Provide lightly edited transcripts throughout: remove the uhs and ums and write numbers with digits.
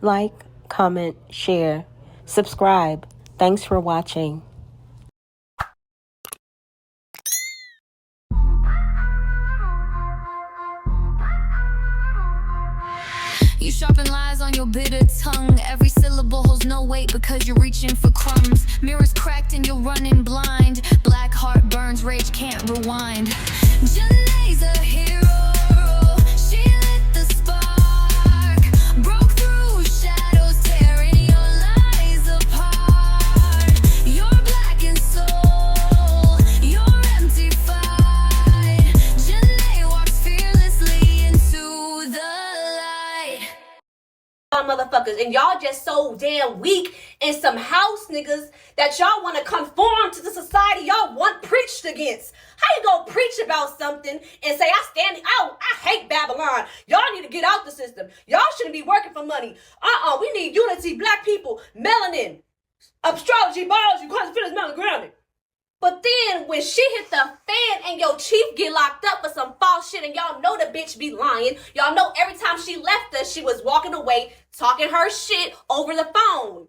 like, comment, share, subscribe. Thanks for watching. You sharpen lies on your bitter tongue. Every syllable holds no weight because you're reaching for crumbs. Mirrors cracked and you're running blind. Black heart burns, rage can't rewind. Janae's a hero. She lit the spark. Broke through shadows, tearing your lies apart. You're black in soul. You're empty fight. Janae walks fearlessly into the light. Motherfuckers, and y'all just so damn weak and some house niggas that y'all want to conform to the society y'all want preached against. How you gonna preach about something and say I hate Babylon, y'all need to get out the system, y'all shouldn't be working for money, we need unity, black people, melanin, astrology, biology, quantum physics, melanographic. But then when she hit the fan and your chief get locked up for some false shit, and y'all know the bitch be lying. Y'all know every time she left us, she was walking away talking her shit over the phone.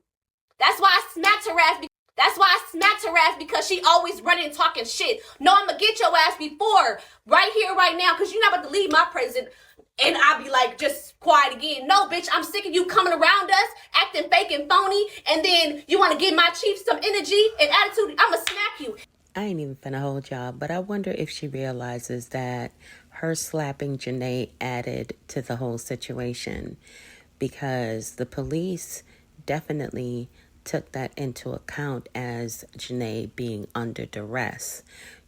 That's why I smacked her ass. Because she always running talking shit. No, I'm gonna get your ass before, right here, right now, because you're not about to leave my presence and I'll be like, just quiet again. No, bitch, I'm sick of you coming around us, acting fake and phony, and then you want to give my chief some energy and attitude. I'ma smack you. I ain't even finna hold y'all, but I wonder if she realizes that her slapping Janae added to the whole situation, because the police definitely took that into account as Janae being under duress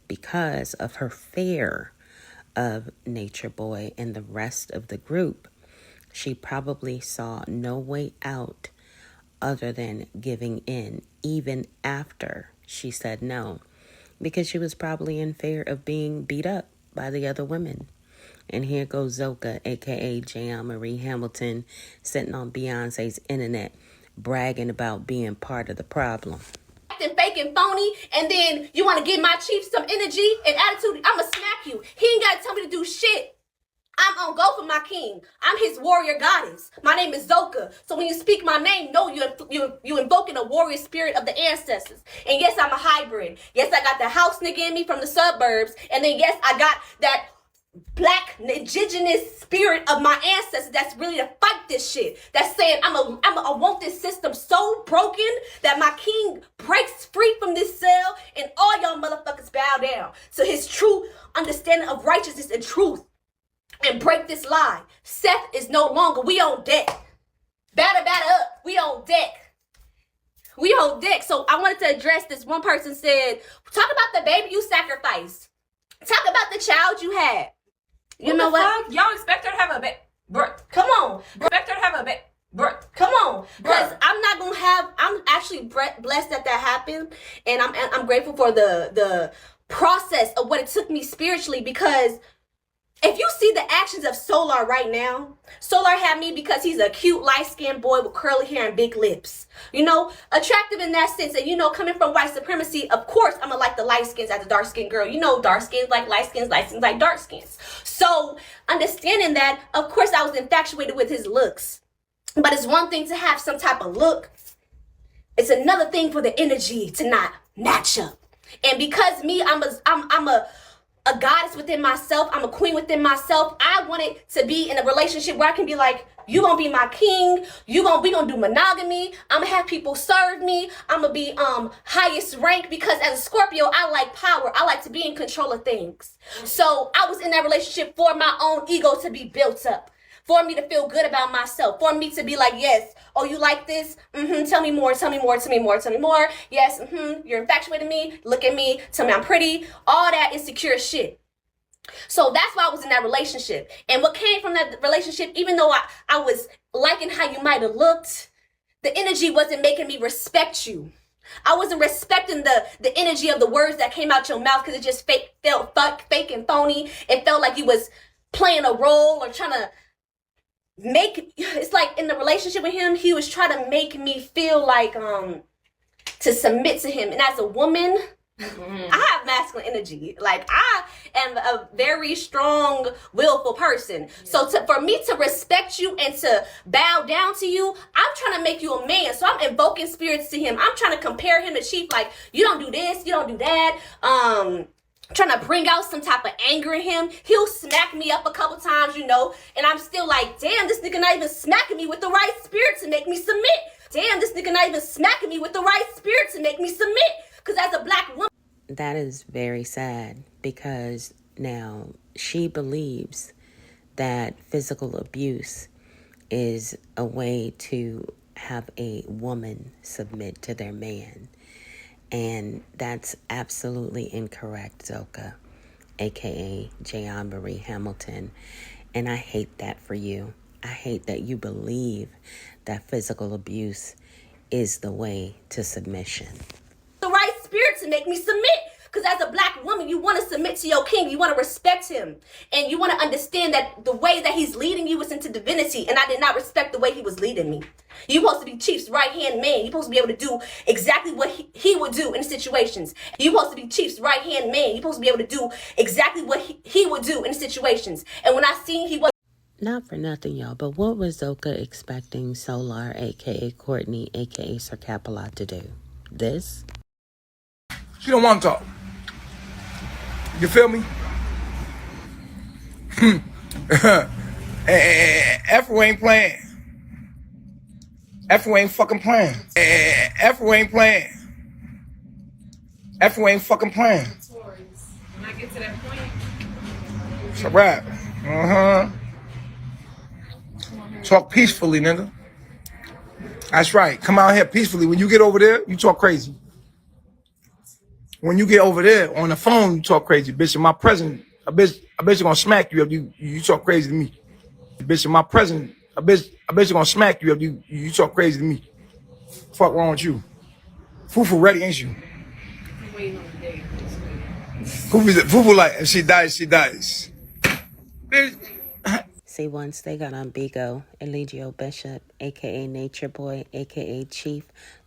because of her fear of Nature Boy and the rest of the group. She probably saw no way out other than giving in, even after she said no, because she was probably in fear of being beat up by the other women. And here goes Zoka, aka J.M. Marie Hamilton, sitting on Beyonce's internet, bragging about being part of the problem. Acting fake and phony, and then you want to give my chief some energy and attitude. I'ma smack you. He ain't gotta tell me to do shit. I'm on go for my king. I'm his warrior goddess. My name is Zoka. So when you speak my name, no, you invoking a warrior spirit of the ancestors. And yes, I'm a hybrid. Yes, I got the house nigga in me from the suburbs. And then yes, I got that black indigenous spirit of my ancestors that's really to fight this shit. That's saying I want this system so broken that my king breaks free from this cell and all y'all motherfuckers bow down to his true understanding of righteousness and truth and break this lie. Seth is no longer, we on deck. Batter up, we on deck. So I wanted to address this. One person said, talk about the baby you sacrificed. Talk about the child you had. You know what? Y'all expect her to have a baby? Come on. Expect her to have a baby? Come on. Because I'm actually blessed that happened. And I'm grateful for the process of what it took me spiritually, because if you see the actions of Solar right now, Solar had me because he's a cute, light-skinned boy with curly hair and big lips. You know, attractive in that sense. And, you know, coming from white supremacy, of course, I'm going to like the light skins as a dark-skinned girl. You know, dark skins like light skins like dark skins. So, understanding that, of course, I was infatuated with his looks. But it's one thing to have some type of look. It's another thing for the energy to not match up. And because me, I'm a goddess within myself, I'm a queen within myself, I wanted to be in a relationship where I can be like, you gonna be my king, we gonna do monogamy, I'm gonna have people serve me, I'm gonna be highest rank, because as a Scorpio, I like power, I like to be in control of things. So I was in that relationship for my own ego to be built up, for me to feel good about myself, for me to be like, yes, oh, you like this? Tell me more. Yes, you're infatuated with me, look at me, tell me I'm pretty, all that insecure shit. So that's why I was in that relationship. And what came from that relationship, even though I was liking how you might have looked, the energy wasn't making me respect you. I wasn't respecting the energy of the words that came out your mouth, because it just felt fake and phony. It felt like you was playing a role or trying to it's like in the relationship with him, he was trying to make me feel like to submit to him. And as a woman, I have masculine energy. Like, I am a very strong, willful person. So for me to respect you and to bow down to you, I'm trying to make you a man. So I'm invoking spirits to him. I'm trying to compare him to Chief. Like, you don't do this, you don't do that. Trying to bring out some type of anger in him. He'll smack me up a couple times, and I'm still like, damn, this nigga not even smacking me with the right spirit to make me submit. Damn, this nigga not even smacking me with the right spirit to make me submit. Because as a black woman, that is very sad, because now she believes that physical abuse is a way to have a woman submit to their man. And that's absolutely incorrect, Zoka, aka Jayon Marie Hamilton. And I hate that for you. I hate that you believe that physical abuse is the way to submission. The right spirit to make me submit. Because as a black woman, you want to submit to your king. You want to respect him. And you want to understand that the way that he's leading you is into divinity. And I did not respect the way he was leading me. You're supposed to be Chief's right-hand man. You're supposed to be able to do exactly what he would do in situations. You're supposed to be Chief's right-hand man. You're supposed to be able to do exactly what he would do in situations. And when I seen he was... Not for nothing, y'all, but what was Zoka expecting Solar, a.k.a. Courtney, a.k.a. Sir Capalot, to do? This? She don't want to talk. You feel me? Afro ain't playing. Afro ain't fucking playing. Afro ain't playing. Afro ain't fucking playing. When I get to that point, It's a wrap. Talk peacefully, nigga. That's right. Come out here peacefully. When you get over there, you talk crazy. When you get over there on the phone, you talk crazy. Bitch, in my presence, a bitch gonna smack you if you talk crazy to me. Bitch, in my presence, a bitch gonna smack you if you talk crazy to me. Fuck wrong with you? Fufu ready, ain't you? I'm waiting on the day. Fufu like, if she dies, she dies. Bitch. See, once they got on Bigo, Eligio Bishop, a.k.a. Nature Boy, a.k.a. Chief,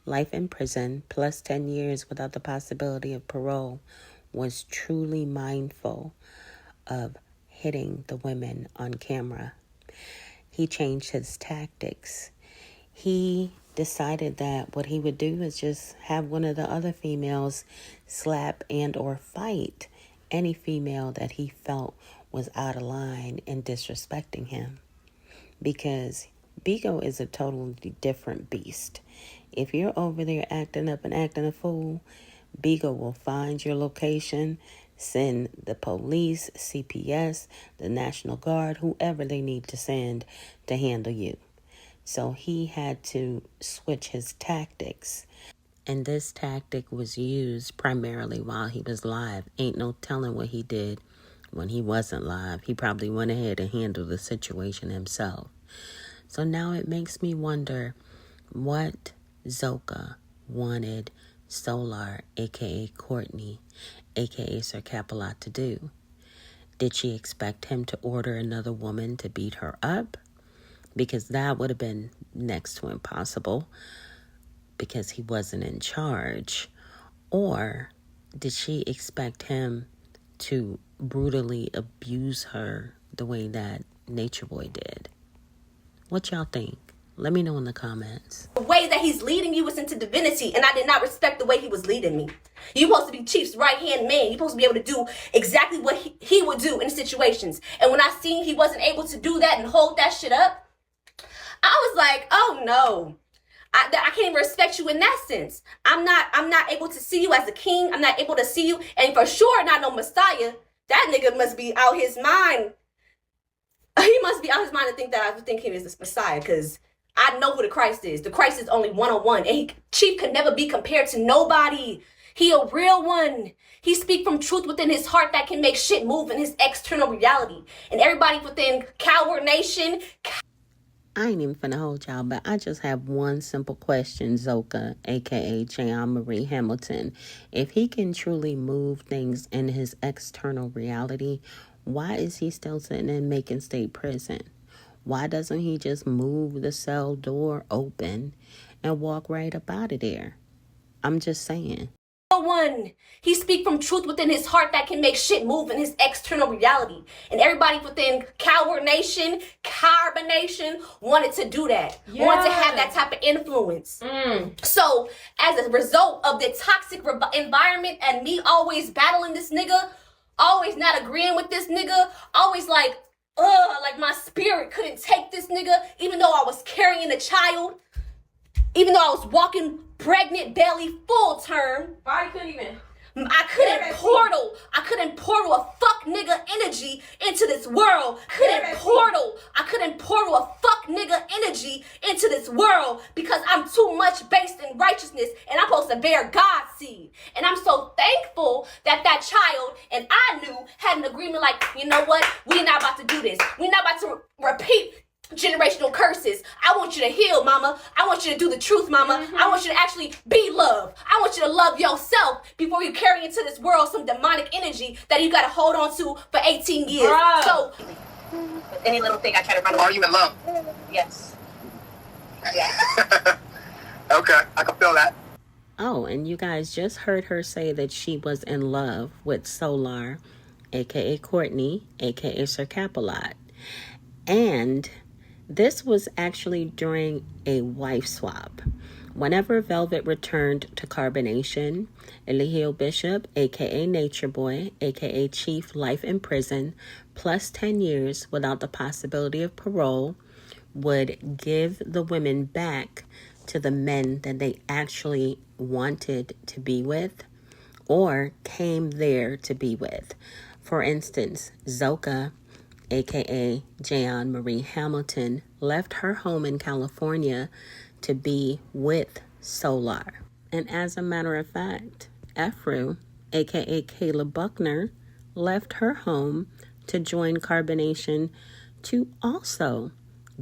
life in prison, plus 10 years without the possibility of parole, was truly mindful of hitting the women on camera. He changed his tactics. He decided that what he would do is just have one of the other females slap and or fight any female that he felt was out of line and disrespecting him. Because Bigo is a totally different beast. If you're over there acting up and acting a fool, Bigo will find your location, send the police, CPS, the National Guard, whoever they need to send to handle you. So he had to switch his tactics. And this tactic was used primarily while he was live. Ain't no telling what he did when he wasn't live. He probably went ahead and handled the situation himself. So now it makes me wonder what Zoka wanted Solar, a.k.a. Courtney, a.k.a. Sir Capalot, to do. Did she expect him to order another woman to beat her up? Because that would have been next to impossible, because he wasn't in charge. Or did she expect him to brutally abuse her the way that Nature Boy did? What y'all think? Let me know in the comments. The way that he's leading you is into divinity, and I did not respect the way he was leading me. You're supposed to be Chief's right-hand man. You're supposed to be able to do exactly what he would do in situations. And when I seen he wasn't able to do that and hold that shit up, I was like, oh no. I can't even respect you in that sense. I'm not able to see you as a king. I'm not able to see you, and for sure not no Messiah. That nigga must be out his mind. He must be out his mind to think that I would think him as this Messiah, because I know who the Christ is. The Christ is only one-on-one, and Chief could never be compared to nobody. He a real one. He speak from truth within his heart that can make shit move in his external reality. And everybody within Coward Nation. I ain't even finna hold y'all, but I just have one simple question, Zoka, a.k.a. Jayon Marie Hamilton. If he can truly move things in his external reality, why is he still sitting in Macon State Prison? Why doesn't he just move the cell door open and walk right up out of there? I'm just saying. one. He speak from truth within his heart that can make shit move in his external reality. And everybody within Coward Nation, Carbonation wanted to do that. Yeah. Wanted to have that type of influence. So as a result of the toxic environment and me always battling this nigga, always not agreeing with this nigga, always like my spirit couldn't take this nigga, even though I was carrying a child, even though I was walking pregnant belly full term. Body couldn't even. I couldn't portal a fuck nigga energy into this world. I couldn't portal a fuck nigga energy into this world because I'm too much based in righteousness and I'm supposed to bear God's seed. And I'm so thankful that that child and I knew had an agreement like, you know what? We're not about to do this. We're not about to repeat generational curses. I want you to heal, mama. I want you to do the truth, mama. I want you to actually be love. I want you to love yourself before you carry into this world some demonic energy that you got to hold on to for 18 years. Bruh. So, with any little thing I try to run away. Are you in love? Yes. Yeah. Okay, I can feel that. Oh, and you guys just heard her say that she was in love with Solar, aka Courtney, aka Sir Capalot. And this was actually during a wife swap. Whenever Velvet returned to Carbonation, Eligio Bishop, aka Nature Boy, aka Chief Life in Prison, plus 10 years without the possibility of parole, would give the women back to the men that they actually wanted to be with or came there to be with. For instance, Zoka, aka Jayon Marie Hamilton, left her home in California to be with Solar. And as a matter of fact, Efru, aka Kayla Buckner, left her home to join Carbonation to also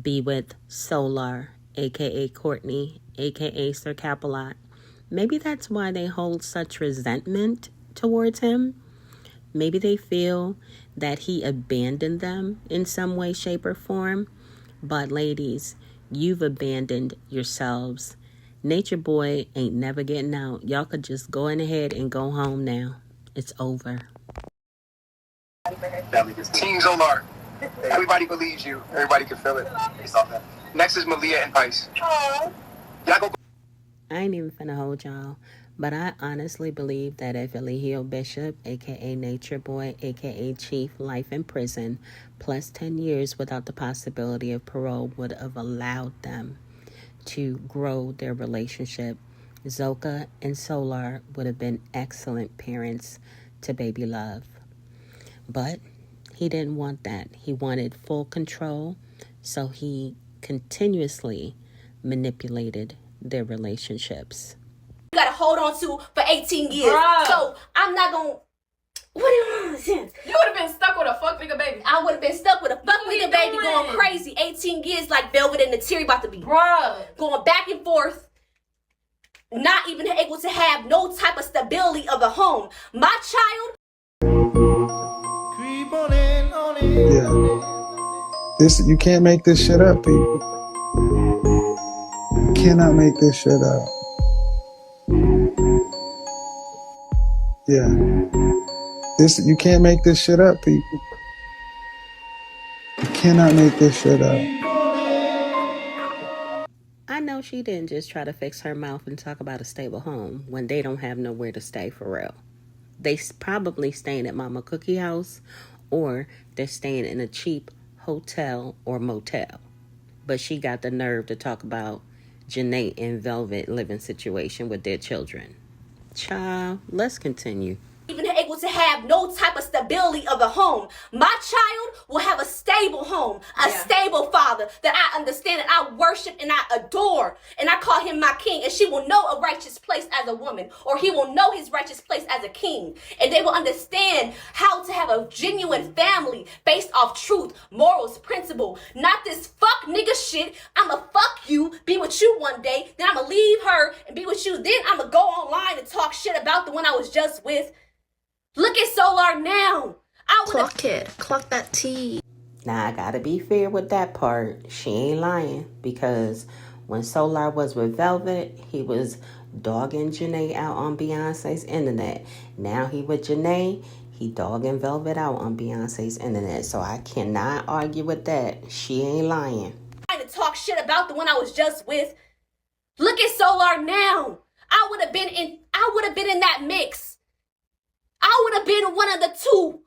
be with Solar, aka Courtney, aka Sir Capalot. Maybe that's why they hold such resentment towards him. Maybe they feel that he abandoned them in some way, shape, or form. But ladies, you've abandoned yourselves. Nature Boy ain't never getting out. Y'all could just go in ahead and go home now. It's over. Team Zolar. Everybody believes you. Everybody can feel it. Next is Malia and Ice. Y'all go. I ain't even finna hold y'all. But I honestly believe that if Eligio Bishop, a.k.a. Nature Boy, a.k.a. Chief Life in Prison, plus 10 years without the possibility of parole would have allowed them to grow their relationship, Zoka and Solar would have been excellent parents to baby Love. But he didn't want that. He wanted full control, so he continuously manipulated their relationships. You gotta hold on to for 18 years. Bruh. So I'm not gonna. What do you want? You would have been stuck with a fuck nigga baby. I would have been stuck with a fuck nigga baby going crazy. 18 years like Velvet and the Teary about to be. Bruh. Going back and forth. Not even able to have no type of stability of a home. My child. Creep on in. Yeah. You can't make this shit up, people. You cannot make this shit up. Yeah. You can't make this shit up, people. You cannot make this shit up. I know she didn't just try to fix her mouth and talk about a stable home when they don't have nowhere to stay for real. They probably staying at Mama Cookie House or they're staying in a cheap hotel or motel. But she got the nerve to talk about Janae and Velvet living situation with their children. Child, let's continue. Even able to have no type of stability of a home. My child will have a stable home, a stable father that I understand and I worship and I adore. And I call him my king. And she will know a righteous place as a woman, or he will know his righteous place as a king. And they will understand how to have a genuine family based off truth, morals, principle. Not this fuck nigga shit. I'ma fuck you, be with you one day, then I'ma leave her and be with you. Then I'ma go online and talk shit about the one I was just with. Look at Solar now. Clock it. Clock that T. Now, I gotta be fair with that part. She ain't lying because When Solar was with Velvet, he was dogging Janae out on Beyonce's internet. Now he with Janae, he dogging Velvet out on Beyonce's internet. So I cannot argue with that. She ain't lying. Trying to talk shit about the one I was just with. Look at Solar now. I would have been in that mix. I would have been one of the two.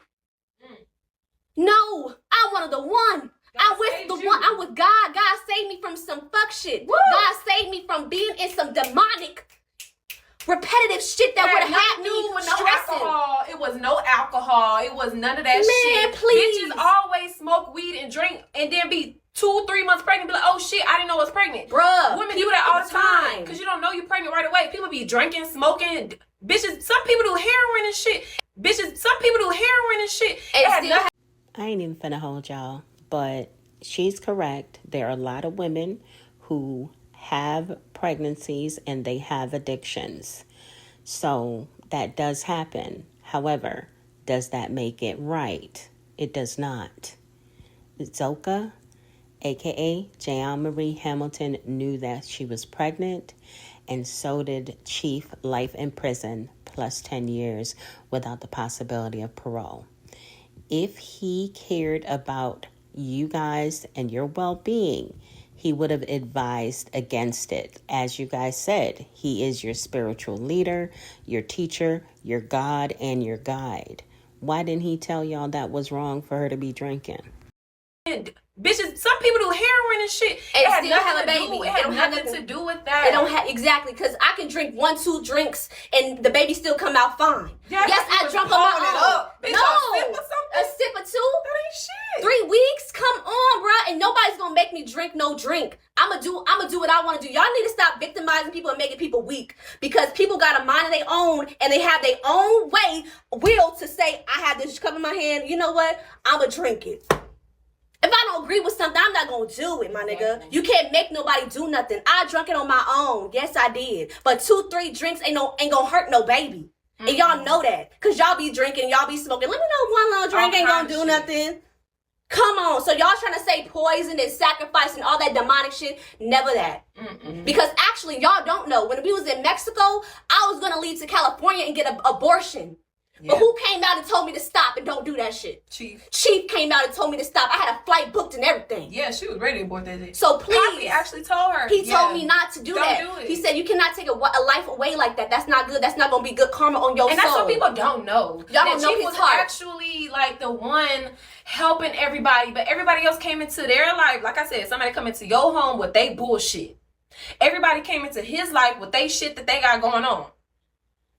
No, I'm one of the one. I'm with the one. I'm with God. God saved me from some fuck shit. Woo! God saved me from being in some demonic, repetitive shit that would have had me with stressing. No alcohol. It was no alcohol. It was none of that Man, shit. please. Bitches always smoke weed and drink and then be 2-3 months pregnant. Be like, oh shit, I didn't know I was pregnant. Bruh, women do that all the time because you don't know you're pregnant right away. People be drinking, smoking. Bitches, some people do heroin and shit. Bitches, some people do heroin and shit. I ain't even finna hold y'all, but she's correct. There are a lot of women who have pregnancies and they have addictions. So that does happen. However, does that make it right? It does not. Zoka, aka Jayon Marie Hamilton, knew that she was pregnant, and so did Chief. Life in prison plus 10 years without the possibility of parole. If he cared about you guys and your well-being, he would have advised against it. As you guys said, he is your spiritual leader, your teacher, your God, and your guide. Why didn't he tell y'all that was wrong for her to be drinking? Bitches, some people do heroin and shit. And still have a baby. It had nothing to do with that. It don't have exactly, because I can drink 1-2 drinks and the baby still come out fine. Yes, I drunk on my own. Bitch, No, a sip or something? a sip or two. That ain't shit. 3 weeks, come on, bruh, and nobody's gonna make me drink no drink. I'ma do what I want to do. Y'all need to stop victimizing people and making people weak, because people got a mind of their own and they have their own will to say, I have this cup in my hand. You know what? I'ma drink it. If I don't agree with something, I'm not gonna do it, my nigga. You can't make nobody do nothing. I drunk it on my own. Yes, I did. But 2-3 drinks ain't gonna hurt no baby. And y'all know that. Cause y'all be drinking, y'all be smoking. Let me know one little drink ain't gonna do nothing. Come on. So y'all trying to say poison and sacrifice and all that demonic shit. Never that. Because actually, y'all don't know. When we was in Mexico, I was gonna leave to California and get an abortion. But who came out and told me to stop and don't do that shit? Chief came out and told me to stop. I had a flight booked and everything. Yeah, she was ready to abort that day. So please. Poppy actually told her. He told me not to do that. Don't do it. He said you cannot take a life away like that. That's not good. That's not going to be good karma on your soul. And that's what people don't know. Y'all don't know Chief his was heart. actually like the one helping everybody. But everybody else came into their life. Like I said, somebody come into your home with they bullshit. Everybody came into his life with they shit that they got going on.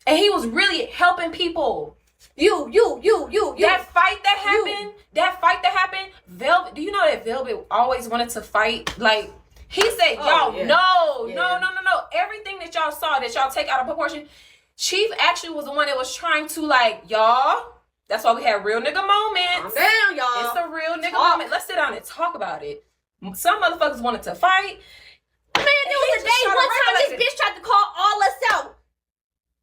And he was really helping people. You. That fight that happened, Velvet, do you know that Velvet always wanted to fight? Like, he said, no. Everything that y'all saw, that y'all take out of proportion, Chief actually was the one that was trying to, like, y'all, that's why we had real nigga moments. Calm down, y'all. It's a real nigga moment. Let's sit down and talk about it. Some motherfuckers wanted to fight. Man, there was a day one time this bitch tried to call all us out.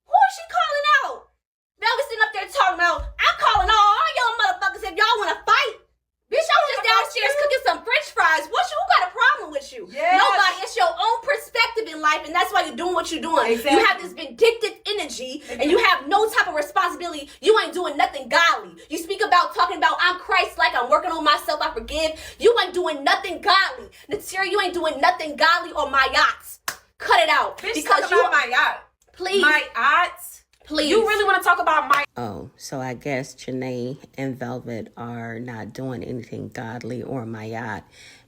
Who is she calling out? Velvet sitting up there talking about, I'm calling all y'all motherfuckers if y'all want to fight. Bitch, I was just downstairs cooking some french fries. Who got a problem with you? Yes. Nobody. It's your own perspective in life, and that's why you're doing what you're doing. Exactly. You have this vindictive energy, and you have no type of responsibility. You ain't doing nothing godly. You speak about talking about, I'm Christ-like, I'm working on myself, I forgive. You ain't doing nothing godly. Natira, you ain't doing nothing godly on my yachts. Cut it out. Bitch, because talk about my yacht. Please. My yachts. Please. You really want to talk about my... Oh, so I guess Janae and Velvet are not doing anything godly or Mayat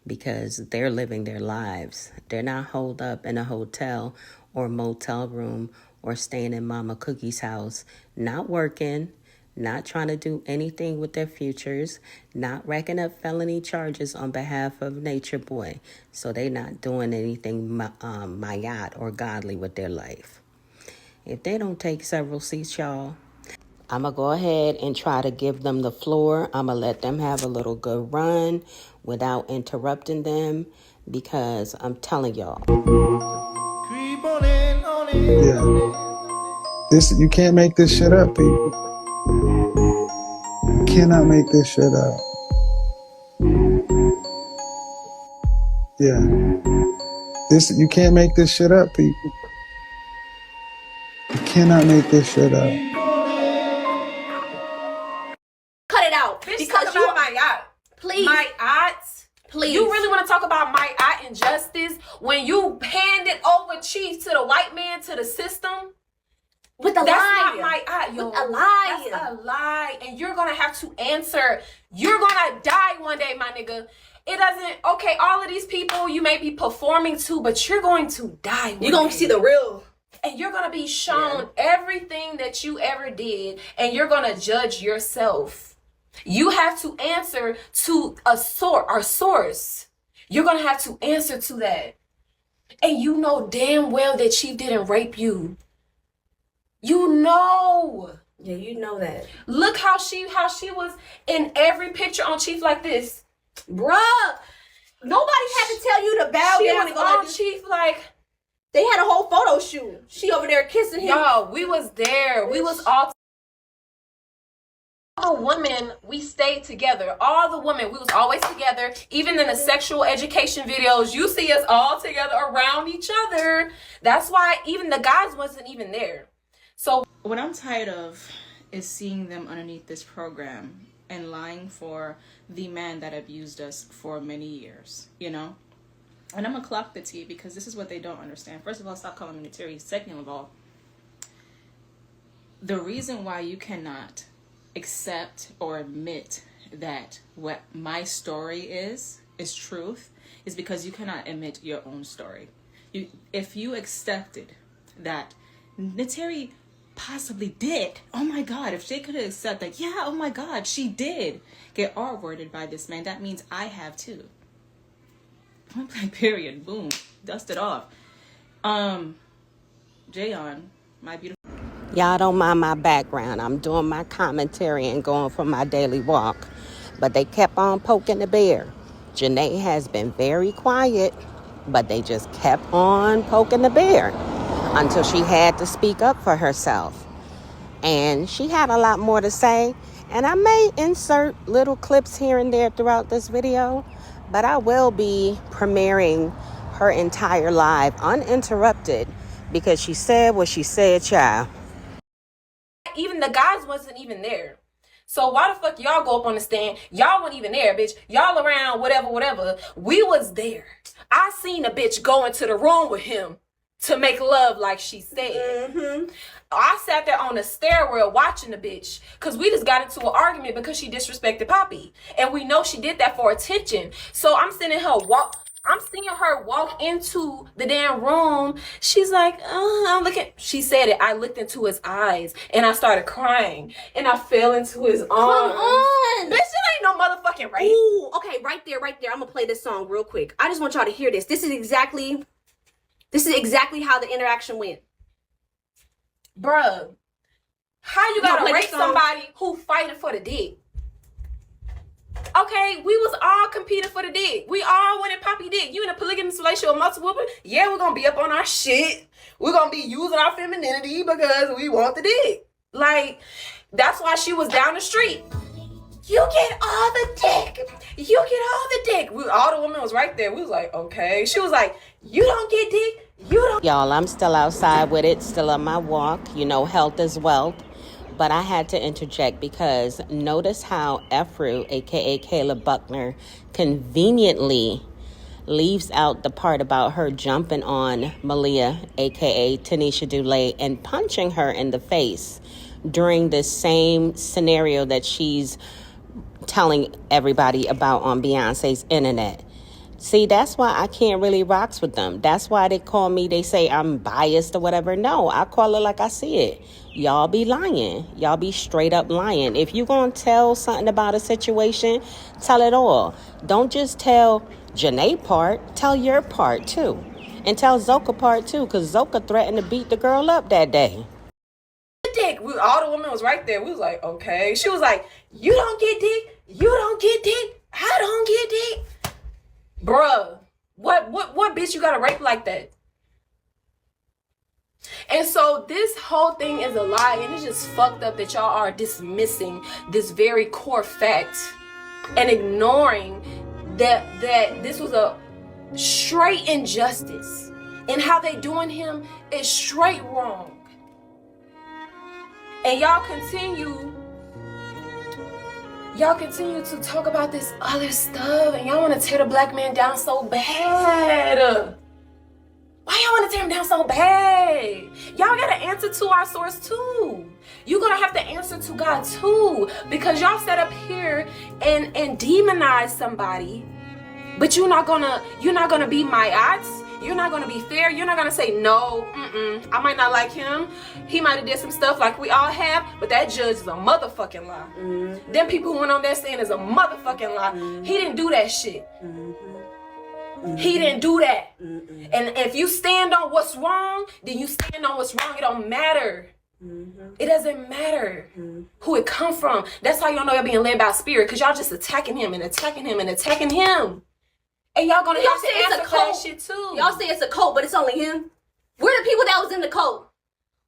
because they're living their lives. They're not holed up in a hotel or motel room or staying in Mama Cookie's house, not working, not trying to do anything with their futures, not racking up felony charges on behalf of Nature Boy. So they're not doing anything Mayat or godly with their life. If they don't take several seats, y'all, I'm going to go ahead and try to give them the floor. I'm going to let them have a little good run without interrupting them because I'm telling y'all. Yeah. You can't make this shit up, people. You cannot make this shit up. Yeah. You can't make this shit up, people. You cannot make this shit up. Cut it out. Bitch, Because talk you about my yacht. please. My yacht. Please. You really want to talk about my yacht injustice when you handed over Chief to the white man, to the system? With a That's lie. not my yacht, yo. With a lie. That's a lie. And you're going to have to answer. You're going to die one day, my nigga. It doesn't, okay, all of these people you may be performing to, but you're going to die one You're going day. to see the real. And you're going to be shown everything that you ever did, and you're going to judge yourself. You have to answer to a source. You're going to have to answer to that. And you know damn well that Chief didn't rape you. You know. Yeah, you know that. Look how she was in every picture on Chief like this. Bruh. Nobody had to tell you to bow She down was and go on like this. Chief like, They had a whole photo shoot. She over there kissing him. y'all, we was there. We was all the women, we stayed together. All the women, we was always together. Even in the sexual education videos, you see us all together around each other. That's why even the guys wasn't even there. So what I'm tired of is seeing them underneath this program and lying for the man that abused us for many years, you know? And I'm gonna clock the tea because this is what they don't understand. First of all, stop calling me Terry. Second of all, the reason why you cannot accept or admit that what my story is truth is because you cannot admit your own story. If you accepted that Nateri possibly did, oh my God, if they could have accepted that, yeah, oh my God, she did get R-worded by this man, that means I have too. Point blank period. Boom. Dust it off. Jayon, my beautiful. Y'all don't mind my background. I'm doing my commentary and going for my daily walk. But they kept on poking the bear. Janae has been very quiet, but they just kept on poking the bear until she had to speak up for herself. And she had a lot more to say. And I may insert little clips here and there throughout this video, but I will be premiering her entire live uninterrupted because she said what she said, child. even the guys wasn't even there. So why the fuck y'all go up on the stand? Y'all weren't even there, bitch. Y'all around, whatever. We was there. I seen a bitch go into the room with him to make love, like she said. I sat there on the stairwell watching the bitch because we just got into an argument because she disrespected Poppy. And we know she did that for attention. So I'm seeing her walk into the damn room. She's like, I'm looking. She said it. I looked into his eyes and I started crying and I fell into his arms. Come on. Bitch, it ain't no motherfucking rape. Ooh, okay, right there. I'm gonna play this song real quick. I just want y'all to hear this. This is exactly how the interaction went. Bruh, how you gotta play rape this song? somebody who fighting for the dick? Okay, we was all competing for the dick. We all wanted Poppy dick. You in a polygamous relationship with multiple women? Yeah, we're gonna be up on our shit. We're gonna be using our femininity because we want the dick. Like, that's why she was down the street. You get all the dick. You get all the dick. All the women was right there. We was like, okay. She was like, you don't get dick. You don't. Y'all, I'm still outside with it, still on my walk. You know, health is wealth. But I had to interject because notice how Efru, a.k.a. Kayla Buckner, conveniently leaves out the part about her jumping on Malia, a.k.a. Tanisha Dulé, and punching her in the face during the same scenario that she's telling everybody about on Beyonce's internet. See, that's why I can't really rocks with them. That's why they call me, they say I'm biased or whatever. No, I call it like I see it. Y'all be lying. Y'all be straight up lying. If you gonna tell something about a situation, tell it all. Don't just tell Janae part, tell your part too. And tell Zoka part too, because Zoka threatened to beat the girl up that day. Dick. All the women was right there. We was like, okay. She was like, you don't get dick. You don't get dick. I don't get dick. Bruh, what bitch you gotta rape like that? And so this whole thing is a lie, and it's just fucked up that y'all are dismissing this very core fact and ignoring that this was a straight injustice. And how they doing him is straight wrong. And y'all continue to talk about this other stuff, and y'all want to tear the black man down so bad. Why y'all want to tear him down so bad? Y'all got to answer to our source too. You're going to have to answer to God too, because y'all sat up here and demonize somebody, but you're not gonna be my odds. You're not gonna be fair. You're not gonna say no. I might not like him. He might have did some stuff like we all have, but that judge is a motherfucking lie. Them people who went on there saying is a motherfucking lie. He didn't do that shit. He didn't do that. And if you stand on what's wrong, then you stand on what's wrong. It don't matter. It doesn't matter who it come from. That's how y'all know y'all being led by spirit, because y'all just attacking him and attacking him and attacking him. And y'all gonna have to answer for that shit too. Y'all say it's a cult, but it's only him. We're the people that was in the cult.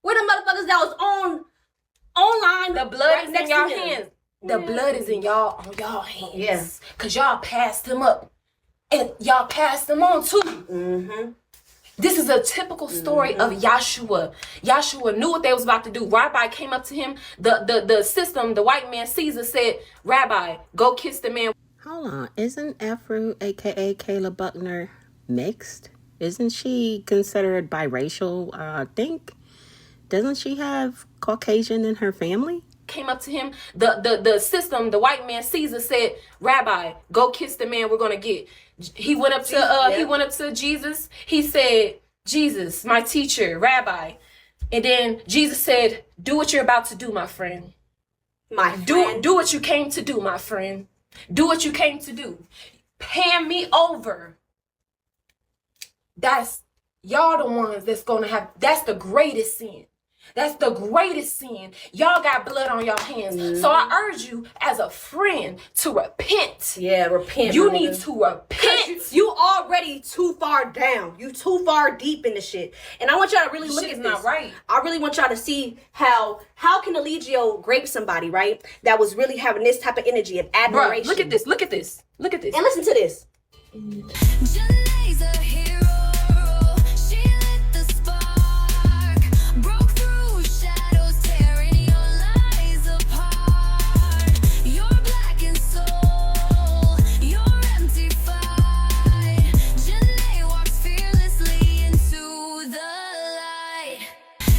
We're the motherfuckers that was online. The blood is in y'all hands. The blood is in y'all hands. Yes. Cause y'all passed him up. And y'all passed him on too. This is a typical story of Yahshua. Yahshua knew what they was about to do. Rabbi came up to him. The system, the white man Caesar said, Rabbi, go kiss the man. Hold on. Isn't Afro, a.k.a. Kayla Buckner, mixed? Isn't she considered biracial? I think. Doesn't she have Caucasian in her family? Came up to him. The system, the white man Caesar said, Rabbi, go kiss the man we're going to get. He went up to Jesus. He said, Jesus, my teacher, Rabbi. And then Jesus said, do what you're about to do, my friend. Do what you came to do, my friend. Do what you came to do. Hand me over. That's y'all the ones that's gonna have, that's the greatest sin. That's the greatest sin. Y'all got blood on y'all hands. So I urge you as a friend to repent. Yeah, repent. You need to repent. You already too far down. You too far deep in the shit. And I want y'all to really look at this. Not right. I really want y'all to see how can Eligio grape somebody, right? That was really having this type of energy of admiration. Bruh, look at this. Look at this. Look at this. And listen to this. Janae's a hero. She lit the spark. Broke through shadows, tearing your lies apart. You're black in soul. You're empty fight. Janae walks fearlessly into the light.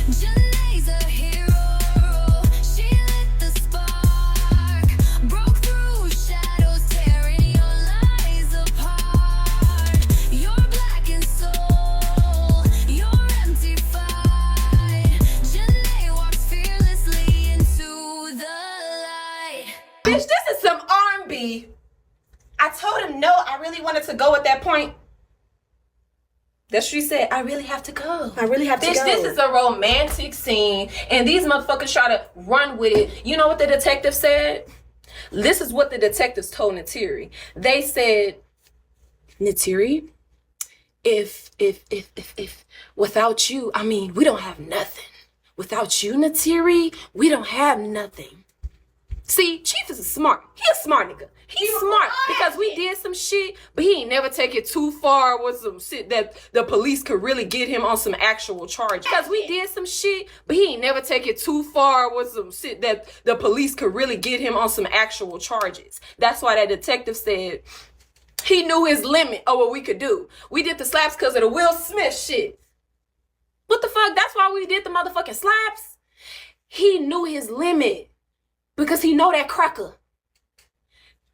Janae's a hero. She lit the spark. Broke through shadows, tearing your lies apart. You're black in soul. You're empty fight. Janae walks fearlessly into the light. Bitch, this is some R&B. I told him no, I really wanted to go at that point. That's what she said. I really have to go. I really have to Bitch, go. this is a romantic scene, and these motherfuckers try to run with it. You know what the detective said? This is what the detectives told Natiri. They said, Natiri, if without you, I mean, we don't have nothing. Without you, Natiri, we don't have nothing. See, Chief is smart. He a smart nigga. He's smart because we did some shit, but he ain't never take it too far with some shit that the police could really get him on some actual charges. Because we did some shit, but he ain't never take it too far with some shit that the police could really get him on some actual charges. That's why that detective said he knew his limit of what we could do. We did the slaps because of the Will Smith shit. What the fuck? That's why we did the motherfucking slaps. He knew his limit because he know that cracker.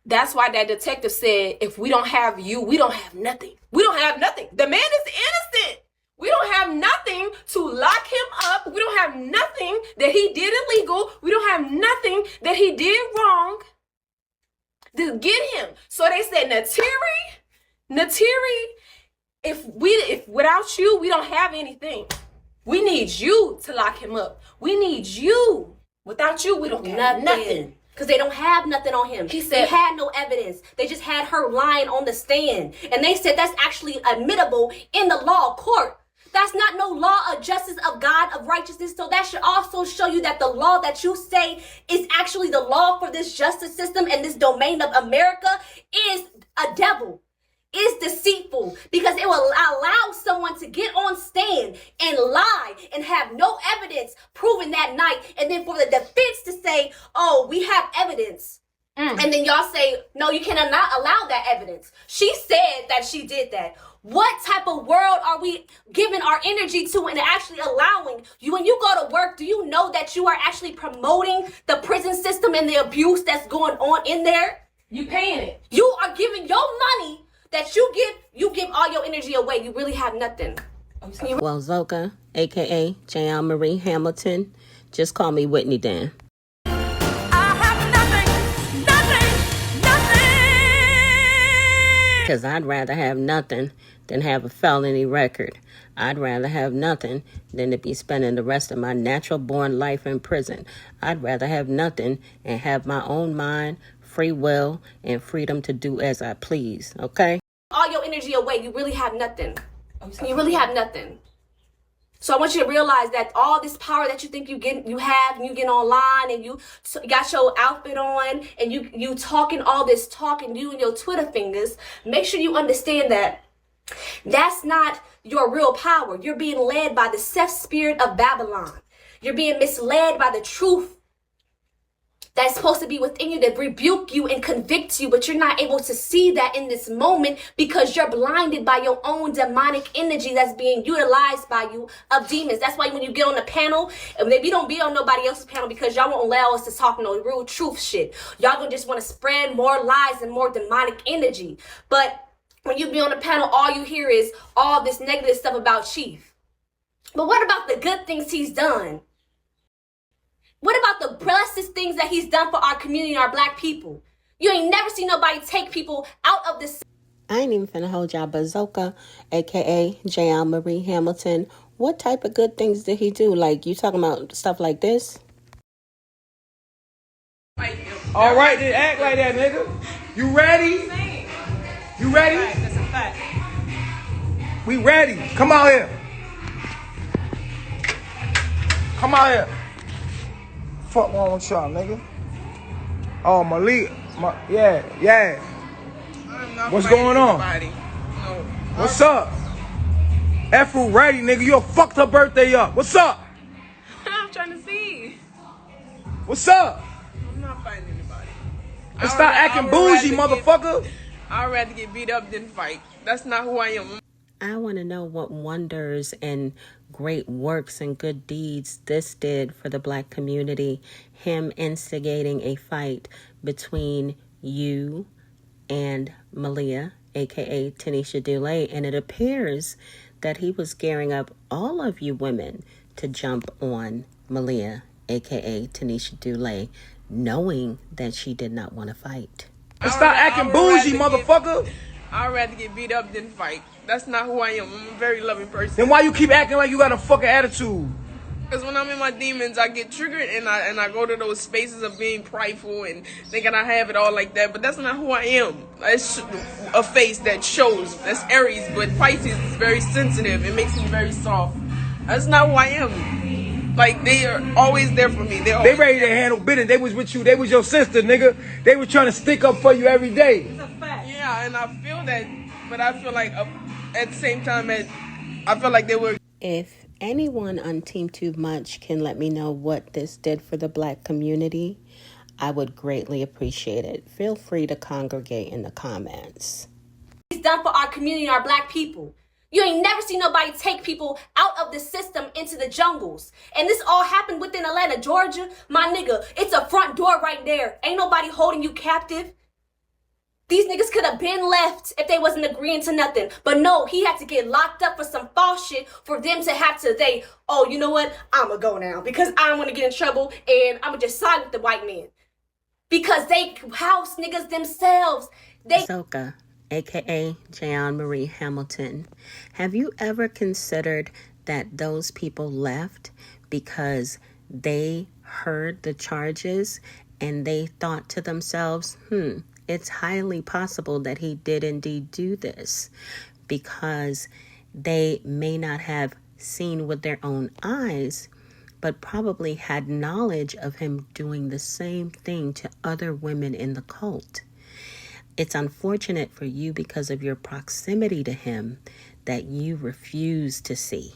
That's why that detective said, if we don't have you, we don't have nothing. We don't have nothing. The man is innocent. We don't have nothing to lock him up. We don't have nothing that he did illegal. We don't have nothing that he did wrong to get him. So they said, Natiri, if without you, we don't have anything. We need you to lock him up. We need you. Without you, we don't have nothing. Because they don't have nothing on him. He said, he had no evidence. They just had her lying on the stand. And they said that's actually admittable in the law court. That's not no law of justice of God, of righteousness. So that should also show you that the law that you say is actually the law for this justice system and this domain of America is a devil. is deceitful because it will allow someone to get on stand and lie and have no evidence proven that night. And then for the defense to say, oh, we have evidence. And then y'all say, no, you cannot allow that evidence. She said that she did that. What type of world are we giving our energy to and actually allowing you? When you go to work, do you know that you are actually promoting the prison system and the abuse that's going on in there? You paying it. You are giving your money that you give all your energy away. You really have nothing. Well, Zoka, a.k.a. Jan Marie Hamilton, just call me Whitney Dan. Because I'd rather have nothing than have a felony record. I'd rather have nothing than to be spending the rest of my natural-born life in prison. I'd rather have nothing and have my own mind, free will, and freedom to do as I please, okay? All your energy away, you really have nothing. You really have nothing. So I want you to realize that all this power that you think you have, and you get online and you got your outfit on and you talking all this talk and you and your Twitter fingers, make sure you understand that that's not your real power. You're being led by the Seth spirit of Babylon. You're being misled by the truth that's supposed to be within you to rebuke you and convict you, but you're not able to see that in this moment because you're blinded by your own demonic energy that's being utilized by you of demons. That's why when you get on the panel, and maybe you don't be on nobody else's panel because y'all won't allow us to talk no real truth shit. Y'all gonna just want to spread more lies and more demonic energy. But when you be on the panel, all you hear is all this negative stuff about Chief. But what about the good things he's done? What about the blessed things that he's done for our community and our black people? You ain't never seen nobody take people out of this. I ain't even finna hold y'all, but Zoka, a.k.a. Jan Marie Hamilton, what type of good things did he do? Like, you talking about stuff like this? All right, then act like that, nigga. You ready? You ready? That's a fact. We ready. Come out here. Come out here. Fuck wrong with y'all, nigga? Oh, Malik. Yeah. What's going on? No. What's up? F-Ru ready, nigga. You fucked her birthday up. What's up? I'm trying to see. What's up? I'm not fighting anybody. And stop acting bougie, motherfucker. I'd rather get beat up than fight. That's not who I am. I want to know what wonders and great works and good deeds this did for the black community. Him instigating a fight between you and Malia, a.k.a. Tanisha Dulé. And it appears that he was gearing up all of you women to jump on Malia, a.k.a. Tanisha Dulé, knowing that she did not want to fight. And stop acting bougie, motherfucker. I'd rather get beat up than fight. That's not who I am. I'm a very loving person. Then why you keep acting like you got a fucking attitude? Because when I'm in my demons, I get triggered and I go to those spaces of being prideful and thinking I have it all like that. But that's not who I am. It's a face that shows. That's Aries, but Pisces is very sensitive. It makes me very soft. That's not who I am. Like, they are always there for me. They ready to handle business. They was with you. They was your sister, nigga. They was trying to stick up for you every day. Yeah, and I feel that, but I feel like at the same time, I feel like they were. If anyone on Team Too Much can let me know what this did for the black community, I would greatly appreciate it. Feel free to congregate in the comments. He's done for our community and our black people. You ain't never seen nobody take people out of the system into the jungles. And this all happened within Atlanta, Georgia. My nigga, it's a front door right there. Ain't nobody holding you captive. These niggas could have been left if they wasn't agreeing to nothing. But no, he had to get locked up for some false shit for them to have to, oh, you know what? I'ma go now because I don't want to get in trouble and I'ma just side with the white man. Because they house niggas themselves. Zoka, a.k.a. Jan Marie Hamilton, have you ever considered that those people left because they heard the charges and they thought to themselves, it's highly possible that he did indeed do this, because they may not have seen with their own eyes, but probably had knowledge of him doing the same thing to other women in the cult. It's unfortunate for you because of your proximity to him that you refuse to see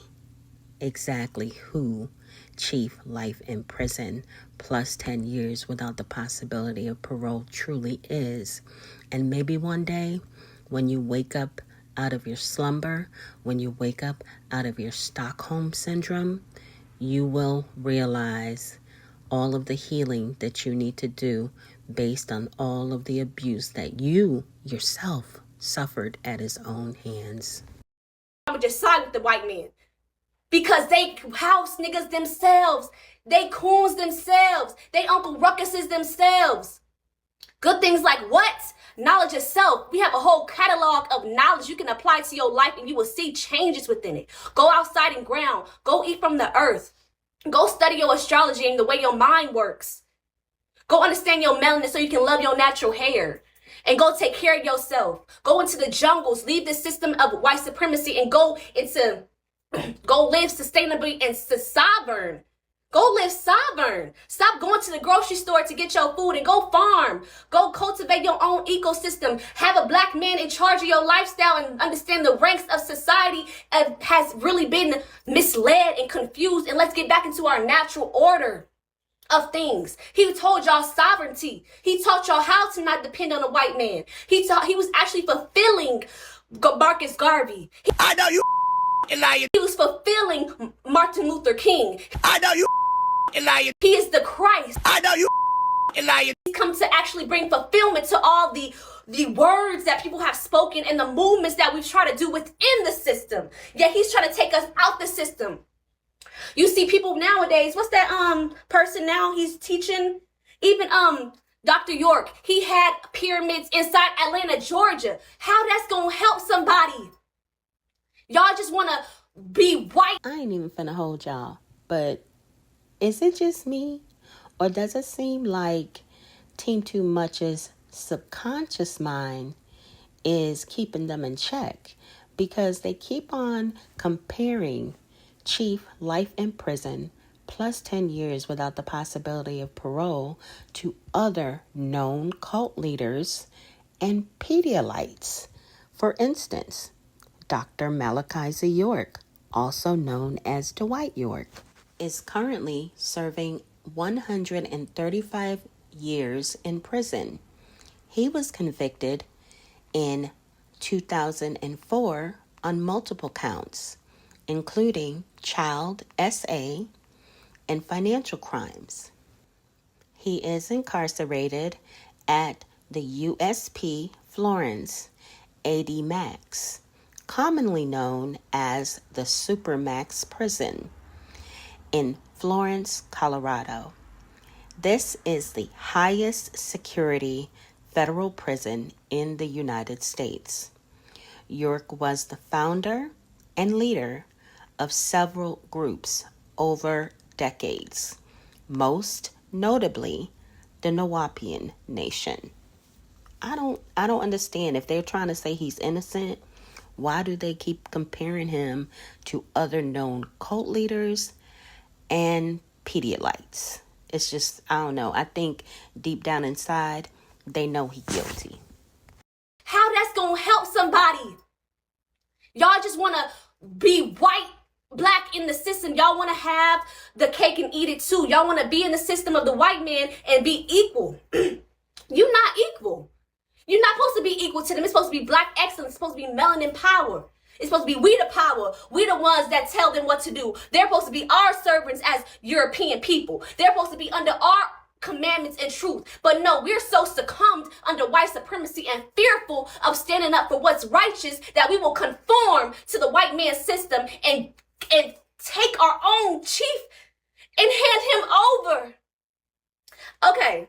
exactly who Chief Life in Prison plus 10 years without the possibility of parole truly is. And maybe one day when you wake up out of your slumber, when you wake up out of your Stockholm syndrome, you will realize all of the healing that you need to do based on all of the abuse that you yourself suffered at his own hands. I would just side with the white man because they house niggas themselves. They coons themselves. They Uncle Ruckuses themselves. Good things like what? Knowledge itself. We have a whole catalog of knowledge you can apply to your life and you will see changes within it. Go outside and ground. Go eat from the earth. Go study your astrology and the way your mind works. Go understand your melanin so you can love your natural hair. And go take care of yourself. Go into the jungles. Leave the system of white supremacy and go live sustainably and sovereign. Go live sovereign. Stop going to the grocery store to get your food and go farm. Go cultivate your own ecosystem. Have a black man in charge of your lifestyle and understand the ranks of society has really been misled and confused. And let's get back into our natural order of things. He told y'all sovereignty. He taught y'all how to not depend on a white man. He was actually fulfilling Marcus Garvey. I know you lying. He was fulfilling Martin Luther King. I know you lying. He is the Christ. I know you lying. He's come to actually bring fulfillment to all the words that people have spoken and the movements that we've tried to do within the system. Yet he's trying to take us out the system. You see people nowadays, what's that person now he's teaching? Even Dr. York, he had pyramids inside Atlanta, Georgia. How that's gonna help somebody? Y'all just wanna be white. I ain't even finna hold y'all, but is it just me? Or does it seem like Team Too Much's subconscious mind is keeping them in check? Because they keep on comparing Chief Life in Prison plus 10 years without the possibility of parole to other known cult leaders and Pedialites. For instance, Dr. Malachi Z. York, also known as Dwight York, is currently serving 135 years in prison. He was convicted in 2004 on multiple counts, including child SA and financial crimes. He is incarcerated at the USP Florence AD Max, commonly known as the Supermax Prison, in Florence, Colorado. This is the highest security federal prison in the United States. York was the founder and leader of several groups over decades, most notably the Nawapian Nation. I don't understand. If they're trying to say he's innocent, why do they keep comparing him to other known cult leaders and Pedialites? It's just, I don't know. I think deep down inside, they know he's guilty. How that's gonna help somebody? Y'all just wanna be white, black in the system. Y'all wanna have the cake and eat it too. Y'all wanna be in the system of the white man and be equal. You're not equal. You're not supposed to be equal to them. It's supposed to be black excellence. It's supposed to be melanin power. It's supposed to be we the power. We the ones that tell them what to do. They're supposed to be our servants as European people. They're supposed to be under our commandments and truth. But no, we're so succumbed under white supremacy and fearful of standing up for what's righteous that we will conform to the white man's system and take our own chief and hand him over. Okay.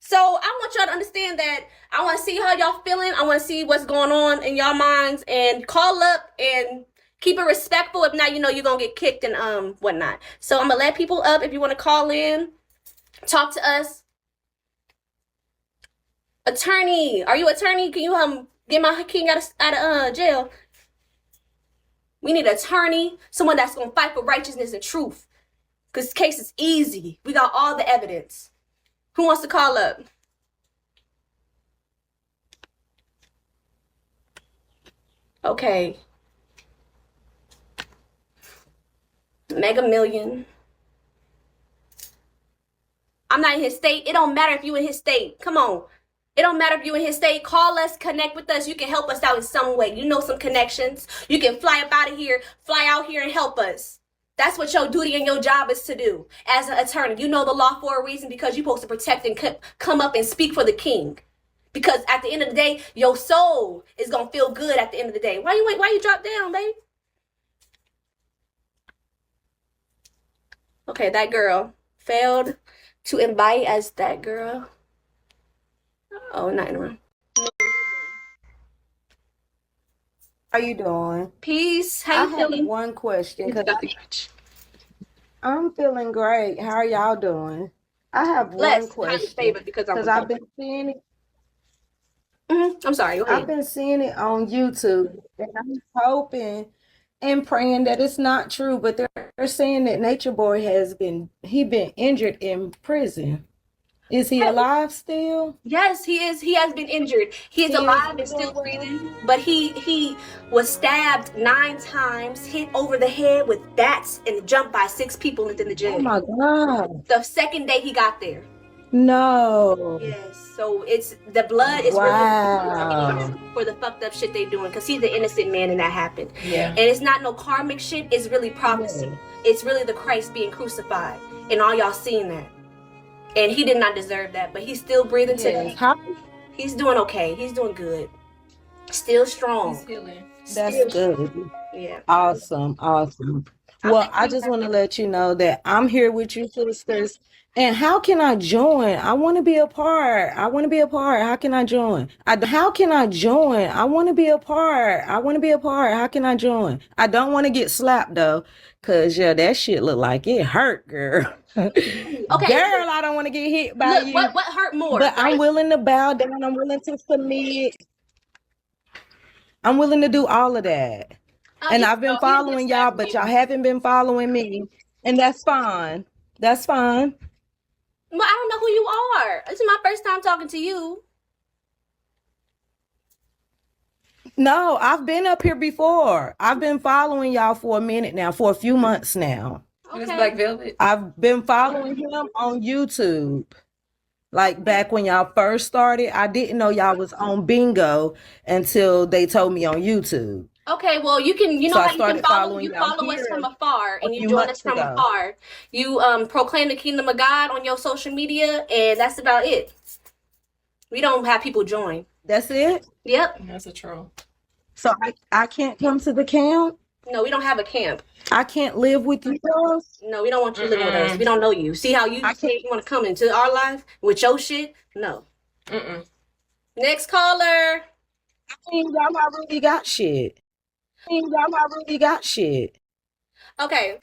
So I want y'all to understand that I want to see how y'all feeling. I want to see what's going on in y'all minds, and call up and keep it respectful. If not, you know you're going to get kicked and whatnot. So I'm going to let people up if you want to call in, talk to us. Attorney, are you attorney? Can you get my king out of jail? We need an attorney, someone that's going to fight for righteousness and truth. Because this case is easy. We got all the evidence. Who wants to call up? Okay. Mega Million. I'm not in his state. It don't matter if you in his state. Come on. It don't matter if you in his state. Call us, connect with us. You can help us out in some way. You know some connections. You can fly up out of here, fly out here and help us. That's what your duty and your job is to do as an attorney. You know the law for a reason because you're supposed to protect and come up and speak for the king. Because at the end of the day, your soul is gonna feel good at the end of the day. Why you drop down, baby? Okay, that girl failed to invite as that girl. Oh, not in the room. How you doing? Peace. How I you have feeling? one question. I'm feeling great. How are y'all doing? I have one Blessed, highly question favored because I'm because with I've you. been seeing it. I'm sorry. Go I've ahead. been seeing it on YouTube, and I'm hoping and praying that it's not true. But they're saying that Nature Boy been injured in prison. Is he alive still? Yes, he is. He has been injured. He is He is alive and still still well. breathing, but he was stabbed 9 times, hit over the head with bats, and jumped by 6 people within the Oh jail. my God! The second day he got there. No! Yes, so it's the blood is Wow! really for the fucked up shit they doing because he's the innocent man and that happened. Yeah. And it's not no karmic shit. It's really prophecy. Yeah. It's really the Christ being crucified, and all y'all seen that. And he did not deserve that, but he's still breathing today. Yes. How? He's doing okay. He's doing good. Still strong. He's healing. That's good. Yeah. Awesome. Well, I just want to let you know that I'm here with you, sisters. And how can I join? I want to be a part. How can I join? How can I join? I want to be a part. How can I join? I don't want to get slapped though, cause yeah, that shit look like it hurt, girl. Okay. Girl, I don't want to get hit by Look, you. what hurt more? But I'm right? willing to bow down. I'm willing to submit. I'm willing to do all of that. And I've been following y'all, but y'all haven't been following me. And that's fine. That's fine. Well, I don't know who you are. This is my first time talking to you. No, I've been up here before. I've been following y'all for a minute now, for a few months now. It was Black Velvet. I've been following him on YouTube. Like back when y'all first started, I didn't know y'all was on Bingo until they told me on YouTube. Okay, well, you can, So I how you started can follow, following you y'all follow us here from afar a and you few join us months from ago. afar. You proclaim the kingdom of God on your social media, and that's about it. We don't have people join. That's it? Yep. That's a troll. So I can't come to the camp? No, we don't have a camp. I can't live with you girls? No, we don't want you living with us. We don't know you. See how you say you want to come into our life with your shit? No. Next caller. I mean, y'all already got shit. Okay.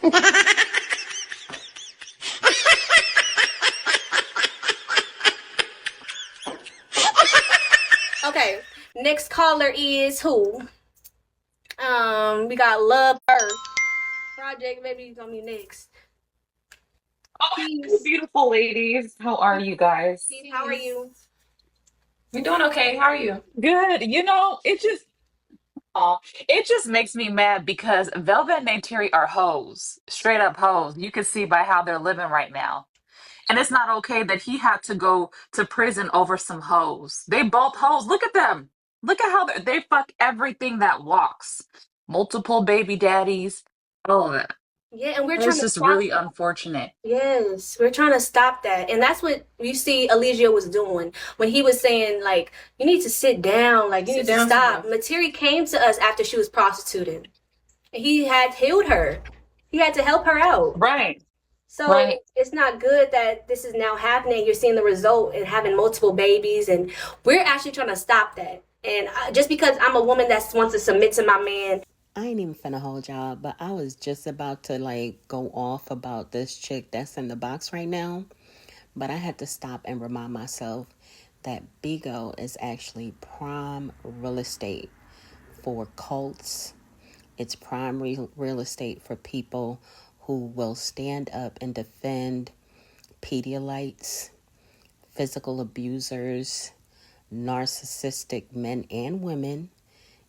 Okay. Next caller is who? We got Love Earth. Project, maybe you on me next. Oh, Peace. beautiful ladies. How are you guys? How are you? We're doing okay. How are you? Good. It just makes me mad because Velvet and Neytiri are hoes. Straight up hoes. You can see by how they're living right now. And it's not okay that he had to go to prison over some hoes. They both hoes. Look at them. Look at how they fuck everything that walks. Multiple baby daddies. All of it. Yeah, and we're trying It's to just stop really that. unfortunate. Yes, we're trying to stop that. And that's what you see Elijah was doing when he was saying, like, you need to sit down, like, you Sit need to down stop. somewhere. Materi came to us after she was prostituted. And he had healed her. He had to help her out. Right. So Right. it's not good that this is now happening. You're seeing the result and having multiple babies. And we're actually trying to stop that. And just because I'm a woman that wants to submit to my man. I ain't even finna hold y'all, but I was just about to like go off about this chick that's in the box right now. But I had to stop and remind myself that Bigo is actually prime real estate for cults. It's prime real estate for people who will stand up and defend Pedialites, physical abusers, narcissistic men and women,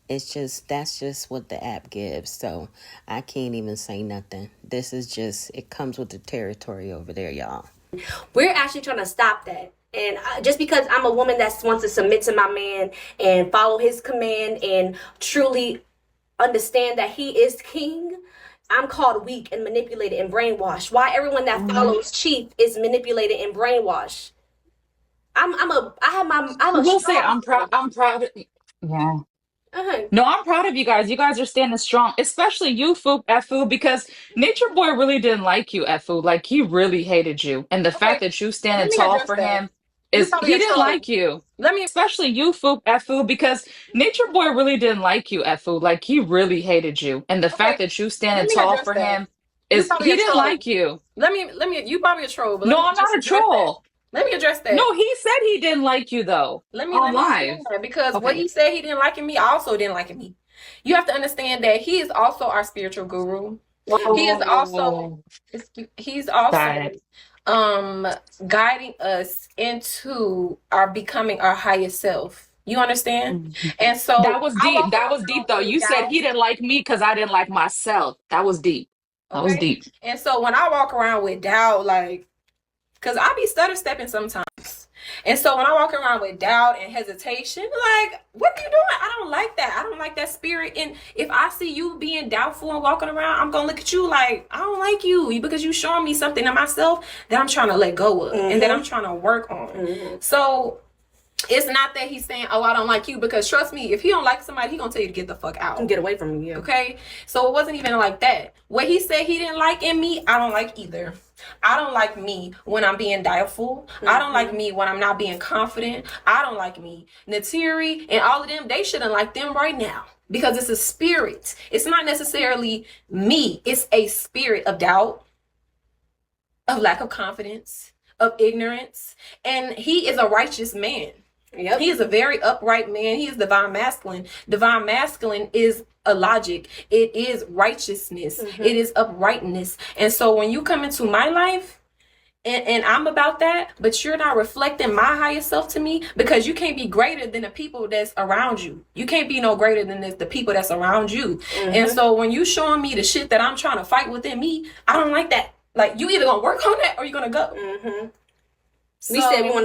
It's just, that's just what the app gives. So I can't even say nothing. This is just, it comes with the territory over there, y'all. We're actually trying to stop that. And just because I'm a woman that wants to submit to my man and follow his command and truly understand that he is king, I'm called weak and manipulated and brainwashed. Why everyone that follows Chief is manipulated and brainwashed? I will say I'm proud. I'm proud. Yeah. No, I'm proud of you guys. You guys are standing strong, especially you, Fu, because Nature Boy really didn't like you, Fu. Like, he really hated you. And the fact that you standing tall for him is, he didn't like you. Especially you, Fu, because Nature Boy really didn't like you, Fu. Like, he really hated you. And the fact that you standing tall for him is, he didn't like you. You probably a troll, but No, I'm not a troll. Let me address that. No, he said he didn't like you, though. Let me explain that, because what he said he didn't like in me, I also didn't like in me. You have to understand that he is also our spiritual guru. He is also guiding us into our becoming our highest self. You understand? And so that was deep. That was deep, though. You said he didn't like me because I didn't like myself. That was deep. That was deep. And so when I walk around with doubt, like, because I be stutter stepping sometimes. And so when I walk around with doubt and hesitation, like, what are you doing? I don't like that. I don't like that spirit. And if I see you being doubtful and walking around, I'm going to look at you like, I don't like you because you showing me something in myself that I'm trying to let go of and that I'm trying to work on. So it's not that he's saying, oh, I don't like you, because trust me, if he don't like somebody, he gonna tell you to get the fuck out and get away from me. Okay? So it wasn't even like that. What he said he didn't like in me, I don't like either. I don't like me when I'm being doubtful. I don't like me when I'm not being confident. I don't like me. Natiri and all of them, they shouldn't like them right now, because it's a spirit. It's not necessarily me. It's a spirit of doubt, of lack of confidence, of ignorance. And he is a righteous man. Yep. He is a very upright man. He is divine masculine. Divine masculine is a logic. It is righteousness. It is uprightness. And so when you come into my life, and I'm about that, but you're not reflecting my highest self to me, because you can't be greater than the people that's around you. You can't be no greater than the people that's around you. And so when you showing me the shit that I'm trying to fight within me, I don't like that. Like, you either gonna work on that or you're gonna go. We said we want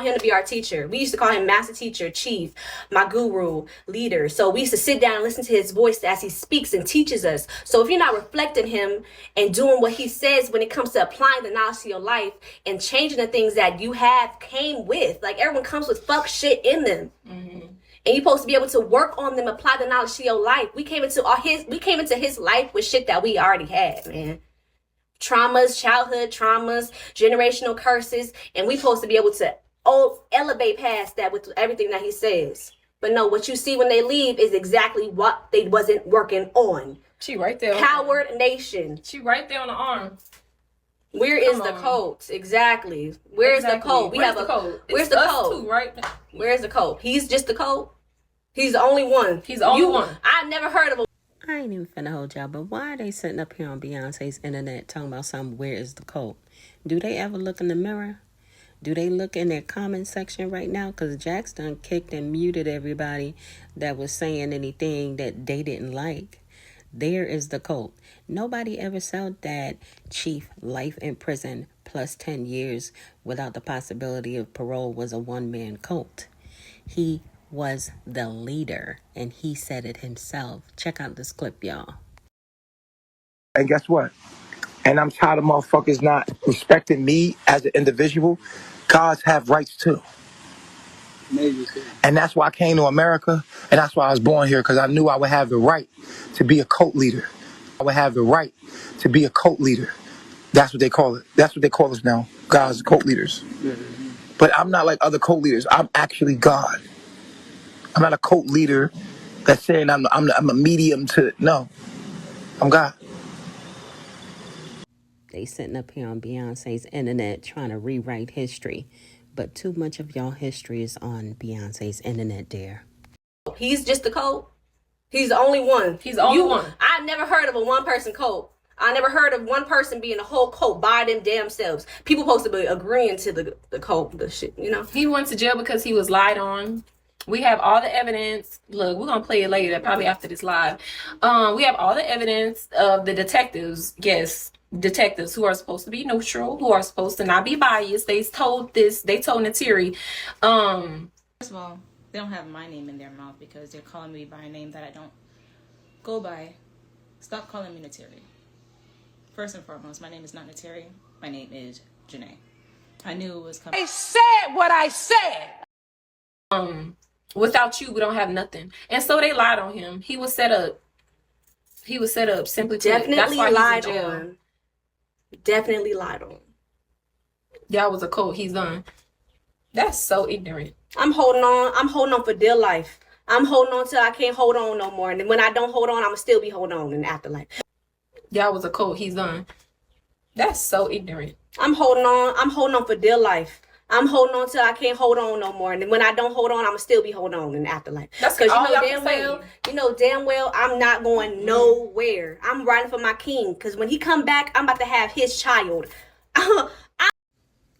him to be our teacher. We used to call him master teacher, chief, my guru, leader. So we used to sit down and listen to his voice as he speaks and teaches us. So if you're not reflecting him and doing what he says when it comes to applying the knowledge to your life and changing the things that you have came with, like, everyone comes with fuck shit in them. And you're supposed to be able to work on them, apply the knowledge to your life. We came into his life with shit that we already had, man. Traumas, childhood traumas, generational curses, and we supposed to be able to elevate past that with everything that he says. But no, what you see when they leave is exactly what they wasn't working on. She right there. Coward nation. She right there on the arm. Where is the code? Exactly. Where's the code? Where's the code? Where's the code? Too, right? Where's the code? He's just the code. He's the only one. He's the only one. I've never heard of a. I ain't even finna hold y'all, but why are they sitting up here on Beyonce's internet talking about something? Where is the code? Do they ever look in the mirror? Do they look in their comment section right now? Because Jax done kicked and muted everybody that was saying anything that they didn't like. There is the code. Nobody ever sold that Chief life in prison plus 10 years without the possibility of parole was a one-man cult. He was the leader, and he said it himself. Check out this clip, y'all. And guess what? And I'm tired of motherfuckers not respecting me as an individual. Gods have rights too. And that's why I came to America, and that's why I was born here, because I knew I would have the right to be a cult leader. I would have the right to be a cult leader. That's what they call it. That's what they call us now. God's cult leaders. But I'm not like other cult leaders. I'm actually God. I'm not a cult leader that's saying I'm a medium to, no. I'm God. They sitting up here on Beyonce's internet trying to rewrite history. But too much of y'all history is on Beyonce's internet, dear. He's just the code. He's the only one. He's the only one. I've never heard of a one-person cult. I never heard of one person being a whole cult by them damn selves. People supposed to be agreeing to the cult, the shit, you know? He went to jail because he was lied on. We have all the evidence. Look, we're gonna play it later, probably after this live. We have all the evidence of the detectives. Yes, detectives who are supposed to be neutral, who are supposed to not be biased. They told Natiri. First of all, they don't have my name in their mouth because they're calling me by a name that I don't go by. Stop calling me Natiri. First and foremost, my name is not Natiri. My name is Janae. I knew it was coming. I said what I said. Without you, we don't have nothing. And so they lied on him. He was set up. He was set up simply to Definitely lied on. Definitely lied on. Y'all was a cult. He's done. That's so ignorant. I'm holding on. I'm holding on for dear life. I'm holding on till I can't hold on no more. And when I don't hold on, I'ma still be holding on in the afterlife. Y'all was a cult. He's done. That's so ignorant. I'm holding on. I'm holding on for dear life. I'm holding on till I can't hold on no more. And when I don't hold on, I'ma still be holding on in the afterlife. That's because you know damn well I'm not going nowhere. I'm riding for my king. Because when he come back, I'm about to have his child.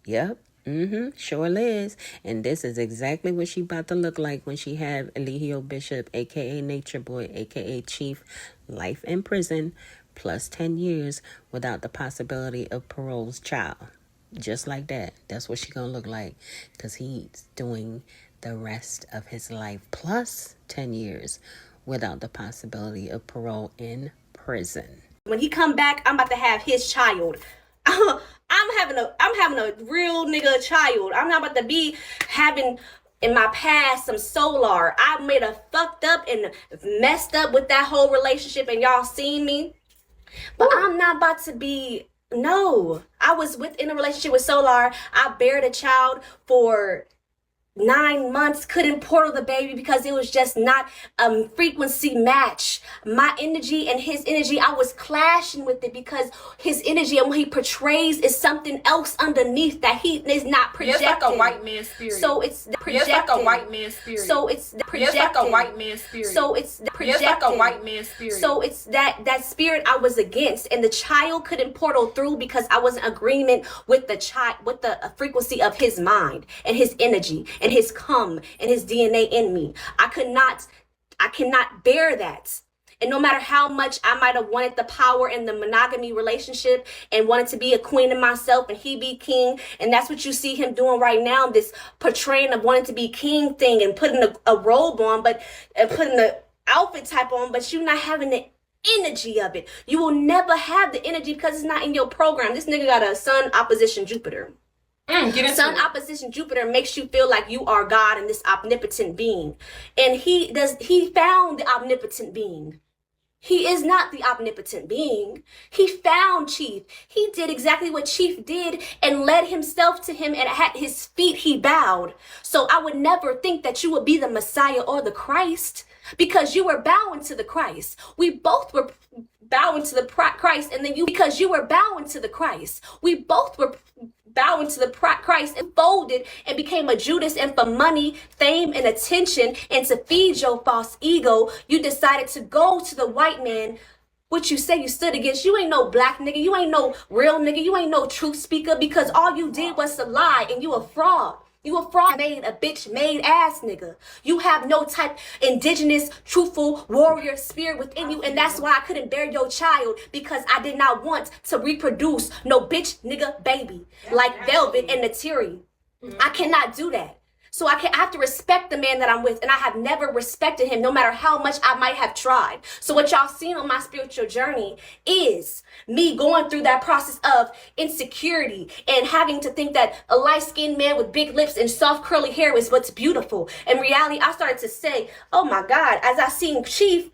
Yep. Sure is. And this is exactly what she about to look like when she have Eligio Bishop, aka Nature Boy, aka Chief, life in prison, plus 10 years without the possibility of parole's child. Just like that. That's what she gonna look like. Because he's doing the rest of his life plus 10 years without the possibility of parole in prison. When he come back, I'm about to have his child. I'm having a real nigga child. I'm not about to be having in my past some solar. I made a fucked up and messed up with that whole relationship, and y'all seen me. But I'm not about to be. No, I was in a relationship with Solar. I bared a child for 9 months, couldn't portal the baby because it was just not a frequency match. My energy and his energy, I was clashing with it because his energy and what he portrays is something else underneath that he is not projecting. Just like a white man's spirit. So it's projecting. Just like a white man's spirit. So it's projecting. Just like a white man's spirit. So it's projecting. Just like a white man's spirit. So it's that spirit I was against, and the child couldn't portal through because I was in agreement with the child, with the frequency of his mind and his energy and his cum and his DNA in me. I cannot bear that. And no matter how much I might have wanted the power in the monogamy relationship and wanted to be a queen of myself and he be king, and that's what you see him doing right now, this portraying of wanting to be king thing and putting a robe on, and putting the outfit type on, but you not having the energy of it. You will never have the energy because it's not in your program. This nigga got a sun opposition Jupiter. Sun opposition Jupiter makes you feel like you are God and this omnipotent being. And he found the omnipotent being. He is not the omnipotent being. He found Chief. He did exactly what Chief did and led himself to him, and at his feet he bowed. So I would never think that you would be the Messiah or the Christ because you were bowing to the Christ. We both were bowing to the Christ, and then because you were bowing to the Christ. We both were bowing to the Christ and folded and became a Judas, and for money, fame, and attention, and to feed your false ego, you decided to go to the white man. What you say you stood against, you ain't no black nigga, you ain't no real nigga, you ain't no truth speaker, because all you did was to lie, and you a fraud. You a fraud made, a bitch made ass nigga. You have no type indigenous, truthful warrior spirit within you, and that's why I couldn't bear your child, because I did not want to reproduce no bitch nigga baby like Velvet and Natiri. I cannot do that. So I have to respect the man that I'm with, and I have never respected him, no matter how much I might have tried. So what y'all seen on my spiritual journey is me going through that process of insecurity and having to think that a light-skinned man with big lips and soft curly hair is what's beautiful. In reality, I started to say, oh my God, as I seen Chief,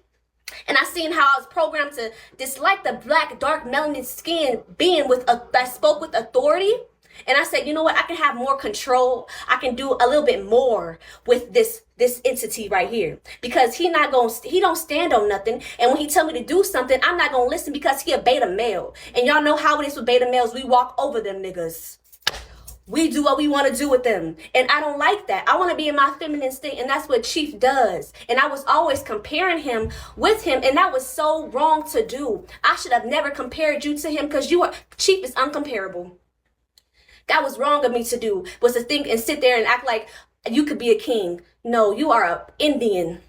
and I seen how I was programmed to dislike the black, dark, melanin skin being that spoke with authority. And I said, you know what? I can have more control. I can do a little bit more with this entity right here, because he don't stand on nothing. And when he tell me to do something, I'm not gonna listen because he a beta male. And y'all know how it is with beta males. We walk over them niggas. We do what we want to do with them. And I don't like that. I want to be in my feminine state, and that's what Chief does. And I was always comparing him with him, and that was so wrong to do. I should have never compared you to him, because Chief is uncomparable. That was wrong of me to do, was to think and sit there and act like you could be a king. No, you are an Indian.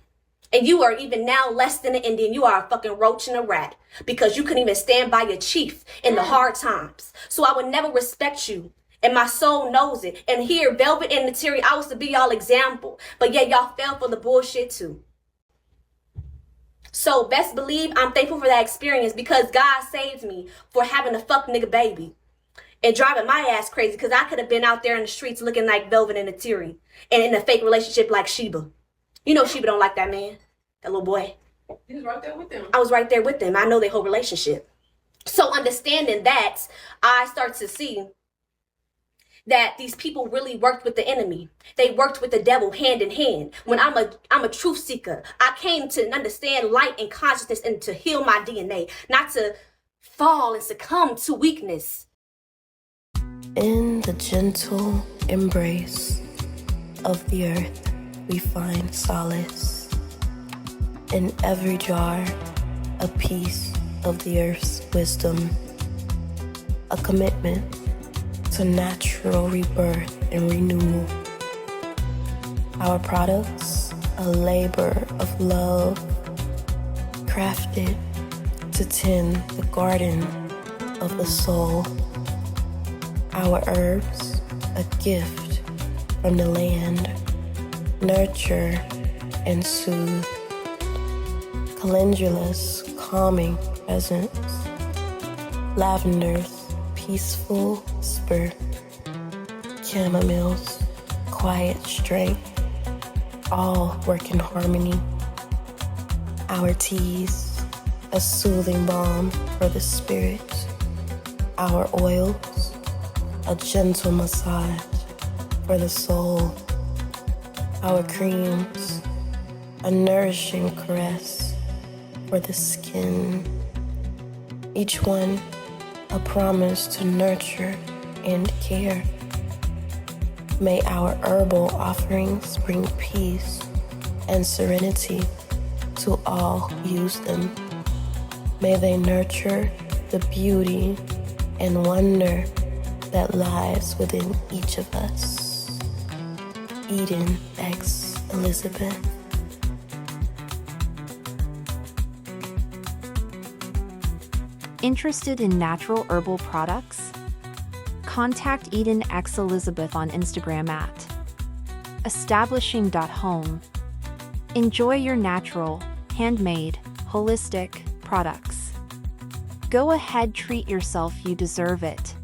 And you are even now less than an Indian. You are a fucking roach and a rat because you couldn't even stand by your chief in the hard times. So I would never respect you. And my soul knows it. And here, Velvet and Nateri, I was to be y'all example. But yeah, y'all fell for the bullshit too. So best believe I'm thankful for that experience because God saved me for having a fuck nigga baby and driving my ass crazy because I could have been out there in the streets looking like Velvet and Nateri and in a fake relationship like Sheba. You know Sheba don't like that man, that little boy. You was right there with them. I was right there with them. I know their whole relationship. So understanding that, I start to see that these people really worked with the enemy. They worked with the devil hand in hand. When I'm a truth seeker, I came to understand light and consciousness and to heal my DNA, not to fall and succumb to weakness. In the gentle embrace of the earth, we find solace. In every jar, a piece of the earth's wisdom, a commitment to natural rebirth and renewal. Our products, a labor of love, crafted to tend the garden of the soul. Our herbs, a gift from the land, nurture and soothe. Calendula's calming presence, lavender's peaceful whisper, chamomile's quiet strength, all work in harmony. Our teas, a soothing balm for the spirit. Our oils, a gentle massage for the soul. Our creams, a nourishing caress for the skin. Each one a promise to nurture and care. May our herbal offerings bring peace and serenity to all who use them. May they nurture the beauty and wonder that lies within each of us. Eden X Elizabeth. Interested in natural herbal products? Contact Eden X Elizabeth on Instagram at establishing.home. Enjoy your natural, handmade, holistic products. Go ahead, treat yourself, you deserve it.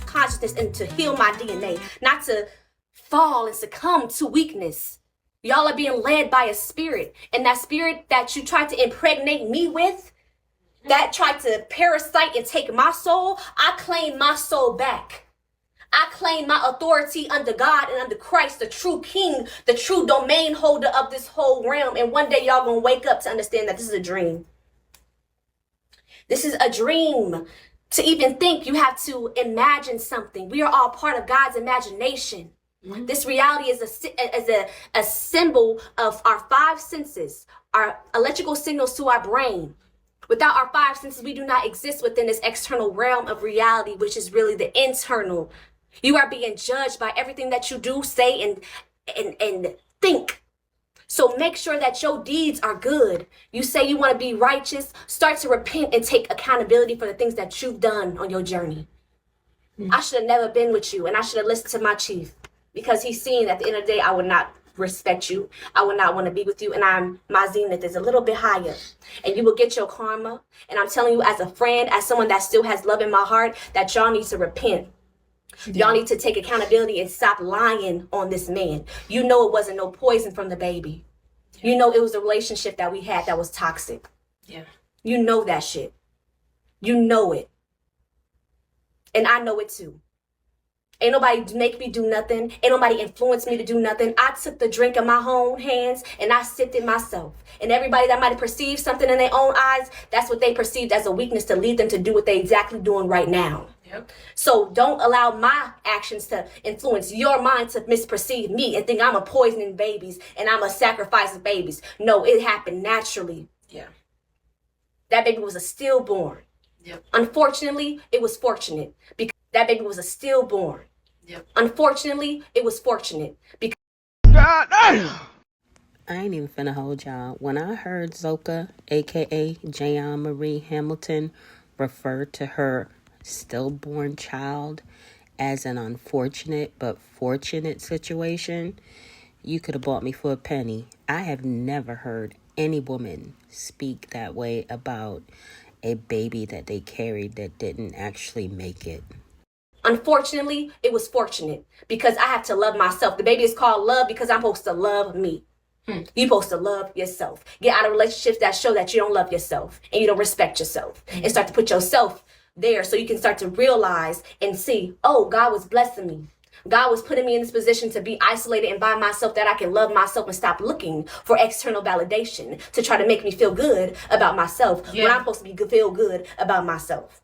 Consciousness and to heal my DNA, not to fall and succumb to weakness. Y'all are being led by a spirit, and that spirit that you tried to impregnate me with, that tried to parasite and take my soul, I claim my soul back. I claim my authority under God and under Christ, the true king, the true domain holder of this whole realm. And one day y'all gonna wake up to understand that this is a dream. This is a dream. To even think, you have to imagine something. We are all part of God's imagination. Mm-hmm. This reality is a symbol of our five senses, our electrical signals to our brain. Without our five senses, we do not exist within this external realm of reality, which is really the internal. You are being judged by everything that you do, say, and think. So make sure that your deeds are good. You say you want to be righteous, start to repent and take accountability for the things that you've done on your journey. I should have never been with you, and I should have listened to my chief, because he's seen at the end of the day, I would not respect you. I would not want to be with you, and my zenith is a little bit higher, and you will get your karma. And I'm telling you, as a friend, as someone that still has love in my heart, that y'all need to repent. Yeah. Y'all need to take accountability and stop lying on this man. You know it wasn't no poison from the baby. You know it was a relationship that we had that was toxic. Yeah. You know that shit. You know it. And I know it too. Ain't nobody make me do nothing. Ain't nobody influence me to do nothing. I took the drink in my own hands and I sipped it myself. And everybody that might have perceived something in their own eyes, that's what they perceived as a weakness to lead them to do what they exactly doing right now. Yep. So don't allow my actions to influence your mind to misperceive me and think I'm a poisoning babies and I'm a sacrifice of babies. No, it happened naturally. Yeah. That baby was a stillborn. Yep. Unfortunately, it was fortunate because that baby was a stillborn. Yep. Unfortunately, it was fortunate because God damn. I ain't even finna hold y'all. When I heard Zoka, aka Jayon Marie Hamilton, refer to her stillborn child as an unfortunate but fortunate situation, you could have bought me for a penny. I have never heard any woman speak that way about a baby that they carried that didn't actually make it. unfortunately, it was fortunate because I have to love myself. The baby is called love because I'm supposed to love me. You're supposed to love yourself. Get out of relationships that show that you don't love yourself and you don't respect yourself, and start to put yourself there so you can start to realize and see, oh, God was blessing me. God was putting me in this position to be isolated and by myself, that I can love myself and stop looking for external validation to try to make me feel good about myself when I'm supposed to feel good about myself.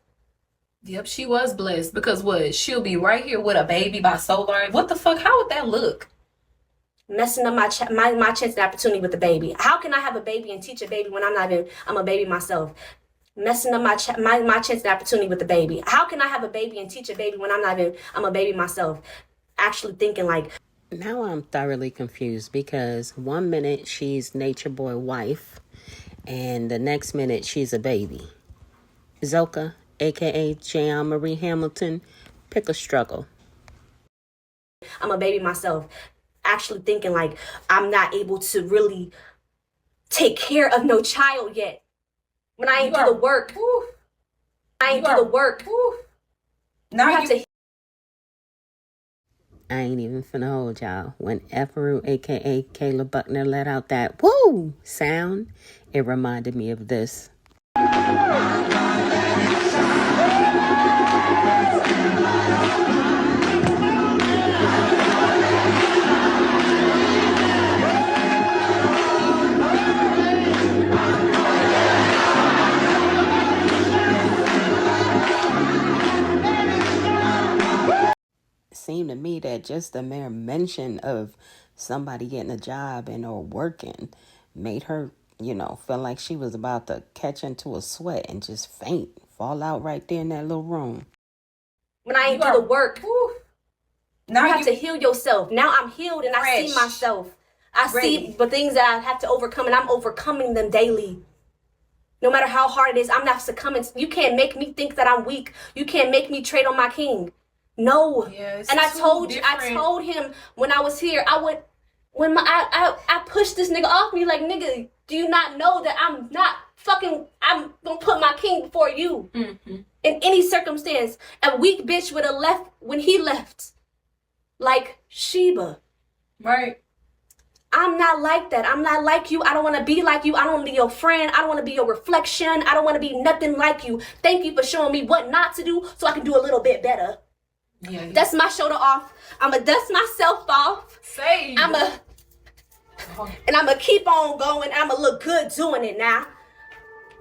Yep, she was blessed because what? She'll be right here with a baby by so long. What the fuck? How would that look? Messing up my chance and opportunity with the baby. How can I have a baby and teach a baby when I'm a baby myself? Messing up my chance and opportunity with the baby. How can I have a baby and teach a baby when I'm a baby myself? Actually thinking like, now I'm thoroughly confused because 1 minute she's Nature Boy wife and the next minute she's a baby. Zoka, aka Jayon Marie Hamilton, pick a struggle. I'm a baby myself. Actually thinking like I'm not able to really take care of no child yet. When I ain't do the work. I ain't do the work. Now you have to. I ain't even finna hold y'all. When Efru, aka Kayla Buckner, let out that woo sound, it reminded me of this. Seemed to me that just the mere mention of somebody getting a job and or working made her, feel like she was about to catch into a sweat and just faint, fall out right there in that little room. When I ain't do the work, now you have to heal yourself. Now I'm healed and I see myself. I see the things that I have to overcome, and I'm overcoming them daily. No matter how hard it is, I'm not succumbing. You can't make me think that I'm weak. You can't make me trade on my king. No. And I told him when I was here, I pushed this nigga off me like, nigga, do you not know that I'm gonna put my king before you in any circumstance. A weak bitch would have left when he left, like Sheba. Right. I'm not like that. I'm not like you. I don't want to be like you. I don't want to be your friend. I don't want to be your reflection. I don't want to be nothing like you. Thank you for showing me what not to do so I can do a little bit better. Yeah. Dust my shoulder off. I'ma dust myself off. Same. I'ma keep on going. I'ma look good doing it now.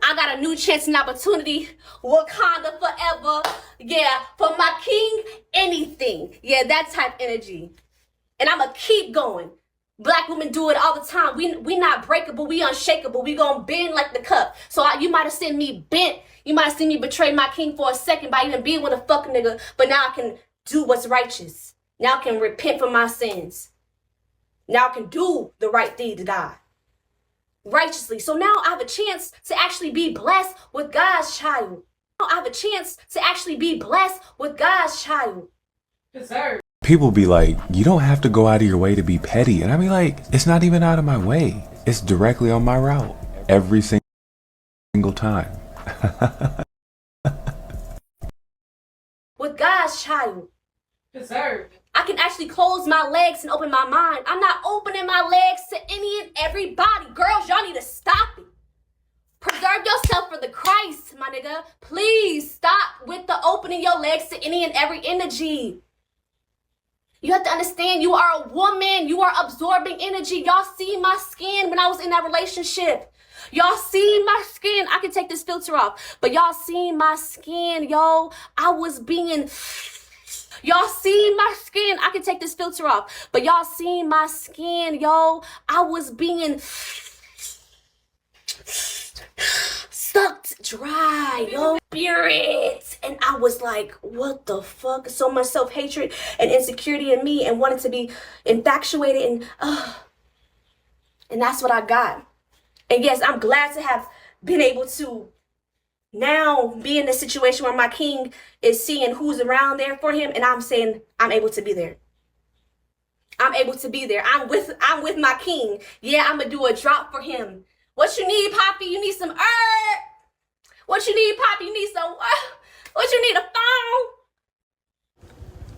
I got a new chance and opportunity. Wakanda forever. Yeah, for my king, anything. Yeah, that type energy. And I'ma keep going. Black women do it all the time. We not breakable. We unshakable. We gonna bend like the cup. So you might have seen me bent. You might have seen me betray my king for a second by even being with a fuck nigga. But now I can do what's righteous. Now I can repent for my sins. Now I can do the right deed to God righteously. So now I have a chance to actually be blessed with God's child. Now I have a chance to actually be blessed with God's child. Deserve. People be like, you don't have to go out of your way to be petty. And I be like, it's not even out of my way. It's directly on my route. Every single time. With God's child. Deserve. I can actually close my legs and open my mind. I'm not opening my legs to any and everybody. Girls, y'all need to stop it. Preserve yourself for the Christ, my nigga. Please stop with the opening your legs to any and every energy. You have to understand, you are a woman. You are absorbing energy. Y'all see my skin when I was in that relationship. Y'all see my skin. I can take this filter off. But y'all see my skin, yo. I was being... Y'all see my skin. I can take this filter off. But y'all see my skin, yo. I was being... sucked dry, yo. Spirits. And I was like, what the fuck? So much self-hatred and insecurity in me and wanting to be infatuated and that's what I got. And yes, I'm glad to have been able to now be in the situation where my king is seeing who's around there for him, and I'm saying I'm able to be there. I'm able to be there. I'm with my king. Yeah, I'm gonna do a drop for him. What you need, Poppy? You need some herb. What you need, Poppy? You need some what you need, a phone?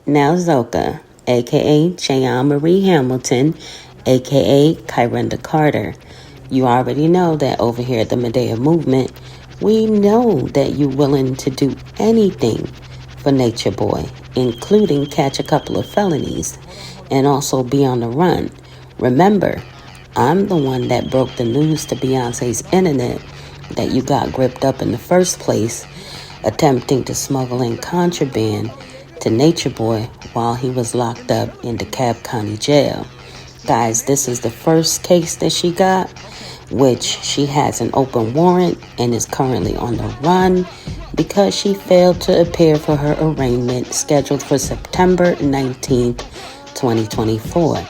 Now Zoka, aka Jayon Marie Hamilton, aka Kyrenda Carter. You already know that over here at the Medaya movement, we know that you're willing to do anything for Nature Boy, including catch a couple of felonies and also be on the run. Remember, I'm the one that broke the news to Beyonce's internet that you got gripped up in the first place attempting to smuggle in contraband to Nature Boy while he was locked up in DeKalb County Jail. Guys, this is the first case that she got, which she has an open warrant and is currently on the run because she failed to appear for her arraignment scheduled for September 19th, 2024.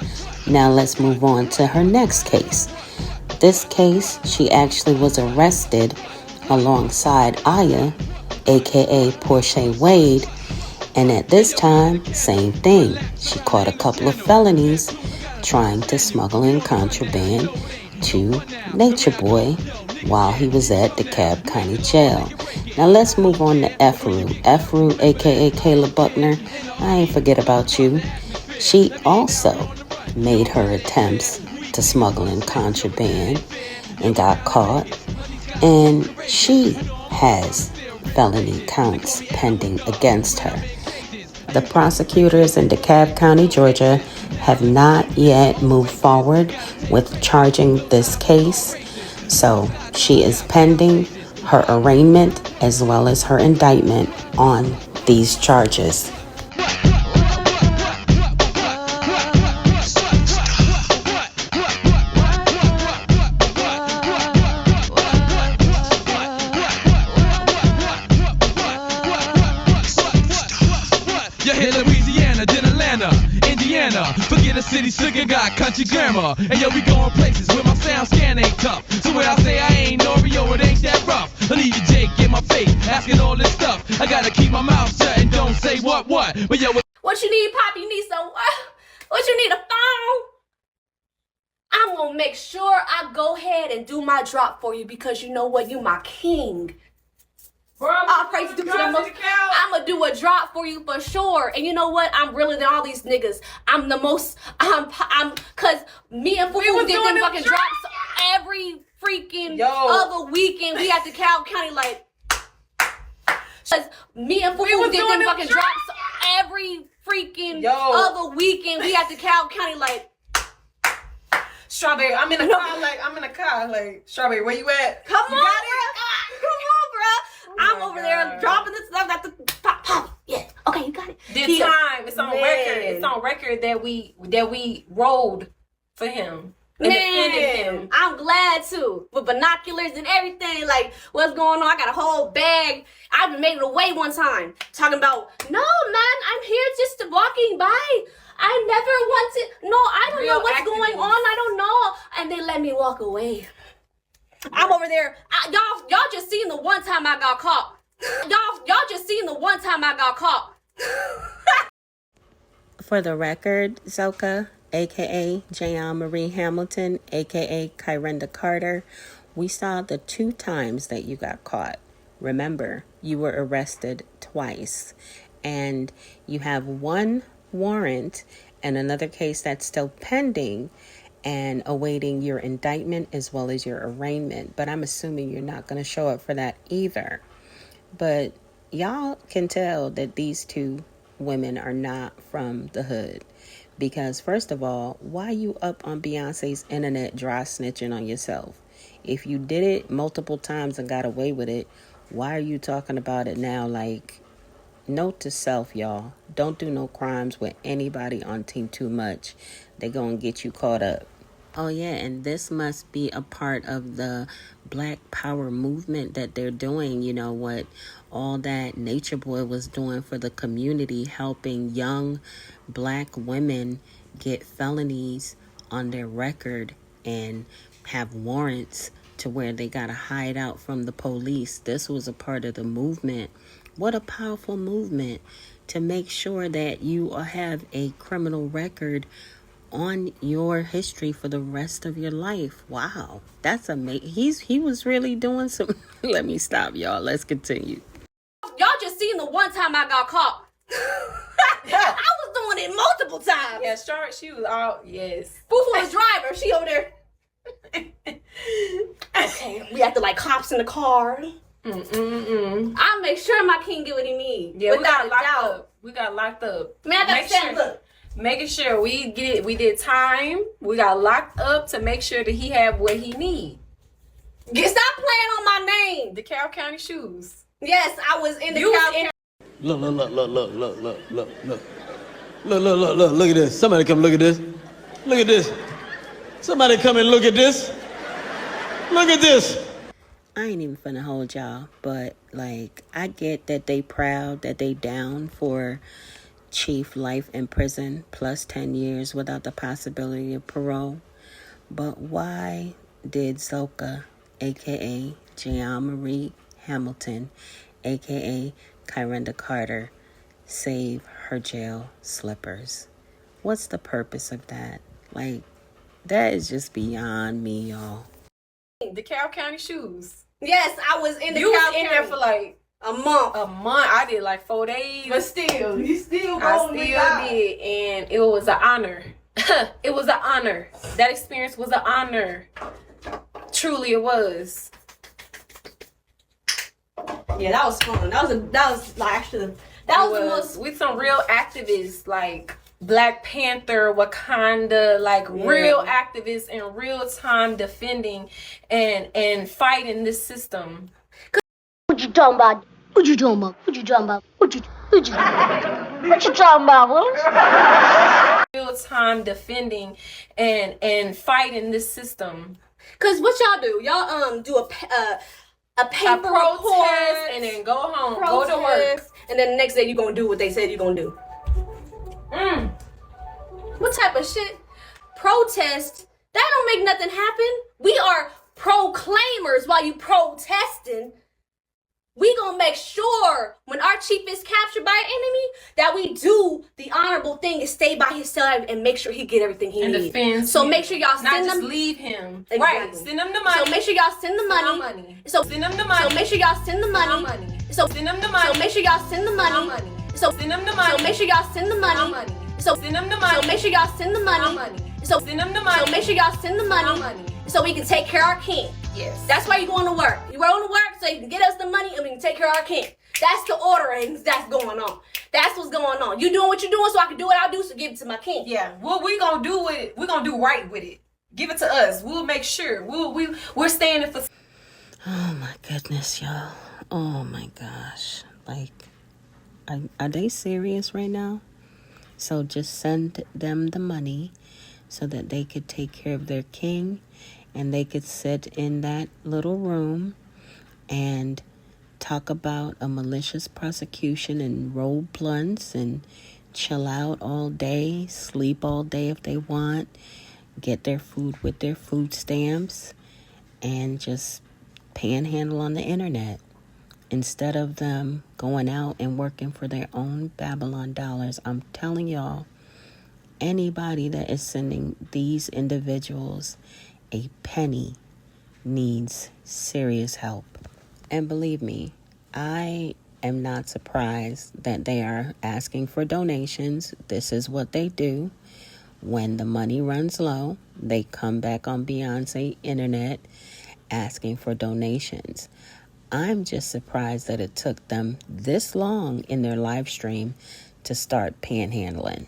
Now let's move on to her next case. This case, she actually was arrested alongside Aya, aka Portia Wade, and at this time, same thing. She caught a couple of felonies trying to smuggle in contraband to Nature Boy while he was at DeKalb County Jail. Now let's move on to Efru. Efru, aka Kayla Buckner, I ain't forget about you. She also made her attempts to smuggle in contraband and got caught. And she has felony counts pending against her. The prosecutors in DeKalb County, Georgia, have not yet moved forward with charging this case. So she is pending her arraignment as well as her indictment on these charges. Forget a city slicker, got country grammar. And yo, we going places where my sound scan ain't tough. So when I say I ain't Oreo, it ain't that rough. I leave you Jake in my face, asking all this stuff. I gotta keep my mouth shut and don't say what. But yo, what you need, Pop? You need some what you need, a phone? I'm gonna make sure I go ahead and do my drop for you because you know what? You my king. Bro, all praise to the most. I'm gonna do a drop for you for sure. And you know what? I'm realer than all these niggas. I'm the most. I'm cause me and Fufu did them fucking drops every freaking other weekend. We at the DeKalb County like. Cause me and Fufu did them fucking drops every freaking other weekend. We at the DeKalb County like. Strawberry, I'm in a car. Like, Strawberry, where you at? Come on, bro. I'm over there dropping this stuff at the pop. Yeah. Okay, you got it. This time, it's on record. It's on record that we rolled for him. Man, I'm glad to. With binoculars and everything. Like, what's going on? I got a whole bag. I even made it away one time. Talking about, no, man, I'm here just walking by. I never wanted. No, I don't know what's going on. I don't know. And they let me walk away. I'm over there. Y'all just seen the one time I got caught. Y'all just seen the one time I got caught. For the record, Zoka, aka Jayon Marie Hamilton, aka Kyrenda Carter, we saw the 2 times that you got caught. Remember, you were arrested twice. And you have 1 warrant and another case that's still pending and awaiting your indictment as well as your arraignment. But I'm assuming you're not going to show up for that either. But y'all can tell that these 2 women are not from the hood. Because first of all, why you up on Beyonce's internet dry snitching on yourself? If you did it multiple times and got away with it, why are you talking about it now? Like, note to self, y'all. Don't do no crimes with anybody on Team Too Much. They gonna get you caught up. Oh, yeah, and this must be a part of the Black Power movement that they're doing. You know, what all that Nature Boy was doing for the community, helping young Black women get felonies on their record and have warrants to where they got to hide out from the police. This was a part of the movement. What a powerful movement to make sure that you have a criminal record on your history for the rest of your life. Wow, that's amazing. He was really doing some. Let me stop, y'all. Let's continue. Y'all just seen the one time I got caught. I was doing it multiple times. Yeah, short. She was all yes. Fufu was driver. She over there. Okay, we have to like cops in the car. I'll make sure my king get what he needs. Yeah, we got locked up. We got locked up. Man, I got to look. Making sure we did time. We got locked up to make sure that he had what he need. Stop playing on my name. DeKalb County shoes. Yes, I was in DeKalb County. Look at this. Somebody come look at this. Look at this. Somebody come and look at this. Look at this. I ain't even finna hold y'all, but like, I get that they proud, that they down for Chief life in prison plus 10 years without the possibility of parole. But why did Zoka, aka Jean Marie Hamilton, aka Kyrenda Carter, save her jail slippers? What's the purpose of that? Like, that is just beyond me, y'all. DeKalb County shoes. Yes, I was in DeKalb County. You was in there for like a month. I did like 4 days. But still, you still I still did, and it was an honor. It was an honor. That experience was an honor. Truly, it was. Yeah, that was fun. That was like actually that was the most with some real activists like Black Panther, Wakanda, like real activists in real time defending and fighting this system. What you talking about? What you talking about? What you talking about? What you talking about, Willis? Real time defending and fighting this system. Cause what y'all do? Y'all do a paper protest report and then go home, go to work, and then the next day you gonna do what they said you gonna do. What type of shit? Protest? That don't make nothing happen. We are proclaimers while you protesting. We gonna make sure when our chief is captured by an enemy that we do the honorable thing and stay by his side and make sure he get everything he needs. So make sure y'all send not them. just leave him. Exactly. Right. Send them the money. So make sure y'all send the money. So send them the money. So make sure y'all send the money. So send them the money. So make sure y'all send the money. So send them the money. So make sure y'all send the money. So send them the money. So make sure y'all send the money. So send them the money. So make sure y'all send the money. So we can take care of our king. Yes. That's why you going to work. You going to work so you can get us the money and we can take care of our king. That's the ordering that's going on. That's what's going on. You doing what you're doing so I can do what I do, so give it to my king. Yeah. What we gonna do with it, we're gonna do right with it. Give it to us. We'll make sure. We're standing for. Oh my goodness, y'all. Oh my gosh. Like, are they serious right now? So just send them the money so that they could take care of their king and they could sit in that little room and talk about a malicious prosecution and roll blunts and chill out all day, sleep all day if they want, get their food with their food stamps, and just panhandle on the internet instead of them going out and working for their own Babylon dollars. I'm telling y'all, anybody that is sending these individuals a penny needs serious help. And believe me, I am not surprised that they are asking for donations. This is what they do. When the money runs low, they come back on Beyonce internet asking for donations. I'm just surprised that it took them this long in their live stream to start panhandling.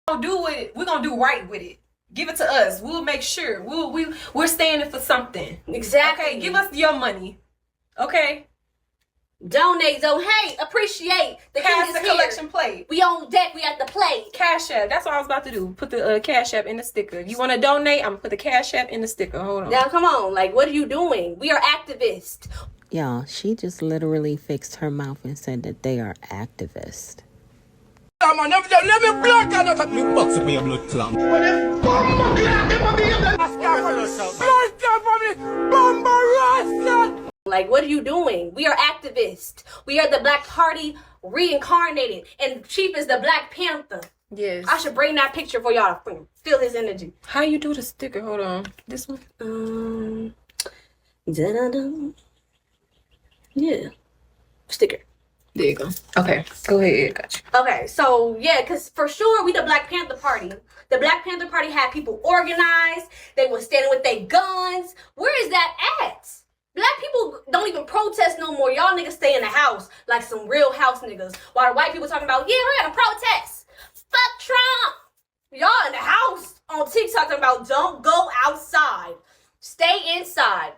We're gonna do right with it. Give it to us. We'll make sure. We're standing for something. Exactly. Okay, give us your money. Okay? Donate, hey, appreciate the Pass the collection plate. We on deck, we at the plate. Cash App. That's what I was about to do. Put the Cash App in the sticker. You want to donate? I'm gonna put the Cash App in the sticker. Hold on. Now come on, like what are you doing? We are activists. Y'all, she just literally fixed her mouth and said that they are activists. Like, what are you doing? We are activists. We are the Black Party reincarnated. And Chief is the Black Panther. Yes. I should bring that picture for y'all to feel his energy. How you do the sticker? Hold on. This one? Da-da-da. Yeah. Sticker. There you go. Okay. Go ahead. Gotcha. Okay, so yeah, because for sure we the Black Panther Party. The Black Panther Party had people organized. They were standing with their guns. Where is that at? Black people don't even protest no more. Y'all niggas stay in the house like some real house niggas. While the white people talking about, yeah, we're gonna protest. Fuck Trump. Y'all in the house on TikTok talking about don't go outside. Stay inside.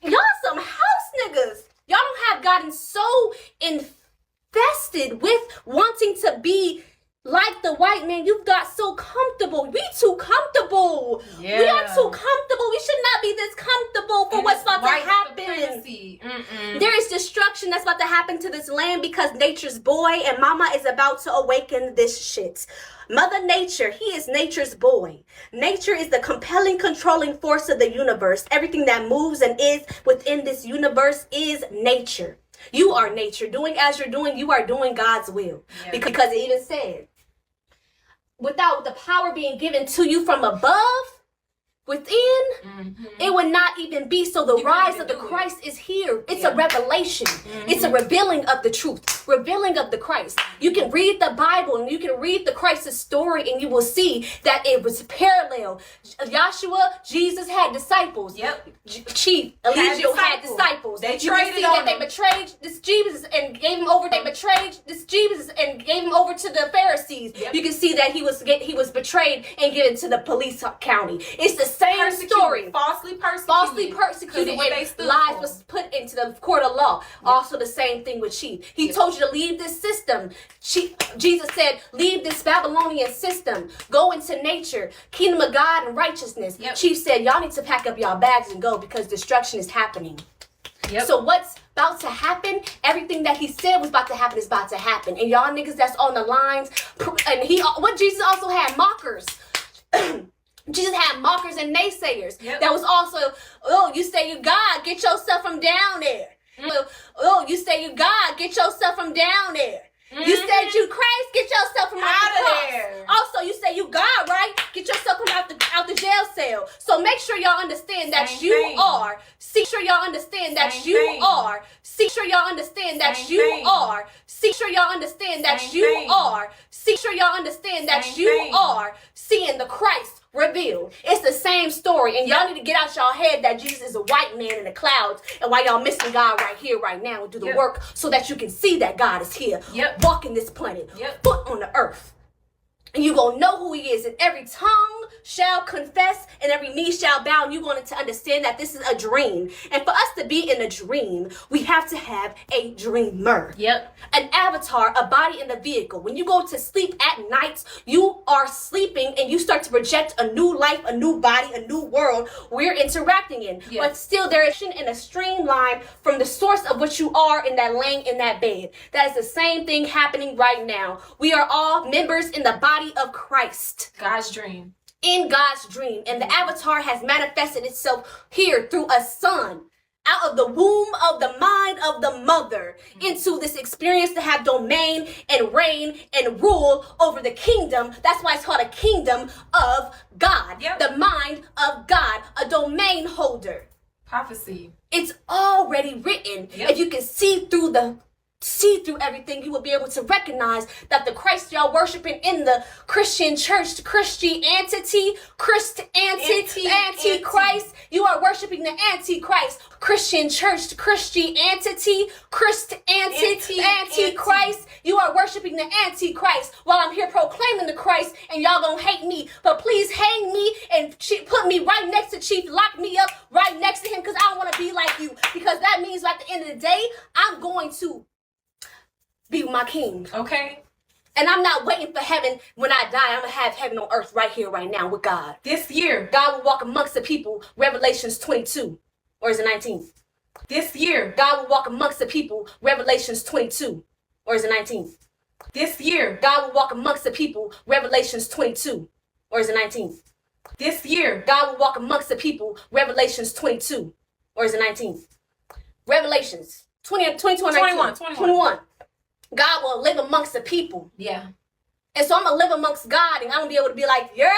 Y'all some house niggas. Y'all don't have gotten so infested with wanting to be like the white man. You've got so comfortable. We too comfortable. Yeah. We are too comfortable. We should not be this comfortable for what's about to happen. There is destruction that's about to happen to this land because nature's boy and mama is about to awaken this shit. Mother Nature, he is nature's boy. Nature is the compelling, controlling force of the universe. Everything that moves and is within this universe is nature. You are nature. Doing as you're doing, you are doing God's will. Yeah. Because it even said, without the power being given to you from above, within, it would not even be. So the rise of the Christ is here. It's a revelation. It's a revealing of the truth, revealing of the Christ. You can read the Bible and you can read the Christ's story and you will see that it was parallel. Joshua, Jesus had disciples. Chief Eligio had disciples. They you can see that they betrayed this Jesus and gave him over. They betrayed this Jesus and gave him over to the Pharisees. You can see that he was betrayed and given to the police county. It's the same story. Falsely persecuted. And lies was put into the court of law. Also the same thing with Chief. He told you to leave this system. Jesus said, leave this Babylonian system. Go into nature, kingdom of God and righteousness. Chief said, y'all need to pack up y'all bags and go because destruction is happening. So what's about to happen, everything that he said was about to happen is about to happen. And y'all niggas that's on the lines, and what Jesus also had mockers. Jesus had mockers and naysayers. That was also, oh, you say you God, get yourself from down there. Oh, you say you God, get yourself from down there. You said you Christ, get yourself from out of there. Also, you say you God, right? Get yourself from out the jail cell. So make sure y'all understand that you are. See sure y'all understand that you are. See sure y'all understand that you are. See sure y'all understand that you are. See sure y'all understand that you are seeing the Christ revealed. It's the same story, and y'all need to get out y'all head that Jesus is a white man in the clouds, and why y'all missing God right here, right now, and do the work so that you can see that God is here, walking this planet, foot on the earth. And you gonna know who he is, and every tongue shall confess and every knee shall bow. And you wanted to understand that this is a dream. And for us to be in a dream, we have to have a dreamer. An avatar, a body in the vehicle. When you go to sleep at night, you are sleeping and you start to project a new life, a new body, a new world we're interacting in. But still there is in a streamline from the source of what you are in that laying in that bed. That is the same thing happening right now. We are all members in the body of Christ. God's dream. In God's dream. And the avatar has manifested itself here through a son. Out of the womb of the mind of the mother into this experience to have domain and reign and rule over the kingdom. That's why it's called a kingdom of God. The mind of God. A domain holder. Prophecy. It's already written. If you can see through the see through everything, you will be able to recognize that the Christ y'all worshiping in the Christian church, Christianity, Antichrist, you are worshiping the Antichrist. Christian church, Christianity, Antichrist, you are worshiping the Antichrist while I'm here proclaiming the Christ, and y'all gonna hate me. But please hang me and put me right next to Chief, lock me up right next to him, because I don't want to be like you, because that means at the end of the day, I'm going to be with my king. Okay. And I'm not waiting for heaven when I die. I'm going to have heaven on earth right here, right now with God. This year. God will walk amongst the people. Revelations 22. Or is it 19? This year. God will walk amongst the people. Revelations 22. Or is it 19? This year. God will walk amongst the people. Revelations 22. Or is it 19? This year. God will walk amongst the people. Revelations 22. Or is it 19? Revelations 22 and 19. 21. God will live amongst the people. Yeah. And so I'm going to live amongst God, and I'm going to be able to be like, yeah,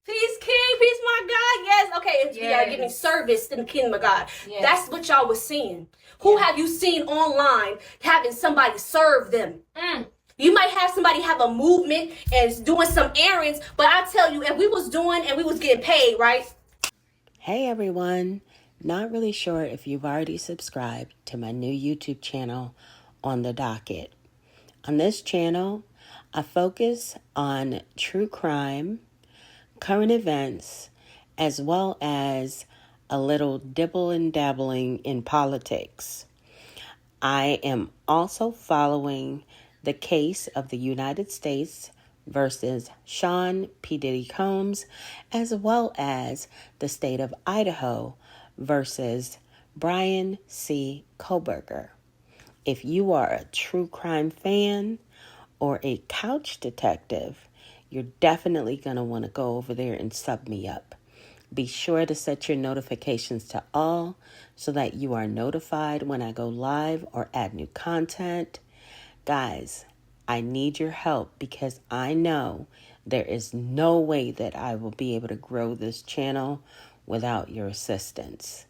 peace, king, peace, my God. Yes. Okay. You got to give me service in the kingdom of God. Yes. That's what y'all was seeing. Who have you seen online having somebody serve them? You might have somebody have a movement and doing some errands, but I tell you, if we was doing and we was getting paid, right? Hey, everyone. Not really sure if you've already subscribed to my new YouTube channel, On the Docket. On this channel, I focus on true crime, current events, as well as a little dibble and dabbling in politics. I am also following the case of the United States versus Sean P. Diddy Combs, as well as the state of Idaho versus Brian C. Koberger. If you are a true crime fan or a couch detective, you're definitely going to want to go over there and sub me up. Be sure to set your notifications to all so that you are notified when I go live or add new content. Guys, I need your help because I know there is no way that I will be able to grow this channel without your assistance.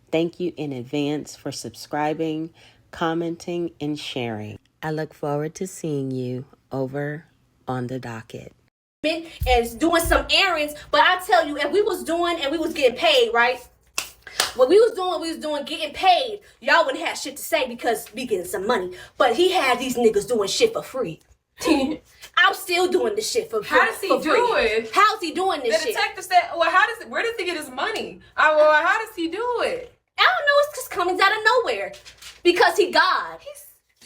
Thank you in advance for subscribing, commenting, and sharing. I look forward to seeing you over on the docket. And doing some errands, but I tell you, if we was doing and we was getting paid, right? What we was doing, getting paid, y'all wouldn't have shit to say because we getting some money. But he had these niggas doing shit for free. I'm still doing this shit for free. How does he do it? How's he doing this shit? The detective said, well, where does he get his money? How does he do it? I don't know, it's just coming out of nowhere. Because he God.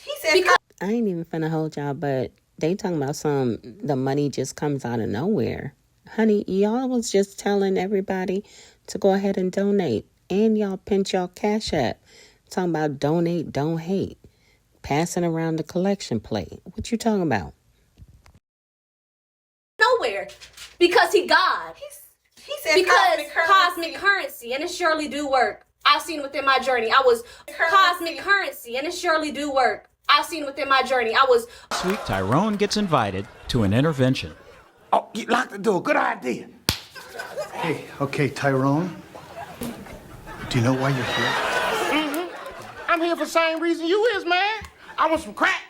He said, I ain't even finna hold y'all, but they talking about the money just comes out of nowhere. Honey, y'all was just telling everybody to go ahead and donate. And y'all pinch y'all cash app. Talking about donate, don't hate. Passing around the collection plate. What you talking about? Nowhere. Because he God. He said because cosmic currency. And it surely do work. I've seen within my journey. I was cosmic currency. And it surely do work. I've seen within my journey. This week, Tyrone gets invited to an intervention. Oh, you locked the door. Good idea. Hey, okay, Tyrone. Do you know why you're here? I'm here for the same reason you is, man. I want some crack.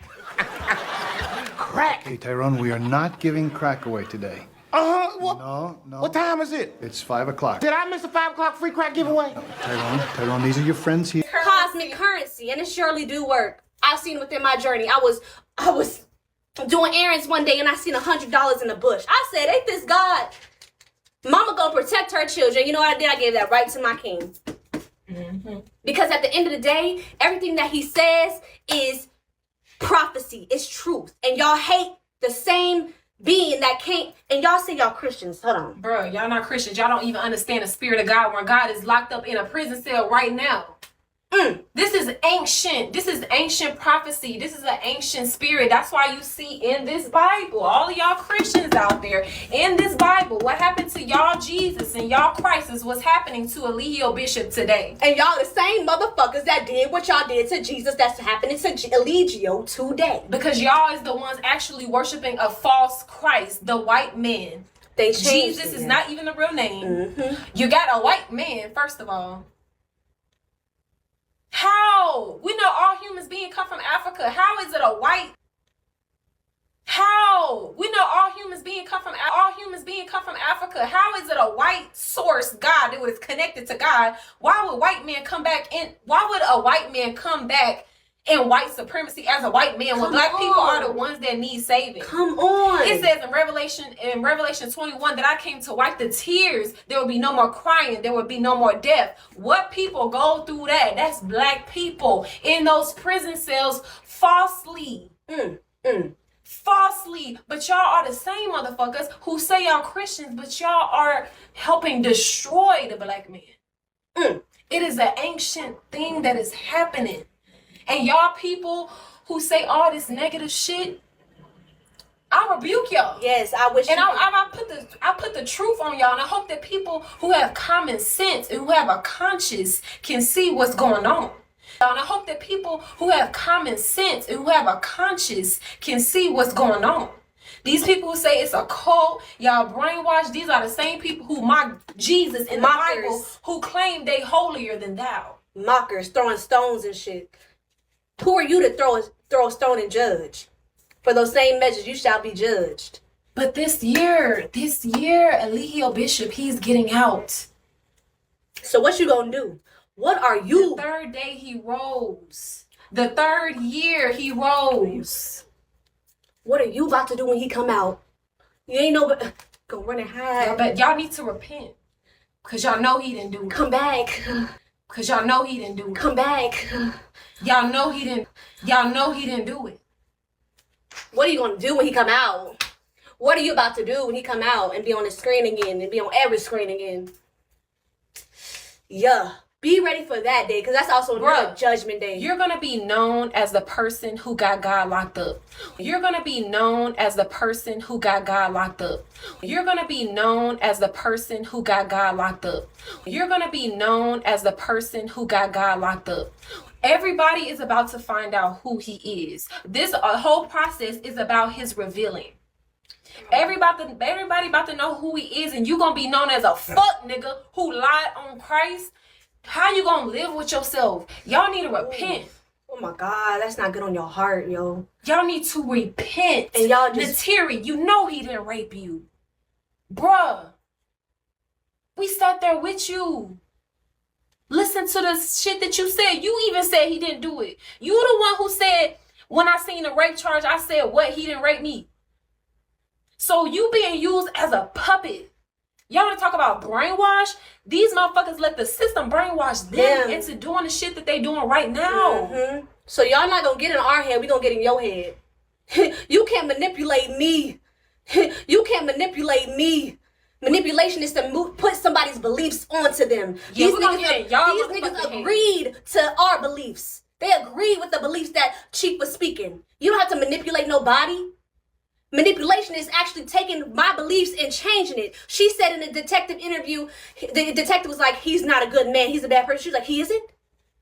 Crack. Hey, Tyrone, we are not giving crack away today. What? No. What time is it? It's 5 o'clock. Did I miss a 5 o'clock free crack giveaway? No, Tyrone, these are your friends here. Cosmic currency, and it surely do work. I've seen within my journey. I was doing errands one day, and I seen $100 in the bush. I said, ain't this God? Mama gonna protect her children. You know what I did? I gave that right to my king. Because at the end of the day, everything that he says is prophecy. It's truth. And y'all hate the same being that can't. And y'all say y'all Christians. Hold on. Bro, y'all not Christians. Y'all don't even understand the spirit of God when God is locked up in a prison cell right now. This is ancient. This is ancient prophecy. This is an ancient spirit. That's why you see in this Bible, all of y'all Christians out there, in this Bible, what happened to y'all Jesus and y'all Christ is what's happening to Eligio Bishop today. And y'all the same motherfuckers that did what y'all did to Jesus, that's happening to Eligio today. Because y'all is the ones actually worshiping a false Christ, the white man. They changed Jesus is not even the real name. You got a white man, first of all. How? We know all humans beings come from Africa. How is it a white? How? We know all humans beings come from Africa. How is it a white source God that was connected to God? Why would white men come back in? Why would a white man come back in white supremacy as a white man when black people are the ones that need saving? Come on. It says in Revelation 21 that I came to wipe the tears. There will be no more crying. There will be no more death. What people go through that? That's black people in those prison cells falsely. Falsely. But y'all are the same motherfuckers who say y'all Christians, but y'all are helping destroy the black man. It is an ancient thing that is happening. And y'all people who say all this negative shit, I rebuke y'all. Yes, I wish. And I put the truth on y'all, and I hope that people who have common sense and who have a conscience can see what's going on. And I hope that people who have common sense and who have a conscience can see what's going on. These people who say it's a cult, y'all brainwashed. These are the same people who mock Jesus in the Bible, who claim they holier than thou. Mockers throwing stones and shit. Who are you to throw a stone and judge? For those same measures you shall be judged. But this year, Eligio Bishop, he's getting out. So what you gonna do? What are you? The third day he rose. The third year he rose. What are you about to do when he come out? You ain't no go run and hide. But y'all need to repent. Cause y'all know he didn't do it. Come back. Cause y'all know he didn't do it. Come back. Y'all know he didn't do it. What are you gonna do when he come out? What are you about to do when he come out and be on the screen again and be on every screen again? Yeah. Be ready for that day, because that's also another judgment day. You're going to be known as the person who got God locked up. You're going to be known as the person who got God locked up. You're going to be known as the person who got God locked up. You're going to be known as the person who got God locked up. Everybody is about to find out who he is. This whole process is about his revealing. Everybody about to know who he is, and you going to be known as a fuck nigga who lied on Christ. How you gonna live with yourself? Y'all need to repent. Oh my God, that's not good on your heart, yo. Y'all need to repent. And y'all just... Nateri, you know he didn't rape you. Bruh. We sat there with you. Listen to the shit that you said. You even said he didn't do it. You the one who said, when I seen the rape charge, I said, what? He didn't rape me. So you being used as a puppet. Y'all want to talk about brainwash? These motherfuckers let the system brainwash them into doing the shit that they doing right now. So y'all not gonna get in our head. We gonna get in your head. You can't manipulate me. You can't manipulate me. Manipulation is to put somebody's beliefs onto them. Yeah, these niggas agreed to our beliefs. They agreed with the beliefs that Chief was speaking. You don't have to manipulate nobody. Manipulation is actually taking my beliefs and changing it. She said in a detective interview, the detective was like, he's not a good man, he's a bad person. She was like, he isn't?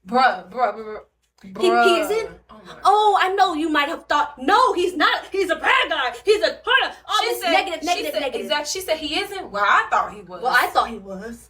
Bruh. He isn't? Oh, I know you might have thought, no, he's not. He's a bad guy. He's a all this negative. Exactly. She said he isn't? Well, I thought he was. Well, I thought he was.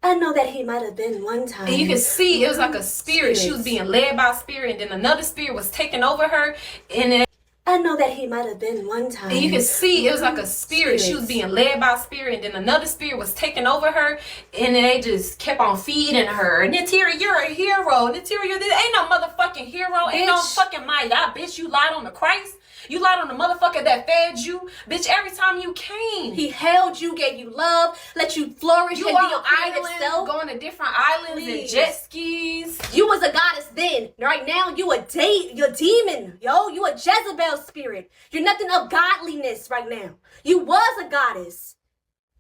I know that he might have been one time. And you can see it was like a spirit. She was being led by a spirit, and then another spirit was taking over her, and then I know that he might have been one time. And you can see it was like a spirit. She was being led by a spirit, and then another spirit was taking over her, and then they just kept on feeding her. Nateri, you're a hero. Nateri, ain't no motherfucking hero. Bitch. Ain't no fucking Maya, bitch. You lied on the Christ. You lied on the motherfucker that fed you. Bitch, every time you came. He held you, gave you love, let you flourish and be your islands, going to different islands and jet skis. You was a goddess then. Right now, you're a demon, yo. You a Jezebel spirit. You're nothing of godliness right now. You was a goddess.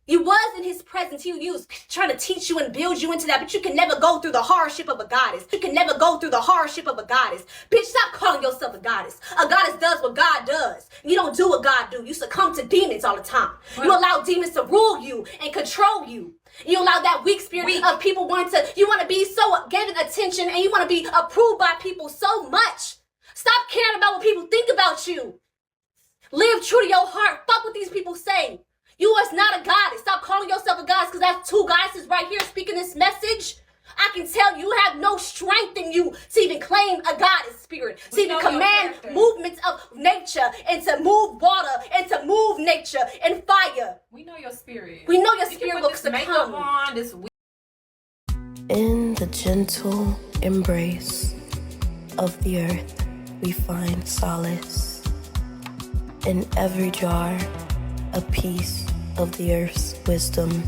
You was in his presence. He was trying to teach you and build you into that, but you can never go through the hardship of a goddess. You can never go through the hardship of a goddess. Bitch, stop calling yourself a goddess. A goddess does what God does. You don't do what God do. You succumb to demons all the time. You allow demons to rule you and control you. You allow that weak spirit of people you want to be so given attention, and you want to be approved by people so much. Stop caring about what people think about you. Live true to your heart. Fuck what these people say. You are not a goddess. Stop calling yourself a goddess, because that's two goddesses right here speaking this message. I can tell you have no strength in you to even claim a goddess spirit, to even command movements of nature, and to move water, and to move nature and fire. We know your spirit. We know your spirit will succumb. On this In the gentle embrace of the earth, we find solace. In every jar, a piece of the earth's wisdom,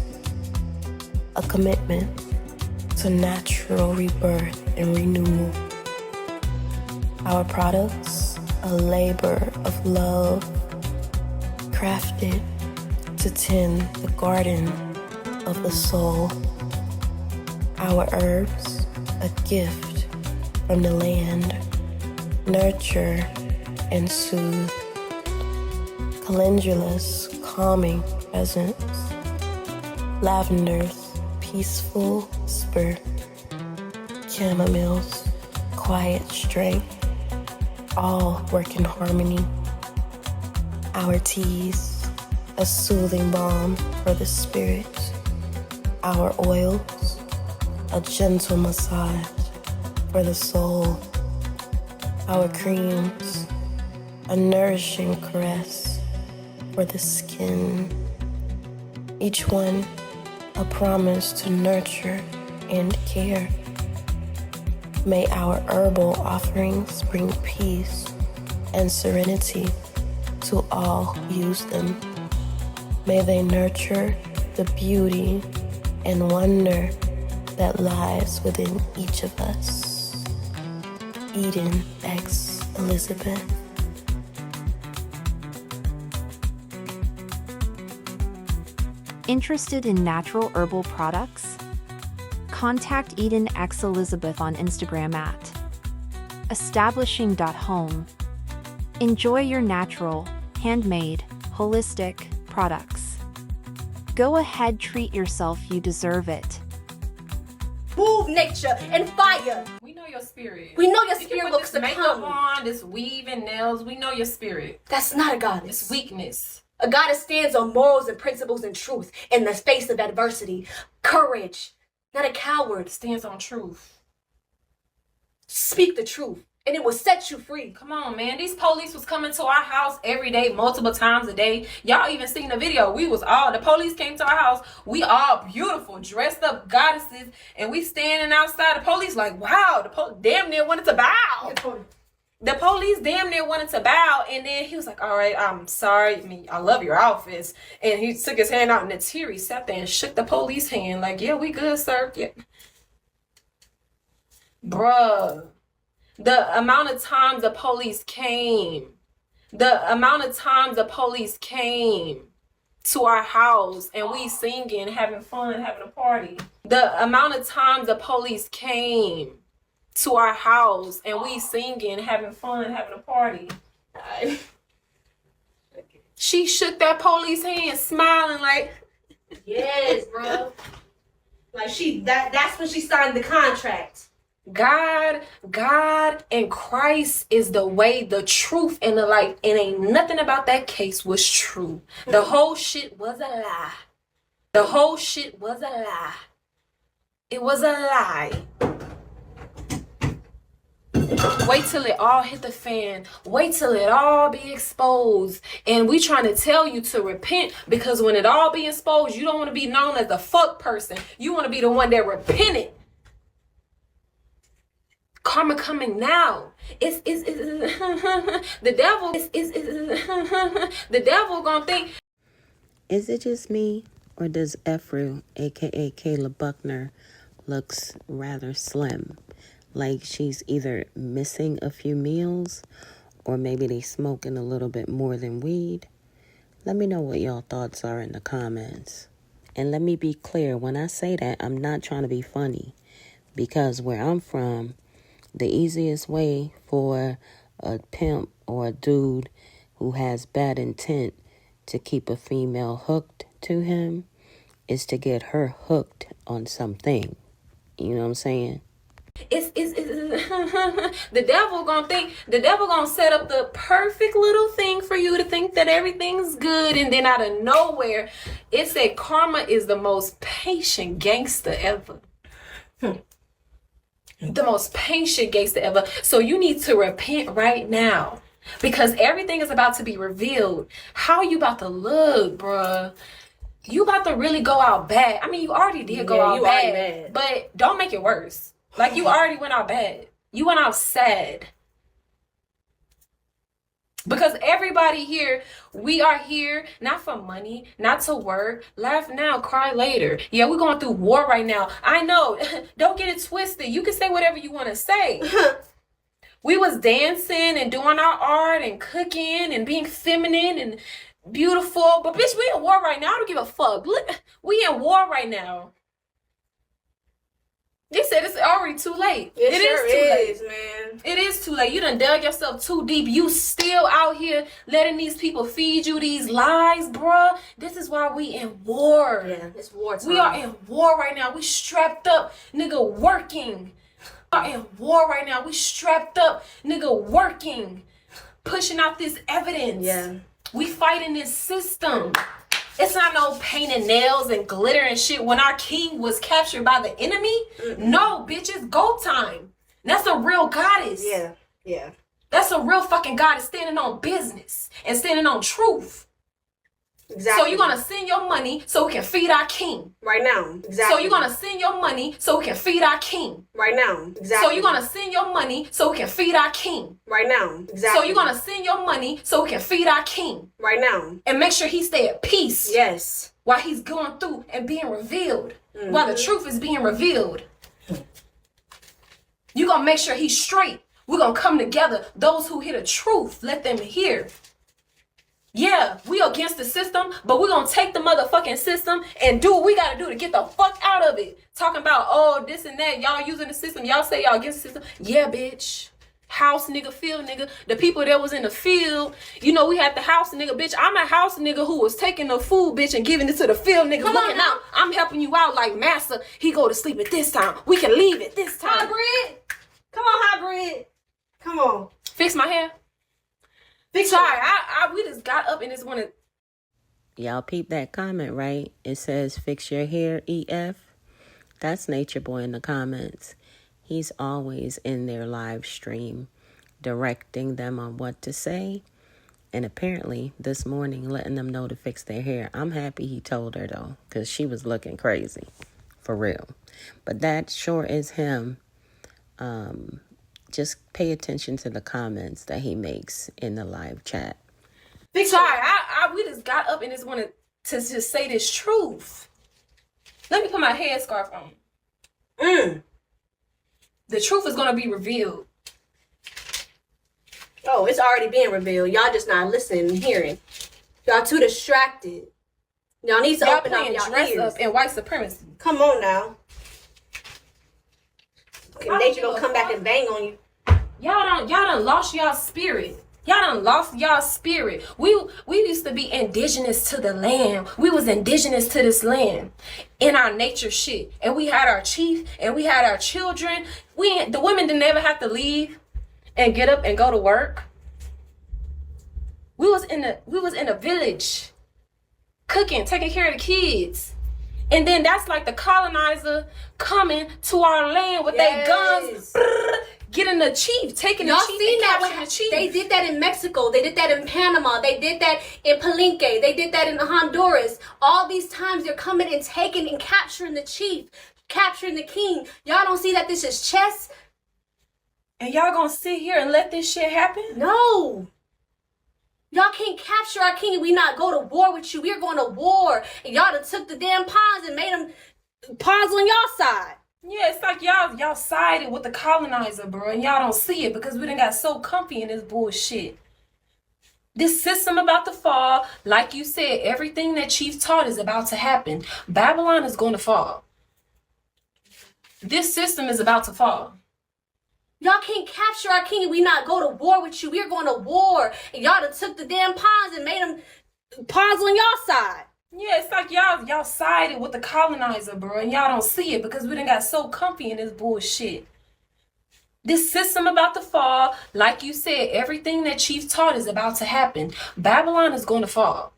a commitment to natural rebirth and renewal. Our products, a labor of love, crafted to tend the garden of the soul. Our herbs, a gift from the land, nurture and soothe. Calendula's calming presence, lavender's peaceful whisper, chamomile's quiet strength, all work in harmony. Our teas, a soothing balm for the spirit. Our oils, a gentle massage for the soul. Our creams, a nourishing caress for the skin. Each one a promise to nurture and care. May our herbal offerings bring peace and serenity to all who use them. May they nurture the beauty and wonder that lies within each of us. Eden X Elizabeth. Interested in natural herbal products? Contact Eden X Elizabeth on Instagram at establishing.home. Enjoy your natural, handmade, holistic products. Go ahead, treat yourself, you deserve it. Move nature and fire. We know your spirit. We know your spirit will succumb. Makeup on, this weave and nails. We know your spirit. That's not a goddess. It's weakness. A goddess stands on morals and principles and truth in the face of adversity. Courage, not a coward. Stands on truth. Speak the truth, and it will set you free. Come on, man. These police was coming to our house every day, multiple times a day. Y'all even seen the video. The police came to our house. We all beautiful, dressed up goddesses, and we standing outside. The police like, wow, the damn near wanted to bow. The police damn near wanted to bow, and then he was like, all right, I'm sorry. I love your outfits. And he took his hand out, and the tear, he sat there and shook the police hand like, yeah, we good, sir. Yeah. Bruh. The amount of times the police came. To our house, and we singing, having fun, having a party. The amount of times the police came to our house, and we singing, having fun, having a party. She shook that police hand, smiling like, yes, bro. Like that's when she signed the contract. God, and Christ is the way, the truth, and the light. And ain't nothing about that case was true. The whole shit was a lie. It was a lie. Wait till it all hit the fan. Wait till it all be exposed. And we trying to tell you to repent, because when it all be exposed, you don't want to be known as the fuck person. You want to be the one that repented. Karma coming now. It's the devil. The devil gonna think. Is it just me, or does Ephru, aka Kayla Buckner, looks rather slim? Like she's either missing a few meals, or maybe they smoking a little bit more than weed? Let me know what y'all thoughts are in the comments. And let me be clear, when I say that, I'm not trying to be funny, because where I'm from, the easiest way for a pimp or a dude who has bad intent to keep a female hooked to him is to get her hooked on something. You know what I'm saying? The devil gonna think, the devil gonna set up the perfect little thing for you to think that everything's good, and then out of nowhere, it said karma is the most patient gangster ever. The most patient gangster ever. So you need to repent right now. Because everything is about to be revealed. How you about to look, bruh? You about to really go out bad. I mean, you already did go out bad. But don't make it worse. Like, you already went out bad. You went out sad. Because everybody here, we are here not for money, not to work. Laugh now, cry later. Yeah, we're going through war right now. I know. Don't get it twisted. You can say whatever you want to say. We was dancing and doing our art and cooking and being feminine and beautiful. But bitch, we in war right now. I don't give a fuck. Look, we in war right now. They said it's already too late. It is too late, man. It is too late. You done dug yourself too deep. You still out here letting these people feed you these lies, bruh. This is why we in war. Yeah, it's war time. We are in war right now. We strapped up, nigga, working. We are in war right now. We strapped up, nigga, working. Pushing out this evidence. Yeah. We fighting this system. It's not no painted nails and glitter and shit when our king was captured by the enemy. No, bitch, it's go time. That's a real goddess. Yeah, yeah. That's a real fucking goddess standing on business and standing on truth. Exactly. So you're going to send your money so we can feed our king. Right now. Exactly. So you're going to send your money so we can feed our king. Right now. Exactly. So you're going to send your money so we can feed our king. Right now. Exactly. So you're going to send your money so we can feed our king. Right now. And make sure he stay at peace. Yes. While he's going through and being revealed. While the truth is being revealed. You're going to make sure he's straight. We're going to come together. Those who hear the truth, let them hear. Yeah, we against the system, but we're going to take the motherfucking system and do what we got to do to get the fuck out of it. Talking about, oh, this and that. Y'all using the system. Y'all say y'all against the system. Yeah, bitch. House nigga, field nigga. The people that was in the field, you know, we had the house nigga, bitch. I'm a house nigga who was taking the food, bitch, and giving it to the field nigga. Looking out. I'm helping you out like massa. He go to sleep at this time. We can leave at this time. Hybrid. Come on, hybrid. Come on. Fix my hair. Sorry, we just got up and just want to. Y'all peep that comment, right? It says, fix your hair, EF. That's Nature Boy in the comments. He's always in their live stream, directing them on what to say. And apparently, this morning, letting them know to fix their hair. I'm happy he told her, though, because she was looking crazy. For real. But that sure is him. Just pay attention to the comments that he makes in the live chat. Sorry, we just got up and just wanted to just say this truth. Let me put my headscarf on. The truth is going to be revealed. Oh, it's already being revealed. Y'all just not listening and hearing. Y'all too distracted. Y'all need to open up y'all dress ears. Up in white supremacy. Come on now. Nature gonna come back and bang on you. Y'all done lost y'all spirit. Y'all done lost y'all spirit. We used to be indigenous to the land. We was indigenous to this land in our nature shit. And we had our chief and we had our children. The women didn't ever have to leave and get up and go to work. We was in a village cooking, taking care of the kids. And then that's like the colonizer coming to our land with their guns, getting the chief, taking the chief. Y'all seen that? The chief. They did that in Mexico. They did that in Panama. They did that in Palenque. They did that in Honduras. All these times they're coming and taking and capturing the chief, capturing the king. Y'all don't see that this is chess? And y'all gonna sit here and let this shit happen? No. Y'all can't capture our king and we not go to war with you. We're going to war. And y'all done took the damn pawns and made them pawns on y'all side. Yeah, it's like y'all sided with the colonizer, bro. And y'all don't see it because we done got so comfy in this bullshit. This system about to fall. Like you said, everything that Chief taught is about to happen. Babylon is going to fall. This system is about to fall. Y'all can't capture our king and we not go to war with you. We're going to war. And y'all done took the damn pawns and made them pawns on y'all side. Yeah, it's like y'all sided with the colonizer, bro. And y'all don't see it because we done got so comfy in this bullshit. This system about to fall. Like you said, everything that Chief taught is about to happen. Babylon is going to fall.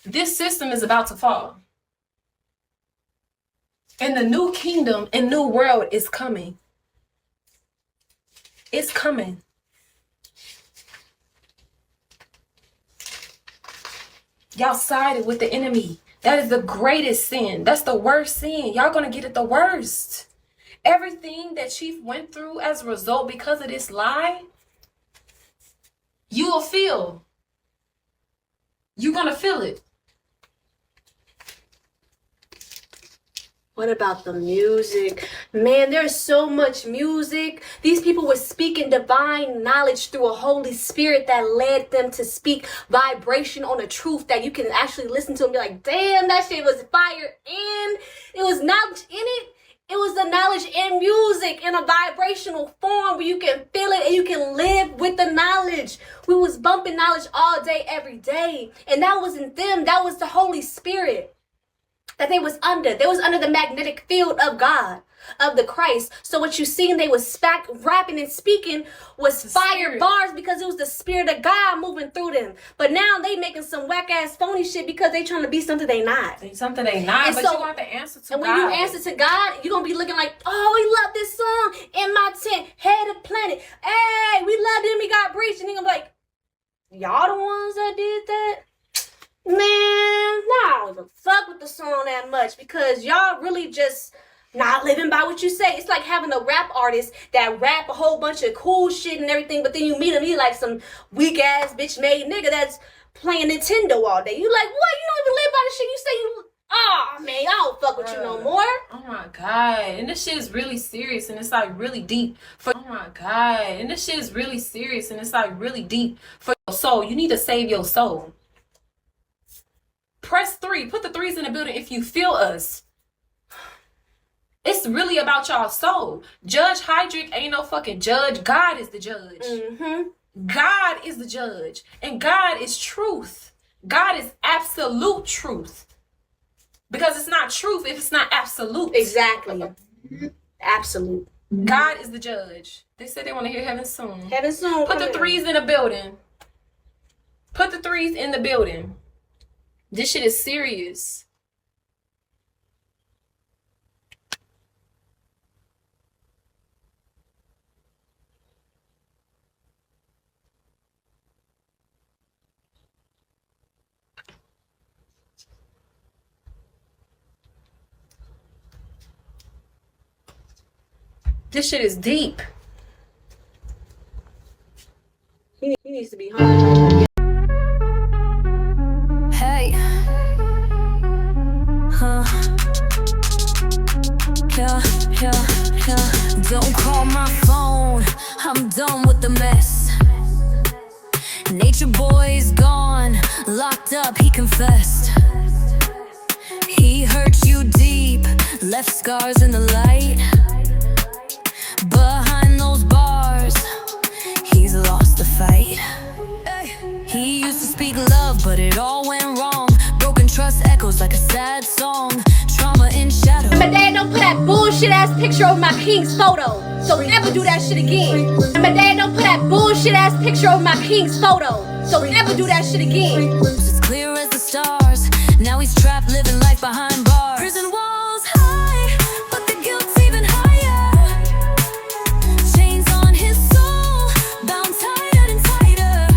This system is about to fall. And the new kingdom and new world is coming. It's coming. Y'all sided with the enemy. That is the greatest sin. That's the worst sin. Y'all gonna get it the worst. Everything that Chief went through as a result because of this lie, you will feel. You're gonna feel it. What about the music? Man, there's so much music. These people were speaking divine knowledge through a Holy Spirit that led them to speak vibration on a truth that you can actually listen to and be like, damn, that shit was fire. And it was knowledge in it. It was the knowledge in music in a vibrational form where you can feel it and you can live with the knowledge. We was bumping knowledge all day, every day. And that wasn't them. That was the Holy Spirit that they was under. They was under the magnetic field of God, of the Christ. So what you seen, they was rapping and speaking was fire bars because it was the Spirit of God moving through them. But now they making some whack ass phony shit because they trying to be something they not. Something they not, and but so, you want the answer to God. And when you answer to God, you're going to be looking like, oh, we love this song in my tent, head of planet. Hey, we love them, we got breached. And you're going to be like, y'all the ones that did that? Man, I don't even fuck with the song that much because y'all really just not living by what you say. It's like having a rap artist that rap a whole bunch of cool shit and everything, but then you meet him, he like some weak ass bitch made nigga that's playing Nintendo all day. You like, what? You don't even live by the shit you say you. Oh man, I don't fuck with you no more. Oh my God. And this shit is really serious and it's like really deep. Oh my God. And this shit is really serious and it's like really deep for your soul. You need to save your soul. Press 3. Put the 3s in the building if you feel us. It's really about y'all soul. Judge Hydrick ain't no fucking judge. God is the judge. God is the judge. And God is truth. God is absolute truth. Because it's not truth if it's not absolute. Exactly. Absolute. God is the judge. They said they want to hear heaven soon. Heaven soon. Put the 3s in the building. Put the 3s in the building. This shit is serious. This shit is deep. He needs to be home. Hey. Yeah. Don't call my phone. I'm done with the mess. Nature boy's gone. Locked up, he confessed. He hurt you deep. Left scars in the light. Behind those bars, he's lost the fight. He used to speak love, but it all went wrong. Broken trust echoes like a sad song. Trauma in shadow. Medaya, don't put that bullshit ass picture over my king's photo. So never do that shit again. Medaya, don't put that bullshit ass picture over my king's photo. So never do that shit again. It's clear as the stars. Now he's trapped, living life behind bars. Prison walls high, but the guilt's even higher. Chains on his soul, bound tighter and tighter.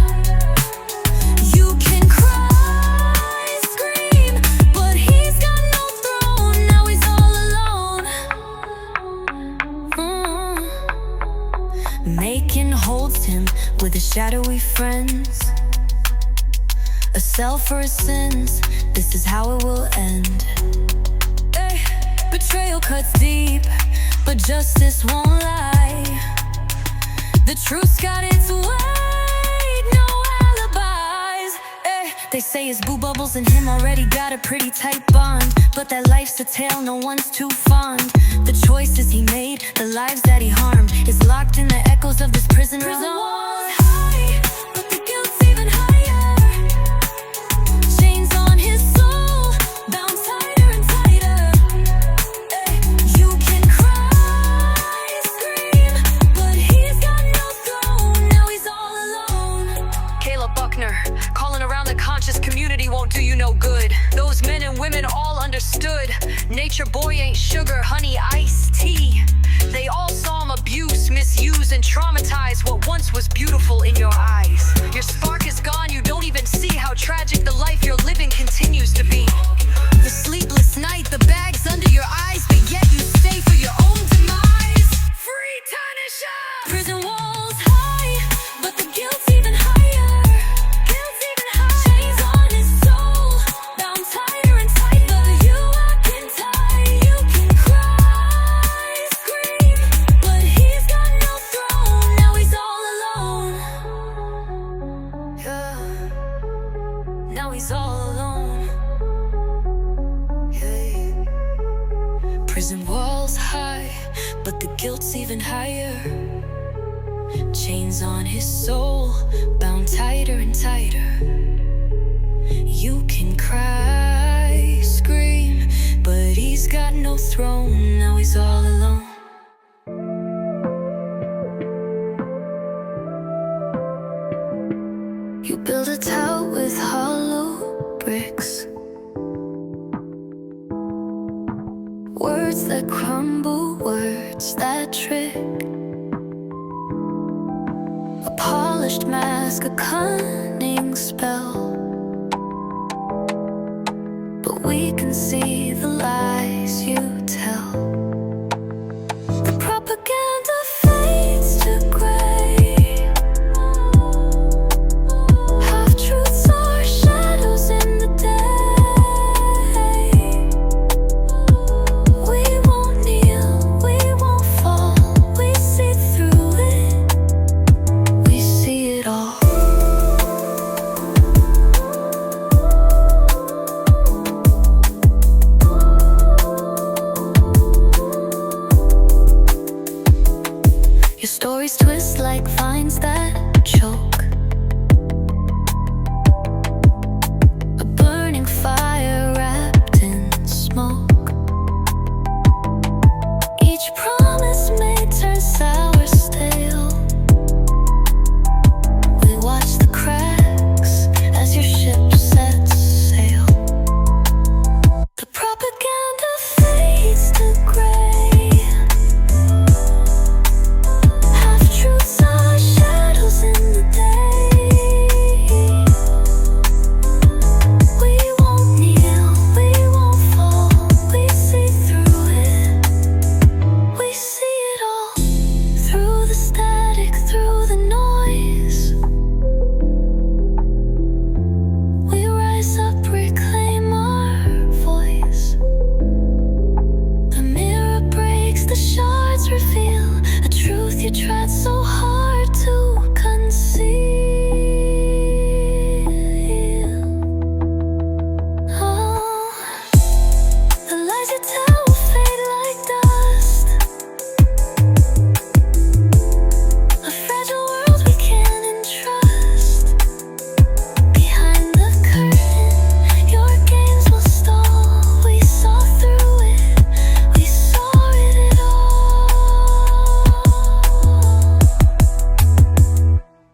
You can cry, scream, but he's got no throne. Now he's all alone. Macon holds him with his shadowy friends. A cell for his sins, this is how it will end. Betrayal cuts deep, but justice won't lie. The truth's got its weight, no alibis. They say his boo bubbles and him already got a pretty tight bond. But that life's a tale no one's too fond. The choices he made, the lives that he harmed, is locked in the echoes of this prison walls high, but the guilt's even higher. Chains on his soul, bound tighter and tighter. You can cry, scream, but he's got no throne. Now he's all alone. Kayla Buckner, calling around the conscious community won't do you no good. Those men and women all under understood. Nature boy ain't sugar, honey, iced tea. They all saw him abuse, misuse, and traumatize what once was beautiful in your eyes. Your spark is gone, you don't even see how tragic the life you're living continues to be. The sleepless night, the bags under your eyes, but yet you stay for your own demise. Free Tanisha! Prison walls high, but the guilt's even higher. Guilt's even higher. Chains on his soul, bound tighter and tighter. You can tie, you can cry, scream, but he's got no throne. Now he's all alone. Yeah. Now he's all alone. Hey. Prison walls high, but the guilt's even higher. Chains on his soul, bound tighter and tighter. You can cry, scream, but he's got no throne. Now he's all alone. You build a tower with hollow bricks, words that crumble, words that trick. A polished mask, a cunning spell, but we can see the lies you tell. The propaganda fades to gray. Half-truths are shadows in the day. We won't kneel, we won't fall. We see through it, we see it all. Your stories twist like vines that choke. A burning fire wrapped in smoke. Each promise made turns sour, stale. We watch the cracks as your ship sets sail. The propaganda fades to gray. Half-truths are shadows in the day. We won't kneel, we won't fall. We see through it, we see it all. Through the static, through the noise, we rise up, reclaim our voice. The mirror breaks, the shards reveal a truth you tried so hard to conceal. Oh, the lies you tell will fade like dust. A fragile world we can't entrust. Behind the curtain, your games will stall. We saw through it, we saw it all.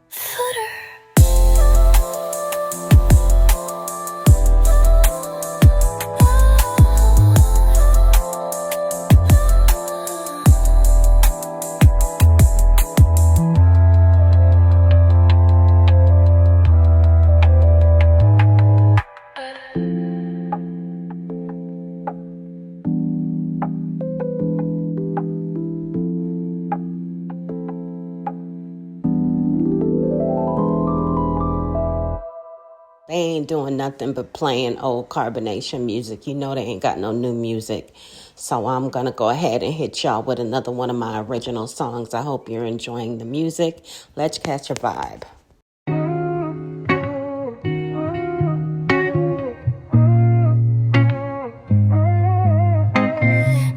Footer. They ain't doing nothing but playing old Carbonation music. You know they ain't got no new music. So I'm going to go ahead and hit y'all with another one of my original songs. I hope you're enjoying the music. Let's catch a vibe.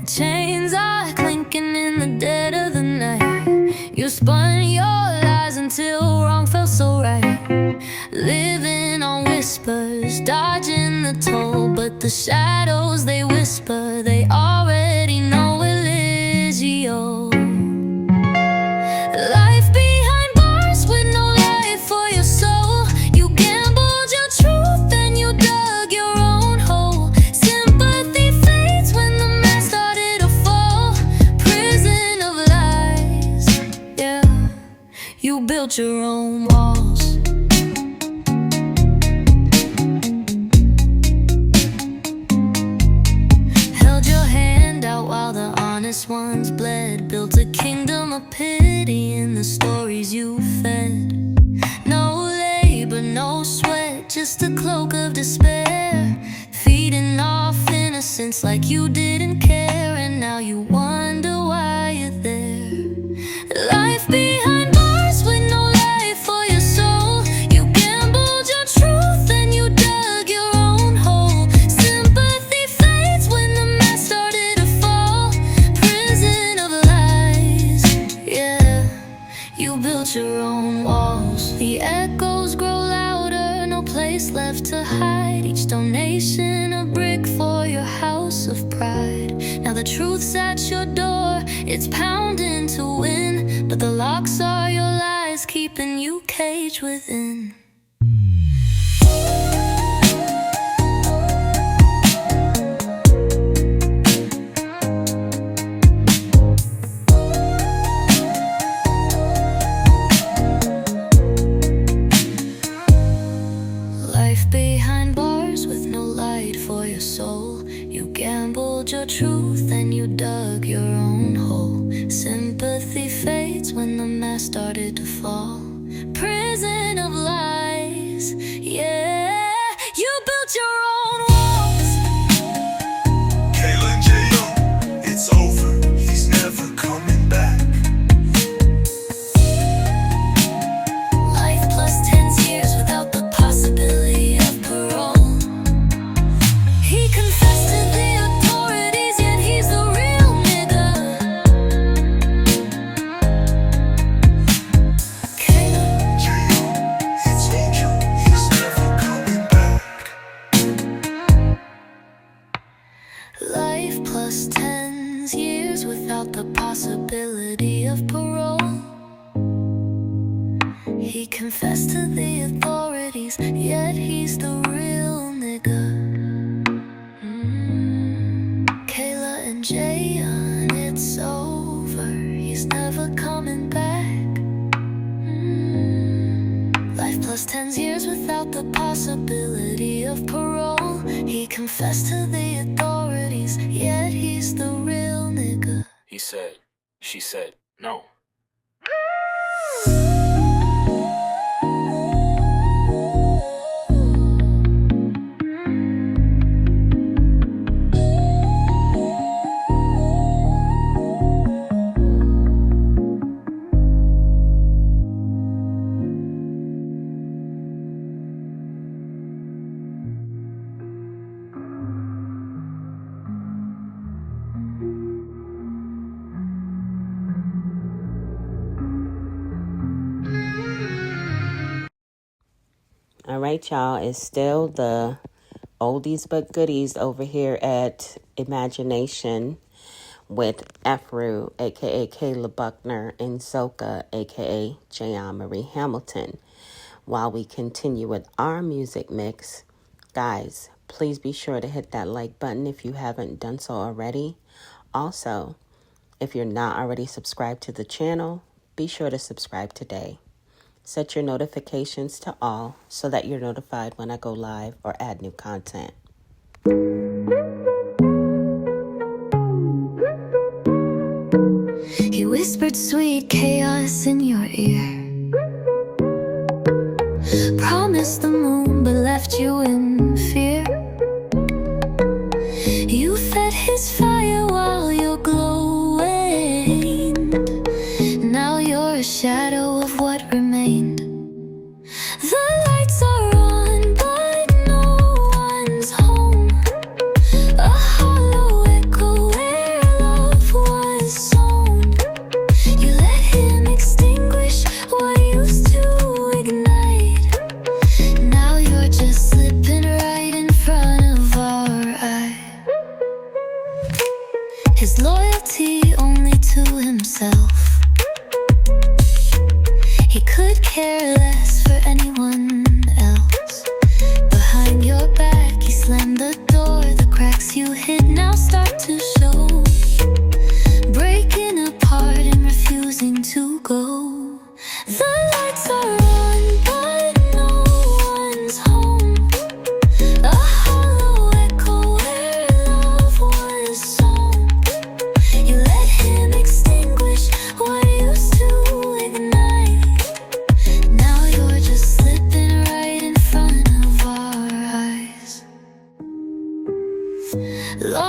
Chains are clinking in the dead of the night. You spun your lies until wrong felt so right. Living on whispers, dodging the toll. But the shadows, they whisper, they already know Eligio. Life behind bars with no life for your soul. You gambled your truth and you dug your own hole. Sympathy just a cloak of despair, feeding off innocence like you didn't care. And now you wonder why you're there. Life behind bars with no life for your soul. You gambled your truth and you dug your own hole. Sympathy fades when the mask started to fall. Prison of lies, yeah. You built your own walls. The echoes grow louder, no place left to hide. Each donation a brick for your house of pride. Now the truth's at your door, it's pounding to win, but the locks are your lies, keeping you caged within. Life behind bars with no light for your soul. You gambled your truth and you dug your own hole. Sympathy fades when the mask started to fall. Prison of lies, yeah. You built your own walls. Kayla and J.O., it's over, he's never coming back. Life plus 10 years without the possibility of parole. He confessed to the authorities, yet he's the real nigga. Kayla, It's over, he's never coming back. life plus 10 years without the possibility of parole. He confessed to the authorities, yet he's the real nigga. Kayla and Jayon, it's over, he's never coming back. Life plus 10 years without the possibility of parole. He confessed to the authorities, yet he's the real nigga. He said, she said, no. All right, y'all. It's still the oldies but goodies over here at Imagination with Afru, a.k.a. Kayla Buckner, and Zoka, a.k.a. Jayon Marie Hamilton. While we continue with our music mix, guys, please be sure to hit that like button if you haven't done so already. Also, if you're not already subscribed to the channel, be sure to subscribe today. Set your notifications to all so that you're notified when I go live or add new content. He whispered sweet chaos in your ear, promised the moon but left you in fear. You fed his fire while you're glowing. Now you're a shadow of what remained. The lights are on but no one's home. A hollow echo where love was sown. You let him extinguish what used to ignite. Now you're just slipping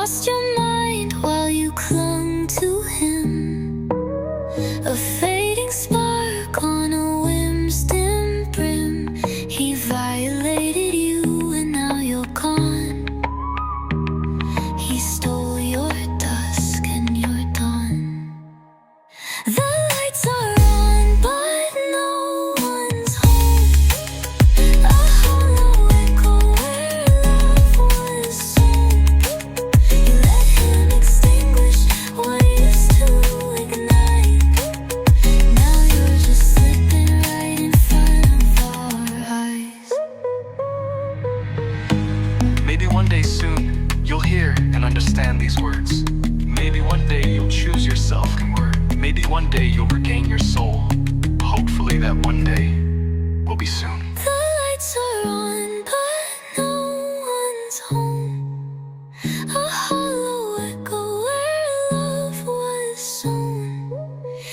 lost your mind while you clung to him. A fading spark on a whim's dim brim. He violated you and now you're gone. He stole your dusk and your dawn. The lights are on, but no one's home. A hollow echo where love was sown. You let him extinguish what used to ignite. Now you're just slipping right in front of our eyes. Maybe one day soon, you'll hear and understand these words. Maybe one day you'll choose yourself inward. Maybe one day you'll regain your soul. Hopefully that one day will be soon. The lights are on, but no one's home. A hollow echo where love was sown.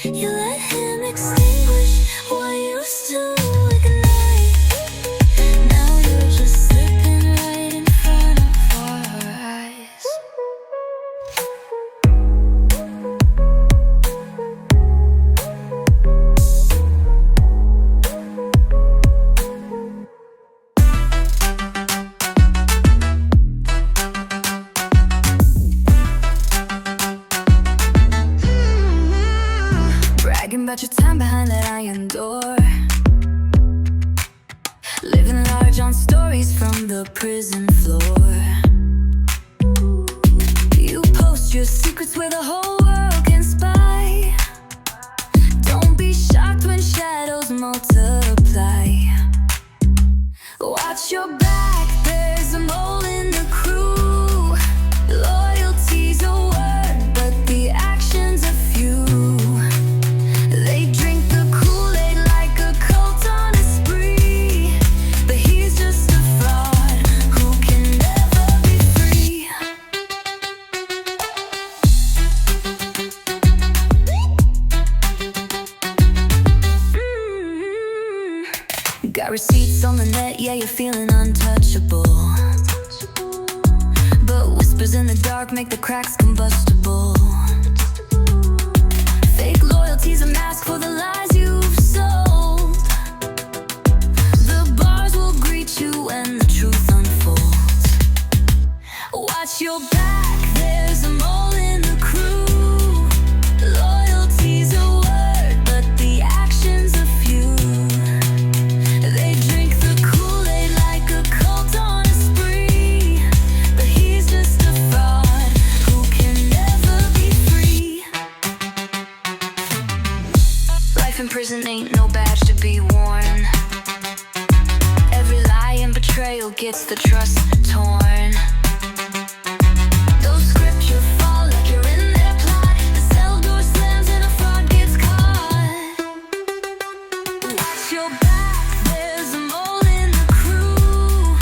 You let him extinguish what used to ignite. Now you're just slipping right in front of our eyes. Bragging about your time behind that iron door. Living large on stories from the prison floor. You post your secrets where the whole world can spy. Don't be shocked when shadows multiply. Watch your back, there's a mole in the crew. Loyalty's a word, but the action's a few. They drink the Kool-Aid like a cult on a spree. But he's just a fraud who can never be free. Got receipts on the net, yeah, you're feeling untouchable. But whispers in the dark make the cracks combustible. Fake loyalty's a mask for the lies you've sold. The bars will greet you when the truth unfolds. Watch your back, there's a mole in the crew. Loyalty's a word, but the action's a few. They drink the Kool-Aid like a cult on a spree. But he's just a fraud who can never be free. Life in prison ain't no badge to be worn. Every lie and betrayal gets the trust torn. Those scripture fall like you're in their plot. The cell door slams and a fraud gets caught. Watch your back, there's a mole in the crew.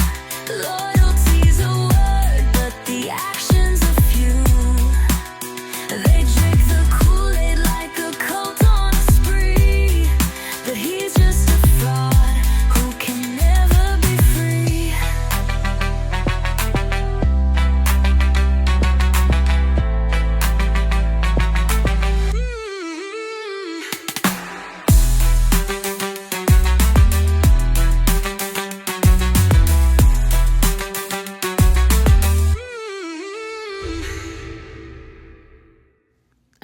Loyalty's a word, but the action's a few. They drink the Kool-Aid like a cult on a spree. But he's just a fraud who can never be free.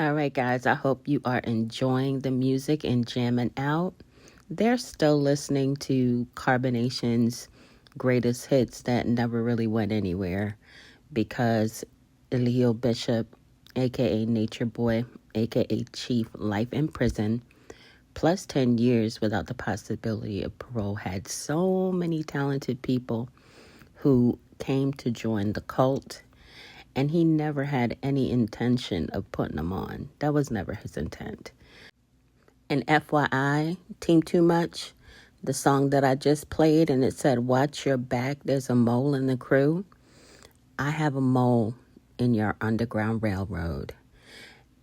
All right, guys, I hope you are enjoying the music and jamming out. They're still listening to Carbonation's greatest hits that never really went anywhere because Elio Bishop, aka Nature Boy, aka Chief Life in Prison, plus 10 years without the possibility of parole, had so many talented people who came to join the cult, and he never had any intention of putting them on. That was never his intent. And FYI, Team Too Much, the song that I just played, and it said, "Watch your back, there's a mole in the crew." I have a mole in your Underground Railroad.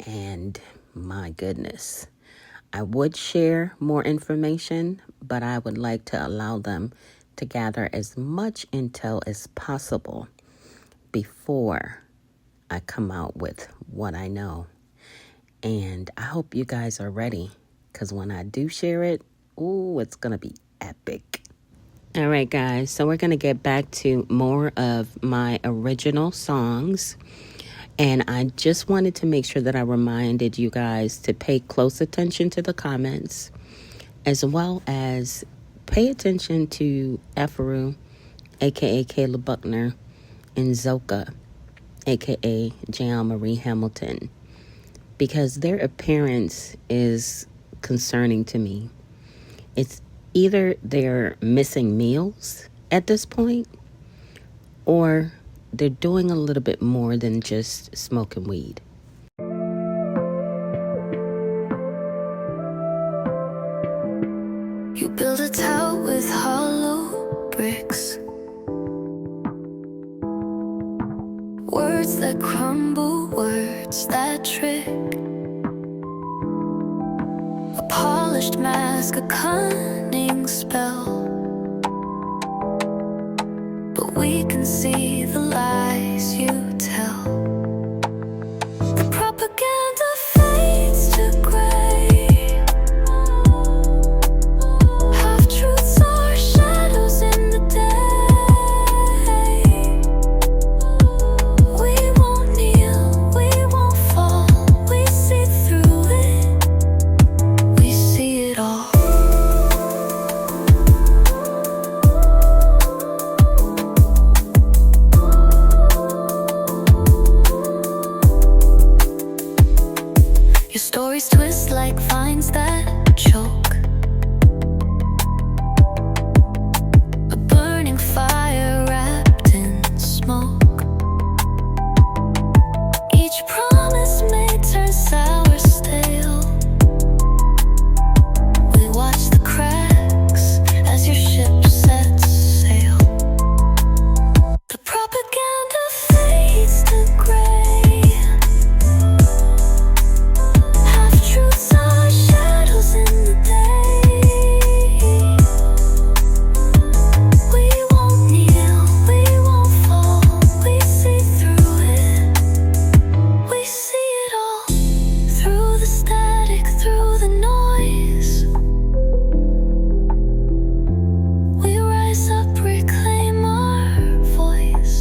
And my goodness, I would share more information, but I would like to allow them to gather as much intel as possible before I come out with what I know. And I hope you guys are ready, because when I do share it, ooh, it's going to be epic. All right, guys, so we're going to get back to more of my original songs. And I just wanted to make sure that I reminded you guys to pay close attention to the comments, as well as pay attention to Efaru, a.k.a. Kayla Buckner, and Zoka, a.k.a. Jan Marie Hamilton, because their appearance is concerning to me. It's either they're missing meals at this point, or they're doing a little bit more than just smoking weed. You build a tower with hollow bricks, words that crumble, words that trick, a polished mask, a cunning spell. But we can see the lies you tell. The propaganda fades to gray. Half-truths are shadows in the day. We won't kneel, we won't fall. We see through it, we see it all. Your stories twist like vines that choke, a burning fire wrapped in smoke. Each promise made turns sour, stale. We watch the cracks as your ship sets sail. The propaganda fades to gray. Half-truths are shadows in the day. We won't kneel, we won't fall. We see through it, we see it all. Through the static, through the noise, we rise up, reclaim our voice.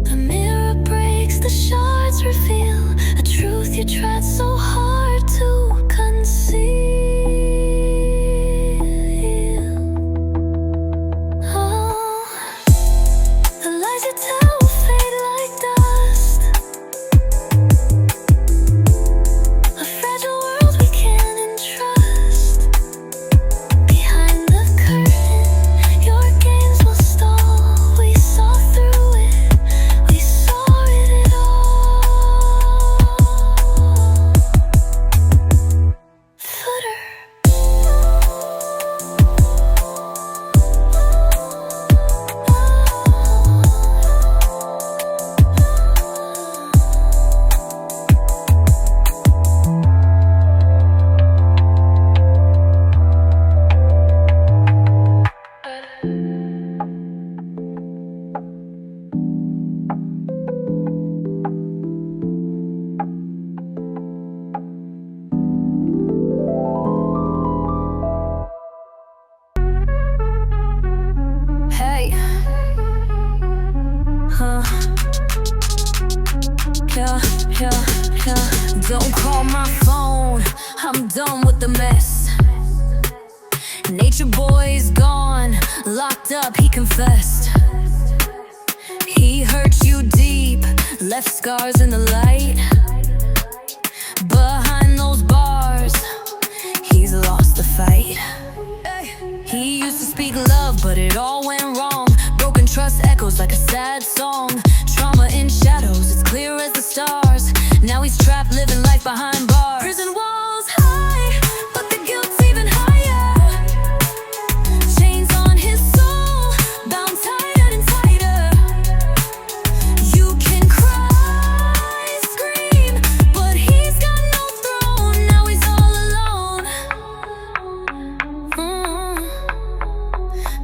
The mirror breaks, the shards reveal a truth you tried so hard to conceal. Oh, the lies you tell will fade like dust. A fragile world we can't entrust. Behind the curtain, your games will stall. We saw through it, we saw it all. Footer. Hey, huh? Yeah, yeah, yeah. Don't call my phone, I'm done with the mess. Nature boy is gone, locked up, he confessed. He hurt you deep, left scars in the light. Behind those bars, he's lost the fight. He used to speak love, but it all went wrong. Broken trust echoes like a sad song. Trauma in shadows, it's clear as the stars. Now he's trapped, living life behind bars. Prison walls high, but the guilt's even higher. Chains on his soul, bound tighter and tighter. You can cry, scream, but he's got no throne. Now he's all alone.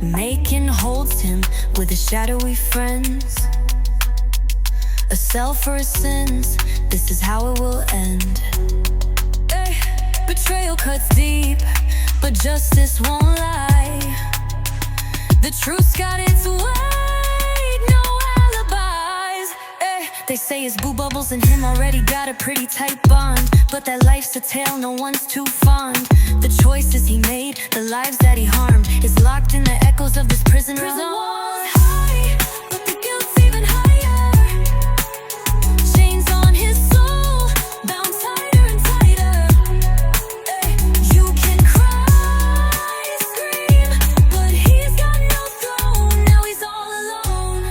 Macon holds him with his shadowy friends. A cell for his sins, this is how it will end. Betrayal cuts deep, but justice won't lie. The truth's got its weight, no alibis. They say his boo bubbles and him already got a pretty tight bond, but that life's a tale no one's too fond. The choices he made, the lives that he harmed, is locked in the echoes of this prison walls high, but the guilt's even higher. Chains on his soul, bound tighter and tighter. You can cry, scream, but he's got no throne. Now he's all alone.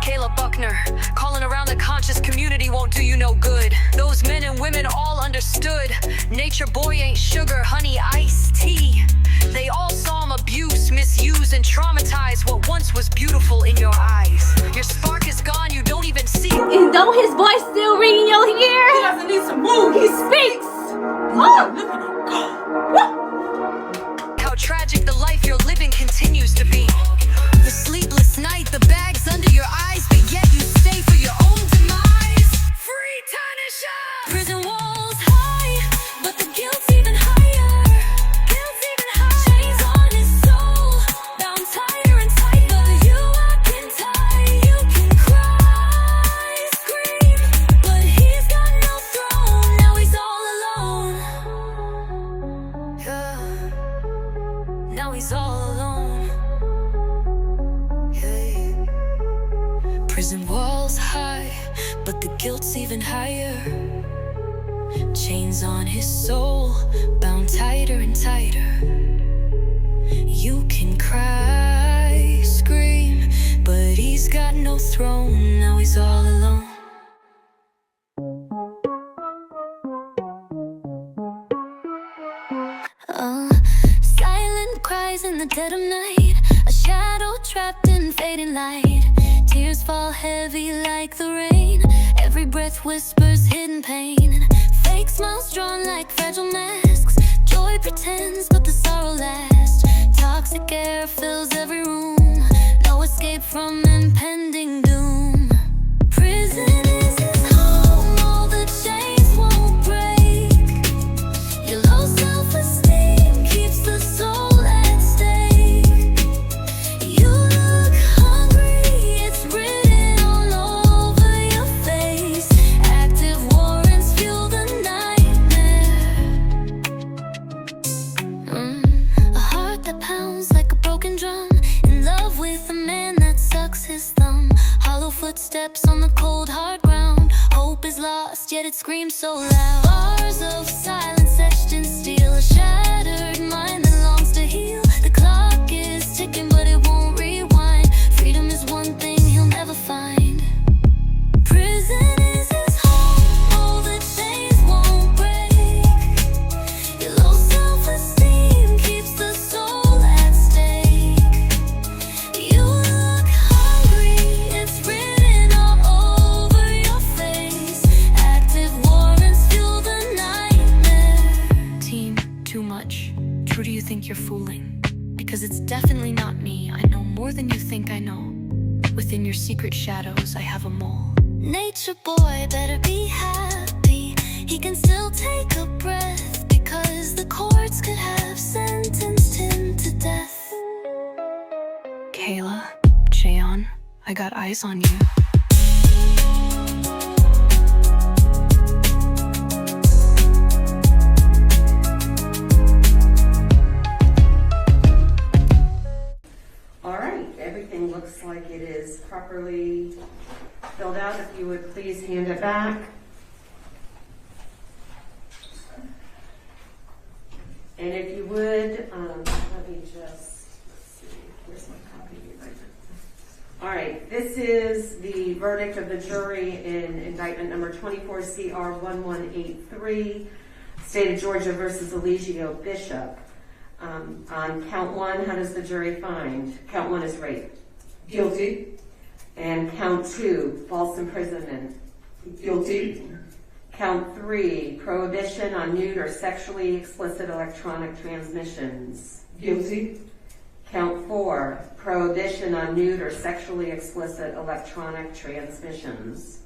Kayla Buckner, calling around the conscious community won't do you no good. Those men and women all understood. Nature boy ain't sugar, honey, iced tea. They all saw him abuse, misuse, and traumatize what once was beautiful in your eyes. Your spark is gone, you don't even see. And though his voice still ring in your ear, He doesn't need some move. he speaks. Oh, look at him. How tragic the life you're living continues to be. The sleepless night, the bags under your eyes, but yet you stay for your own demise. Free Tanisha! Prison walls high, but the guilt's even higher. Guilt's even higher. Chains on his soul, bound tighter and tighter. You can tie, you can cry, scream, but he's got no throne. Now he's all alone. Yeah. Now he's all alone. Hey. Prison walls high, but the guilt's even higher. Chains on his soul, bound tighter and tighter. You can cry, scream, but he's got no throne. Now he's all alone. Silent cries in the dead of night, a shadow trapped in fading light. Tears fall heavy like the rain, every breath whispers hidden pain. Fake smiles drawn like fragile masks, joy pretends but the sorrow lasts. Toxic air fills every room, no escape from impending doom. Prison is his home, all the chains won't break. Your low self-esteem keeps the soul at stake. You look hungry, it's written all over your face. Active warrants fuel the nightmare. A heart that pounds like a broken drum, in love with a man that sucks his thumb. Hollow footsteps on the cold hard ground. Hope is lost, yet it screams so loud. Bars of silence etched in steel, a shattered mind that longs to heal. The clock is ticking, but it won't rewind. Freedom is one thing he'll never find. Prison is his home, all the chains won't break. Your low self-esteem keeps the soul at stake. You look hungry, it's written all over your face. Active warrants fuel the nightmare. Team, too much. True, do you think you're fooling? Because it's definitely not me. I know more than you think I know. Within your secret shadows, I have a mole. Nature boy better be happy, he can still take a breath, because the courts could have sentenced him to death. Kayla, Jayon, I got eyes on you. All right, everything looks like it is properly filled out. If you would please hand it back. And if you would, let me just, let's see, where's my copy? All right, this is the verdict of the jury in indictment number 24 CR 1183, State of Georgia versus Eligio Bishop. On count one, how does the jury find? Count one is rape. Guilty. And count two, false imprisonment. Guilty. Count three, prohibition on nude or sexually explicit electronic transmissions. Guilty. Count four, prohibition on nude or sexually explicit electronic transmissions.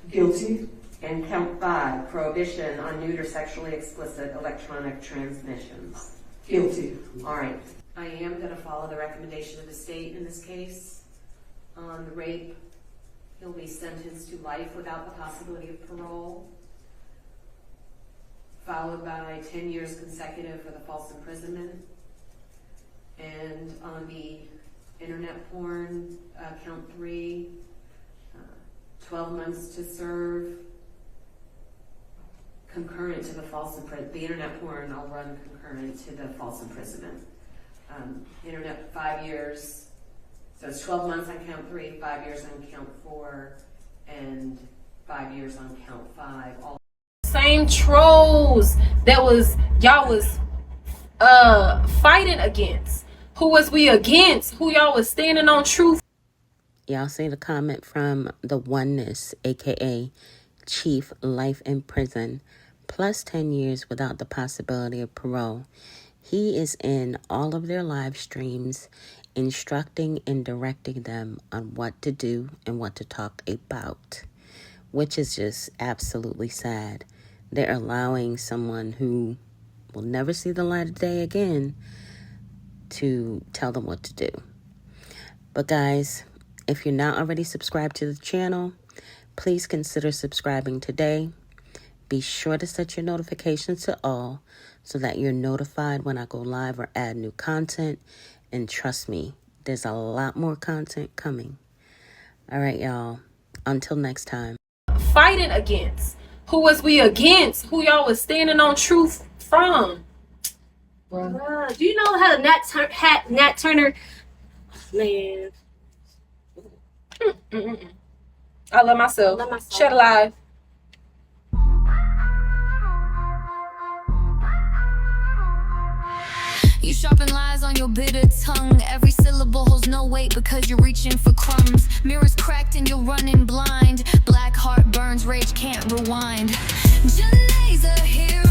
Guilty. And count 5, prohibition on nude or sexually explicit electronic transmissions. Guilty. All right. I am going to follow the recommendation of the state in this case. On the rape, he'll be sentenced to life without the possibility of parole, followed by 10 years consecutive for the false imprisonment. And on the internet porn, count 3, 12 months to serve, concurrent to the false imprisonment. The internet porn, I'll run concurrent to the false imprisonment. Internet, 5 years. So it's 12 months on count 3, 5 years on count 4, and 5 years on count 5. All same trolls that y'all was fighting against. Who was we against? Who y'all was standing on truth? Y'all see the comment from the Oneness, aka Chief, life in prison, plus 10 years without the possibility of parole. He is in all of their live streams, instructing and directing them on what to do and what to talk about, which is just absolutely sad. They're allowing someone who will never see the light of day again to tell them what to do. But guys, if you're not already subscribed to the channel, please consider subscribing today. Be sure to set your notifications to all so that you're notified when I go live or add new content. And trust me, there's a lot more content coming. All right, y'all. Until next time. Fighting against. Who was we against? Who y'all was standing on truth from? Do you know how Nat Turner? Man. I love myself. Shut alive. You sharpen lies on your bitter tongue. Every syllable holds no weight because you're reaching for crumbs. Mirrors cracked and you're running blind. Black heart burns, rage can't rewind. Janae's a hero.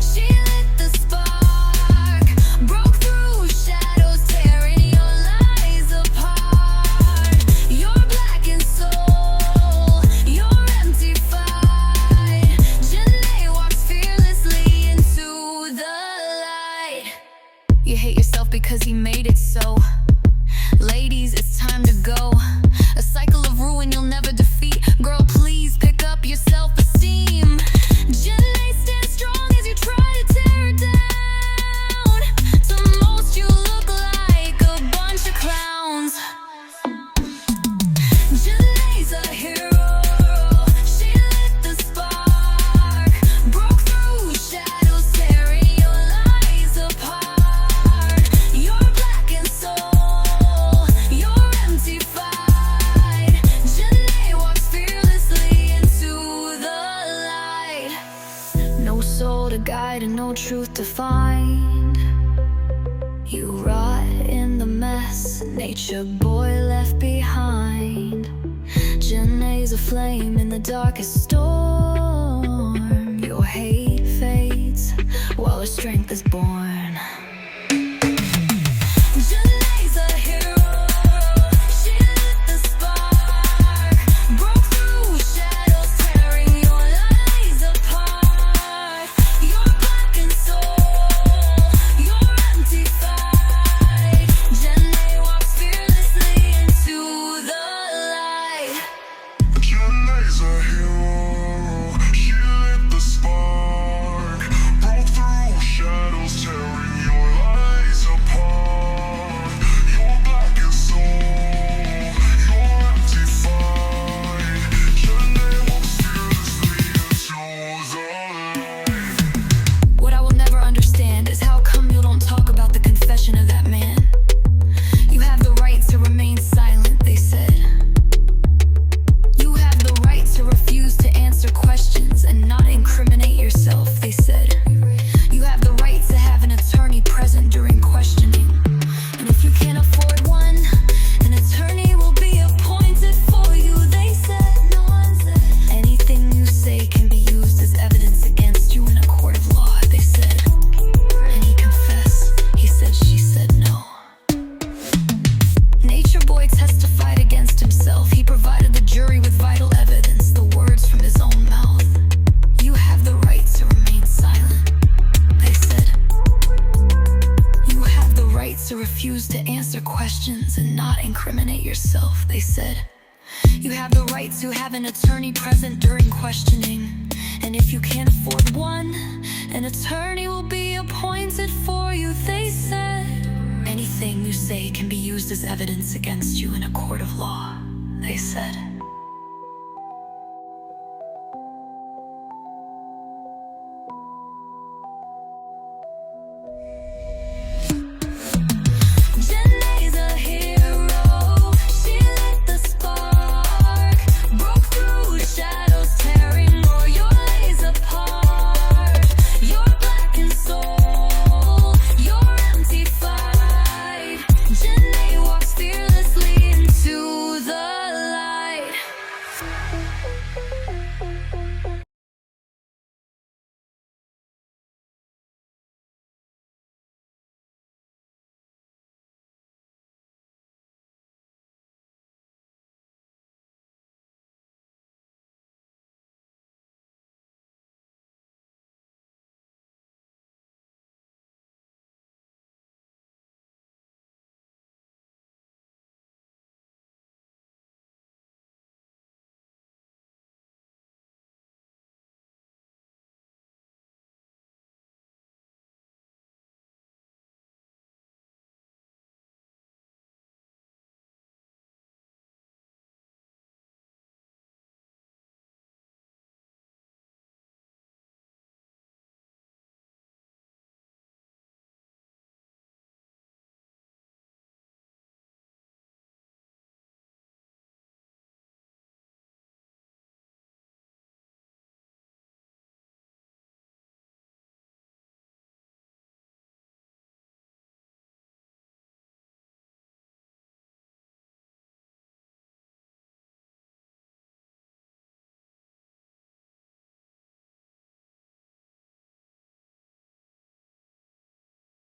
She lit the spark. Broke through shadows, tearing your lies apart. You're black in soul. You're empty fight. Janae walks fearlessly into the light. You hate yourself because he made it so. Ladies, it's time to go. A cycle of ruin you'll never defeat. Girl, please pick up your self-esteem. Janae, stand strong as you try to tear it down. To most you look like a bunch of clowns. Janae's a hero. She lit the spark. Broke through shadows, tearing your lies apart. You're black in soul. You're empty fight. Janae walks fearlessly into the light. No soul to guide and no truth to find. You rot in the mess, nature boy left behind. Janae's a flame in the darkest storm. Your hate fades while her strength is born. Janae's a hero. She lit the spark. Broke through shadows, tearing your lies apart. You're black in soul. You're empty fight. Janae walks fearlessly into the light. Janae's a hero. She lit the spark. Broke through shadows, tearing your to refuse to answer questions and not incriminate yourself, they said. You have the right to have an attorney present during questioning. And if you can't afford one, an attorney will be appointed for you, they said. Anything you say can be used as evidence against you in a court of law, they said.